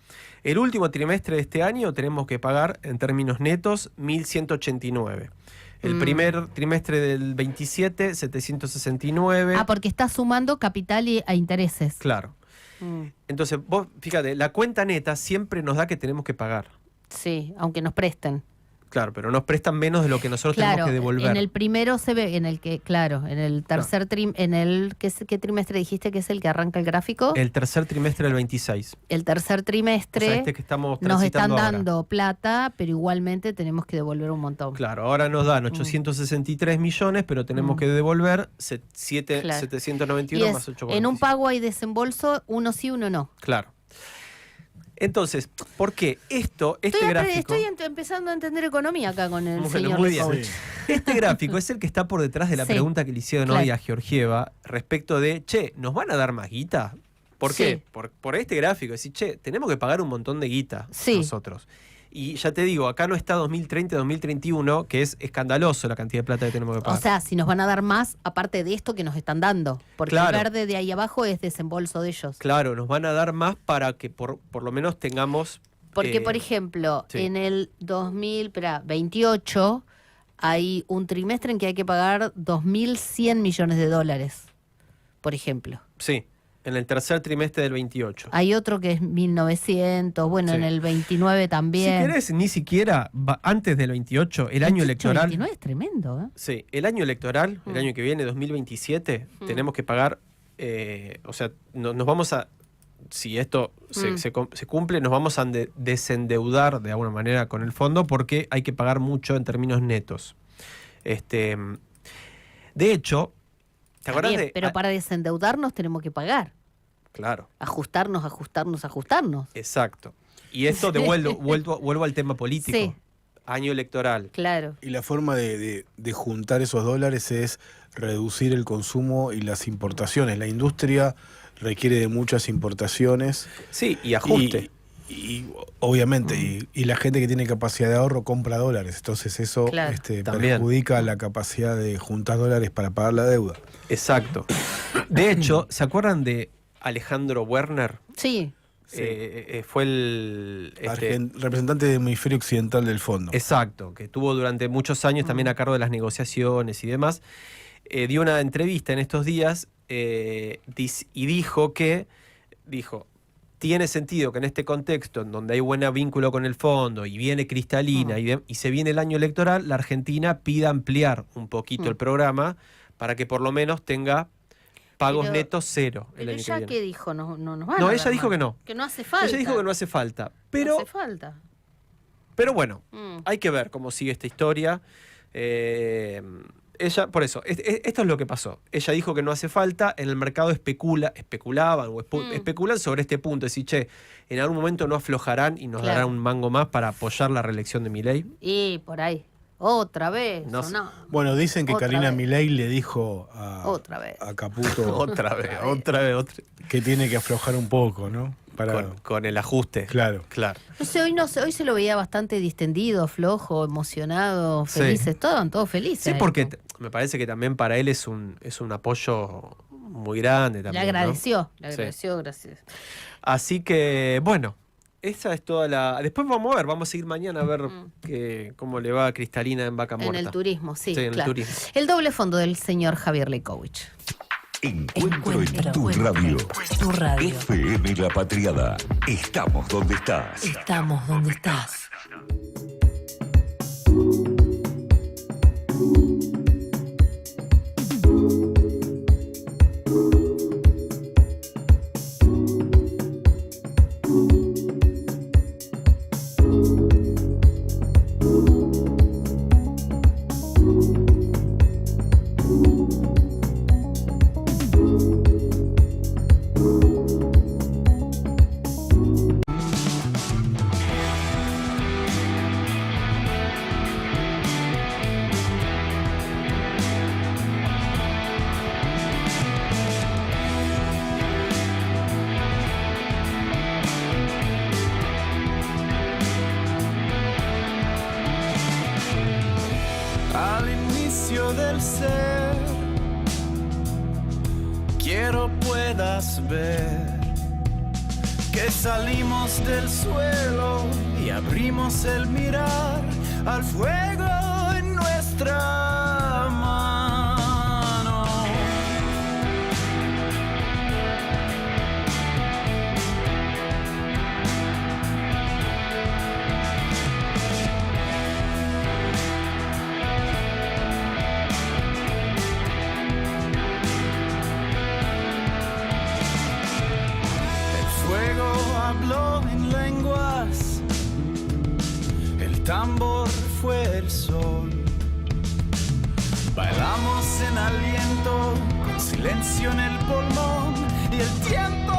Speaker 6: El último trimestre de este año tenemos que pagar en términos netos 1.189. El primer trimestre del 27, 769.
Speaker 3: Porque está sumando capital a intereses.
Speaker 6: Claro. Entonces, vos, fíjate, la cuenta neta siempre nos da que tenemos que pagar.
Speaker 3: Sí, aunque nos presten.
Speaker 6: Claro, pero nos prestan menos de lo que nosotros tenemos que devolver.
Speaker 3: En el primero se ve, en el tercer trimestre, ¿qué trimestre dijiste que es el que arranca el gráfico?
Speaker 6: El tercer trimestre del 26.
Speaker 3: El tercer trimestre,
Speaker 6: o sea, que estamos
Speaker 3: nos están
Speaker 6: ahora
Speaker 3: dando plata, pero igualmente tenemos que devolver un montón.
Speaker 6: Claro, ahora nos dan 863 millones, pero tenemos que devolver 791 más 8.
Speaker 3: En un pago hay desembolso, uno sí, uno no.
Speaker 6: Claro. Entonces, ¿por qué este gráfico?
Speaker 3: Estoy empezando a entender economía acá con el señor
Speaker 6: muy
Speaker 3: Lecoq.
Speaker 6: bien. Este gráfico es el que está por detrás de la pregunta que le hicieron hoy a Georgieva respecto de, ¿nos van a dar más guita? ¿Por qué? Por este gráfico, decir, tenemos que pagar un montón de guita nosotros. Y ya te digo, acá no está 2030, 2031, que es escandaloso la cantidad de plata que tenemos que pagar.
Speaker 3: O sea, si nos van a dar más, aparte de esto que nos están dando. Porque
Speaker 6: Claro.
Speaker 3: el verde de ahí abajo es desembolso de ellos.
Speaker 6: Claro, nos van a dar más para que por lo menos tengamos...
Speaker 3: Porque, por ejemplo,
Speaker 6: sí.
Speaker 3: en el 2028 hay un trimestre en que hay que pagar 2.100 millones de dólares, por ejemplo.
Speaker 6: Sí, en el tercer trimestre del 28.
Speaker 3: Hay otro que es 1.900, bueno,
Speaker 6: Sí.
Speaker 3: en el 29 también.
Speaker 6: Si querés, ni siquiera antes del 28, el año
Speaker 3: 28,
Speaker 6: electoral...
Speaker 3: 29 es tremendo, ¿eh?
Speaker 6: Sí, el año electoral, el año que viene, 2027, tenemos que pagar, o sea, nos vamos a, si esto se cumple, nos vamos a desendeudar de alguna manera con el fondo porque hay que pagar mucho en términos netos. De hecho, ¿te
Speaker 3: Está
Speaker 6: acordás
Speaker 3: bien,
Speaker 6: de...?
Speaker 3: pero para desendeudarnos tenemos que pagar.
Speaker 6: Claro,
Speaker 3: Ajustarnos.
Speaker 6: exacto. Y esto vuelvo al tema político.
Speaker 3: Sí.
Speaker 6: Año electoral.
Speaker 3: Claro.
Speaker 7: Y la forma de juntar esos dólares es reducir el consumo y las importaciones. La industria requiere de muchas importaciones.
Speaker 6: Sí, y ajuste.
Speaker 7: Y obviamente, y la gente que tiene capacidad de ahorro compra dólares. Entonces eso
Speaker 3: Claro.
Speaker 6: También.
Speaker 7: perjudica la capacidad de juntar dólares para pagar la deuda.
Speaker 6: Exacto. De hecho, ¿se acuerdan de Alejandro Werner?
Speaker 3: Sí.
Speaker 6: Fue el...
Speaker 7: representante del hemisferio occidental del fondo.
Speaker 6: Exacto, que tuvo durante muchos años también a cargo de las negociaciones y demás. Dio una entrevista en estos días y dijo, tiene sentido que en este contexto, en donde hay buen vínculo con el fondo y viene Cristalina y se viene el año electoral, la Argentina pida ampliar un poquito el programa para que por lo menos tenga pagos netos cero el
Speaker 3: Pero
Speaker 6: año que
Speaker 3: ella
Speaker 6: viene.
Speaker 3: ¿qué dijo? No nos van a
Speaker 6: No,
Speaker 3: dar
Speaker 6: ella dijo
Speaker 3: más.
Speaker 6: que no.
Speaker 3: Que no hace falta.
Speaker 6: Ella dijo que no hace falta. Pero,
Speaker 3: No hace falta.
Speaker 6: pero bueno, hay que ver cómo sigue esta historia. Ella, por eso, esto es lo que pasó. Ella dijo que no hace falta, en el mercado especulaban sobre este punto. Es decir, che, en algún momento no aflojarán y nos
Speaker 3: Claro.
Speaker 6: darán un mango más para apoyar la reelección de Milei.
Speaker 3: Y por ahí. Otra vez.
Speaker 6: No
Speaker 3: ¿o
Speaker 6: sé.
Speaker 3: no?
Speaker 7: Bueno, dicen que
Speaker 3: Otra
Speaker 7: Karina
Speaker 3: vez.
Speaker 7: Milei le dijo a Caputo
Speaker 6: otra vez.
Speaker 7: que tiene que aflojar un poco, ¿no?
Speaker 6: Con el ajuste.
Speaker 7: Claro.
Speaker 3: No sé, hoy se lo veía bastante distendido, flojo, emocionado,
Speaker 6: Sí.
Speaker 3: felices, estaban todos felices.
Speaker 6: Sí, porque me parece que también para él es un apoyo muy grande
Speaker 3: le
Speaker 6: también.
Speaker 3: agradeció,
Speaker 6: Sí.
Speaker 3: gracias.
Speaker 6: Así que, bueno, esa es toda la... Después vamos a seguir mañana a ver cómo le va a Cristalina en Vaca Muerta.
Speaker 3: En el turismo, sí,
Speaker 6: en el
Speaker 3: claro.
Speaker 6: turismo.
Speaker 3: El doble fondo del señor Javier Leicovich.
Speaker 2: Encuentro en tu radio.
Speaker 8: Tu radio.
Speaker 2: FM La Patriada. Estamos donde estás.
Speaker 8: Estamos donde estás.
Speaker 1: Al inicio del ser, quiero puedas ver que salimos del suelo y abrimos el mirar al fuego en nuestra mano. Fuego habló en lenguas, el tambor fue el sol. Bailamos en aliento, con silencio en el pulmón, y el tiempo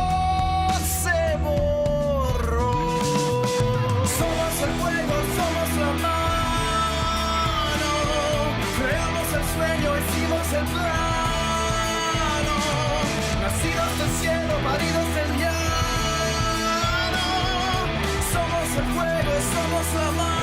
Speaker 1: se borró. Somos el fuego, somos la mano, creamos el sueño, hicimos el plano, nacidos del cielo, paridos del llano. Somos el fuego, somos damos la mano.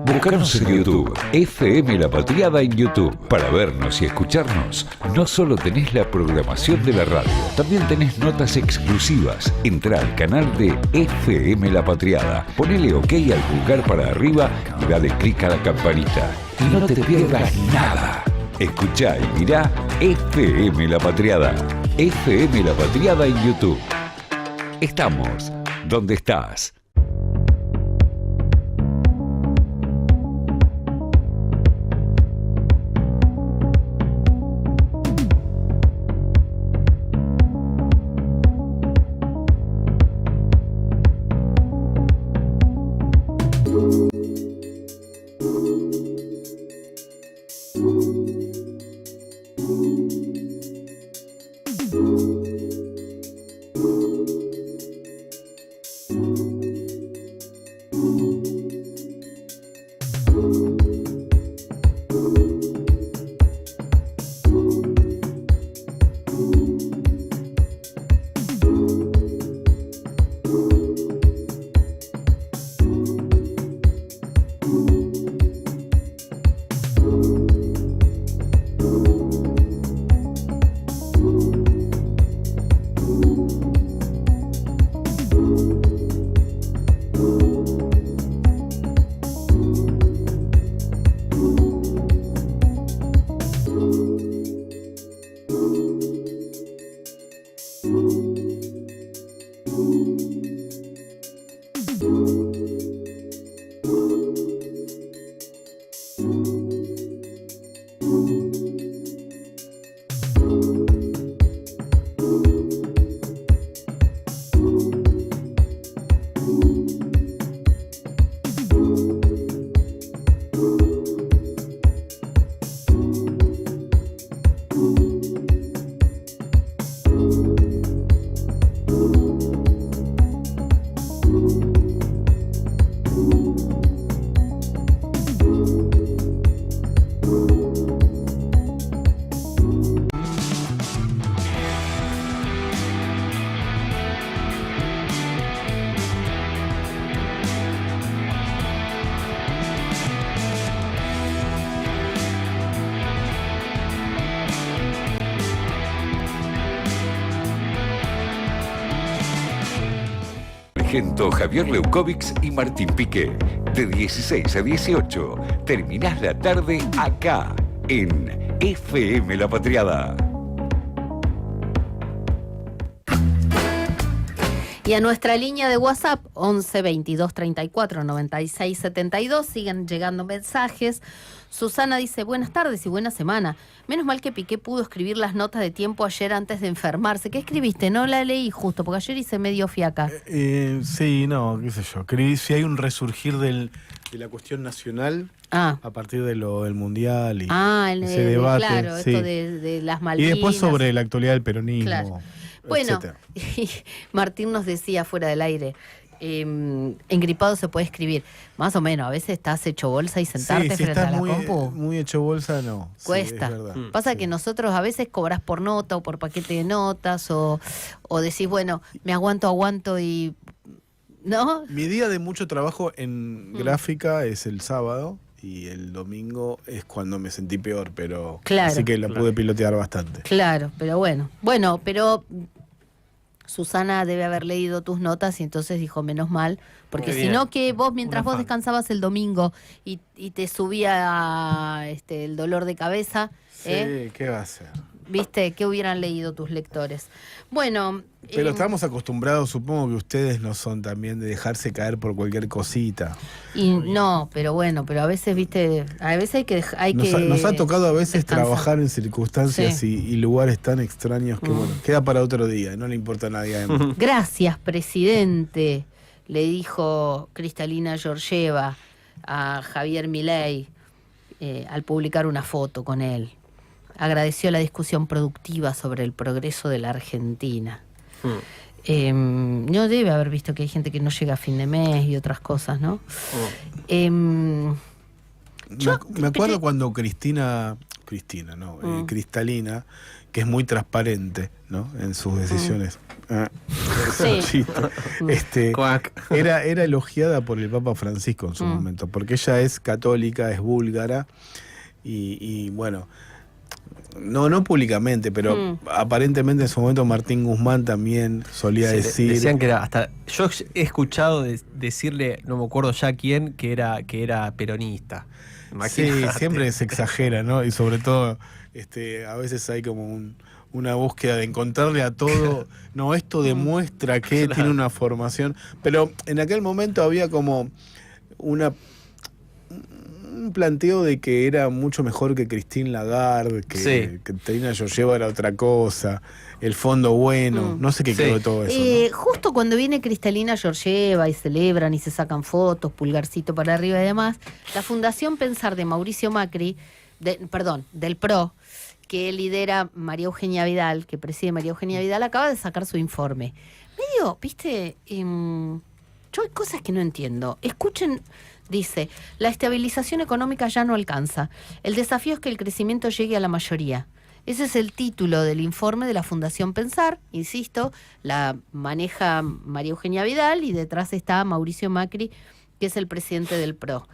Speaker 2: Búscanos en YouTube, FM La Patriada en YouTube. Para vernos y escucharnos, no solo tenés la programación de la radio, también tenés notas exclusivas. Entrá al canal de FM La Patriada, ponele OK al pulgar para arriba y dale clic a la campanita. Y no te pierdas nada. Escuchá y mirá FM La Patriada. FM La Patriada en YouTube. Estamos donde estás. Javier Leukovics y Martín Piqué. De 16 a 18, terminás la tarde acá, en FM La Patriada.
Speaker 3: Y a nuestra línea de WhatsApp, 11 22 34 96 72, siguen llegando mensajes. Susana dice, buenas tardes y buena semana. Menos mal que Piqué pudo escribir las notas de tiempo ayer antes de enfermarse. ¿Qué escribiste? No la leí justo, porque ayer hice medio fiaca.
Speaker 7: Sí, no, qué sé yo. Escribí si hay un resurgir de la cuestión nacional a partir de lo del Mundial y ese debate.
Speaker 3: Claro,
Speaker 7: sí.
Speaker 3: Esto de las Malvinas.
Speaker 7: Y después sobre la actualidad del peronismo,
Speaker 3: claro. Bueno, Martín nos decía fuera del aire, engripado se puede escribir, más o menos, a veces estás hecho bolsa y sentarte frente a la compu.
Speaker 7: Muy hecho bolsa, no.
Speaker 3: Cuesta.
Speaker 7: Sí,
Speaker 3: Pasa que nosotros a veces cobras por nota o por paquete de notas o decís, bueno, me aguanto y... ¿No?
Speaker 7: Mi día de mucho trabajo en gráfica es el sábado y el domingo es cuando me sentí peor, pero
Speaker 3: claro,
Speaker 7: así que la pude pilotear bastante.
Speaker 3: Claro, pero bueno. Bueno, pero Susana debe haber leído tus notas y entonces dijo, menos mal, porque si no que vos, mientras vos descansabas el domingo y te subía el dolor de cabeza...
Speaker 7: Sí, ¿qué va a ser?
Speaker 3: ¿Viste? ¿Qué hubieran leído tus lectores? Bueno...
Speaker 7: Pero estamos acostumbrados, supongo que ustedes no son también de dejarse caer por cualquier cosita.
Speaker 3: Y no, pero bueno, pero a veces, ¿viste? A veces
Speaker 7: nos ha tocado a veces
Speaker 3: descansar.
Speaker 7: trabajar en circunstancias y lugares tan extraños que, bueno, queda para otro día, no le importa a nadie además.
Speaker 3: Gracias, presidente, le dijo Cristalina Georgieva a Javier Milei al publicar una foto con él. Agradeció la discusión productiva sobre el progreso de la Argentina. No debe haber visto que hay gente que no llega a fin de mes y otras cosas, ¿no?
Speaker 7: Me acuerdo cuando Cristalina, que es muy transparente, ¿no? En sus decisiones.
Speaker 3: Sí.
Speaker 7: Era elogiada por el Papa Francisco en su momento, porque ella es católica, es búlgara, y bueno, no públicamente, pero aparentemente en su momento Martín Guzmán también solía decir...
Speaker 6: Decían que era hasta... Yo he escuchado decirle, no me acuerdo ya quién, que era peronista. Imagínate.
Speaker 7: Sí, siempre se exagera, ¿no? Y sobre todo, a veces hay como una búsqueda de encontrarle a todo, no, esto demuestra que tiene una formación, pero en aquel momento había como un planteo de que era mucho mejor que Christine Lagarde, que Cristalina Georgieva era otra cosa, el fondo bueno, no sé qué quedó de todo eso, ¿no?
Speaker 3: Justo cuando viene Cristalina Georgieva y celebran y se sacan fotos, pulgarcito para arriba y demás, la Fundación Pensar de Mauricio Macri, del PRO, que lidera María Eugenia Vidal, que preside María Eugenia Vidal, acaba de sacar su informe. Medio, viste, yo hay cosas que no entiendo. Escuchen, dice, la estabilización económica ya no alcanza. El desafío es que el crecimiento llegue a la mayoría. Ese es el título del informe de la Fundación Pensar, insisto, la maneja María Eugenia Vidal y detrás está Mauricio Macri, que es el presidente del PRO.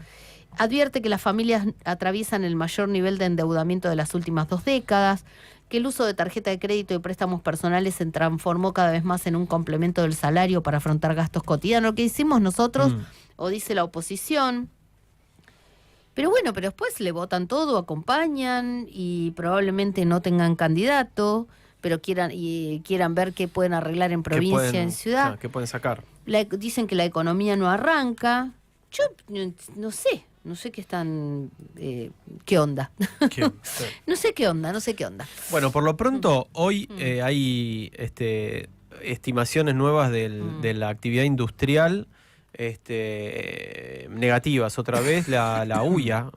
Speaker 3: Advierte que las familias atraviesan el mayor nivel de endeudamiento de las últimas 2 décadas, que el uso de tarjeta de crédito y préstamos personales se transformó cada vez más en un complemento del salario para afrontar gastos cotidianos, que hicimos nosotros, o dice la oposición. Pero bueno, pero después le votan todo, acompañan y probablemente no tengan candidato, pero quieran ver qué pueden arreglar en provincia, en ciudad.
Speaker 6: ¿Qué pueden sacar?
Speaker 3: Dicen que la economía no arranca. Yo no sé qué están, qué onda. No sé qué onda.
Speaker 6: Bueno, por lo pronto, hoy hay estimaciones nuevas de la actividad industrial negativas. Otra vez, la UIA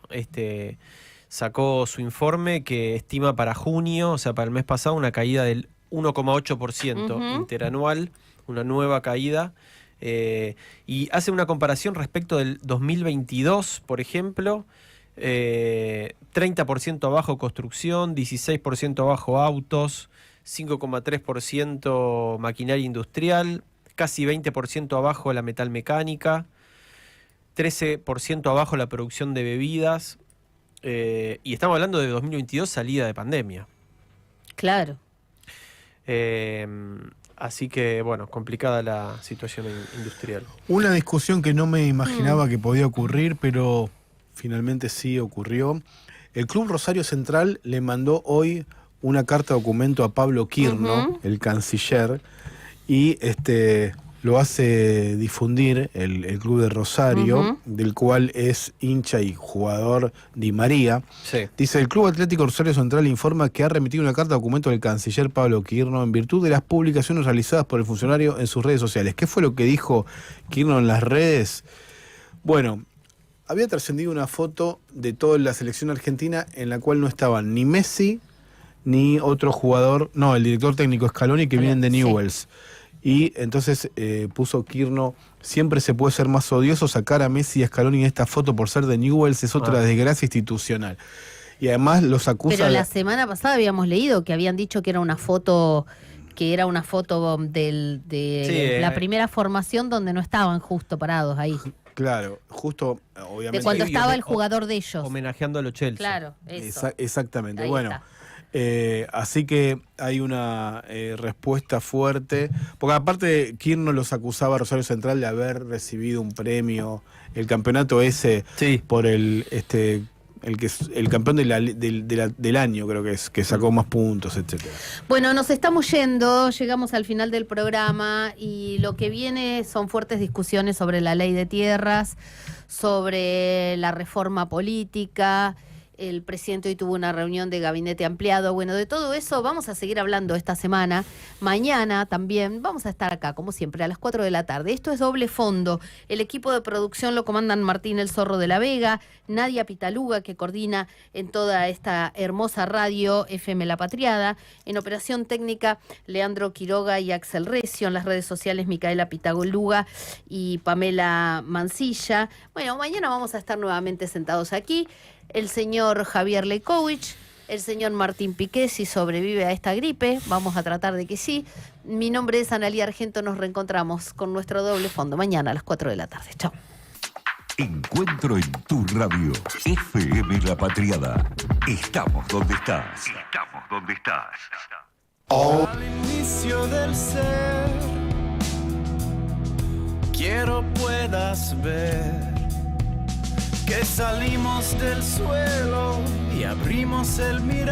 Speaker 6: sacó su informe que estima para junio, o sea, para el mes pasado, una caída del 1,8% interanual, una nueva caída. Y hace una comparación respecto del 2022, por ejemplo, 30% abajo construcción, 16% abajo autos, 5,3% maquinaria industrial, casi 20% abajo la metalmecánica, 13% abajo la producción de bebidas, y estamos hablando de 2022, salida de pandemia.
Speaker 3: Claro.
Speaker 6: Así que, bueno, complicada la situación industrial.
Speaker 7: Una discusión que no me imaginaba que podía ocurrir, pero finalmente sí ocurrió. El Club Rosario Central le mandó hoy una carta documento a Pablo Kirno, el canciller, y lo hace difundir el Club de Rosario, del cual es hincha y jugador Di María.
Speaker 6: Sí.
Speaker 7: Dice, el Club Atlético Rosario Central informa que ha remitido una carta documento del canciller Pablo Kirno en virtud de las publicaciones realizadas por el funcionario en sus redes sociales. ¿Qué fue lo que dijo Kirno en las redes? Bueno, había trascendido una foto de toda la selección argentina en la cual no estaban ni Messi ni otro jugador, no, el director técnico Scaloni, que vienen de Newell's. Y entonces puso Kirno, siempre se puede ser más odioso, sacar a Messi y a Scaloni en esta foto por ser de Newell's es otra desgracia institucional. Y además los acusa...
Speaker 3: Pero la semana pasada habíamos leído que habían dicho que era una foto de la primera formación donde no estaban justo parados ahí.
Speaker 7: Claro, justo, obviamente...
Speaker 3: De cuando estaba el jugador de ellos.
Speaker 6: Homenajeando a los Chelsea.
Speaker 3: Claro, eso.
Speaker 7: Exactamente,
Speaker 3: Ahí
Speaker 7: bueno...
Speaker 3: está.
Speaker 7: Así que hay una respuesta fuerte, porque aparte Kirno los acusaba a Rosario Central de haber recibido un premio, el campeonato ese por el campeón del año, creo que es, que sacó más puntos, etcétera.
Speaker 3: Bueno, nos estamos yendo, llegamos al final del programa y lo que viene son fuertes discusiones sobre la ley de tierras, sobre la reforma política. El presidente hoy tuvo una reunión de gabinete ampliado. Bueno, de todo eso vamos a seguir hablando esta semana. Mañana también vamos a estar acá, como siempre, a las 4 de la tarde. Esto es Doble Fondo. El equipo de producción lo comandan Martín El Zorro de la Vega, Nadia Pitaluga, que coordina en toda esta hermosa radio FM La Patriada. En operación técnica, Leandro Quiroga y Axel Recio. En las redes sociales, Micaela Pitagoluga y Pamela Mancilla. Bueno, mañana vamos a estar nuevamente sentados aquí. El señor Javier Lekovich, el señor Martín Piqué, si sobrevive a esta gripe, vamos a tratar de que sí. Mi nombre es Analía Argento, nos reencontramos con nuestro Doble Fondo mañana a las 4 de la tarde. Chao.
Speaker 2: Encuentro en tu radio, FM La Patriada. Estamos donde estás. Estamos donde estás.
Speaker 1: Al inicio del ser, quiero puedas ver que salimos del suelo y abrimos el mirar.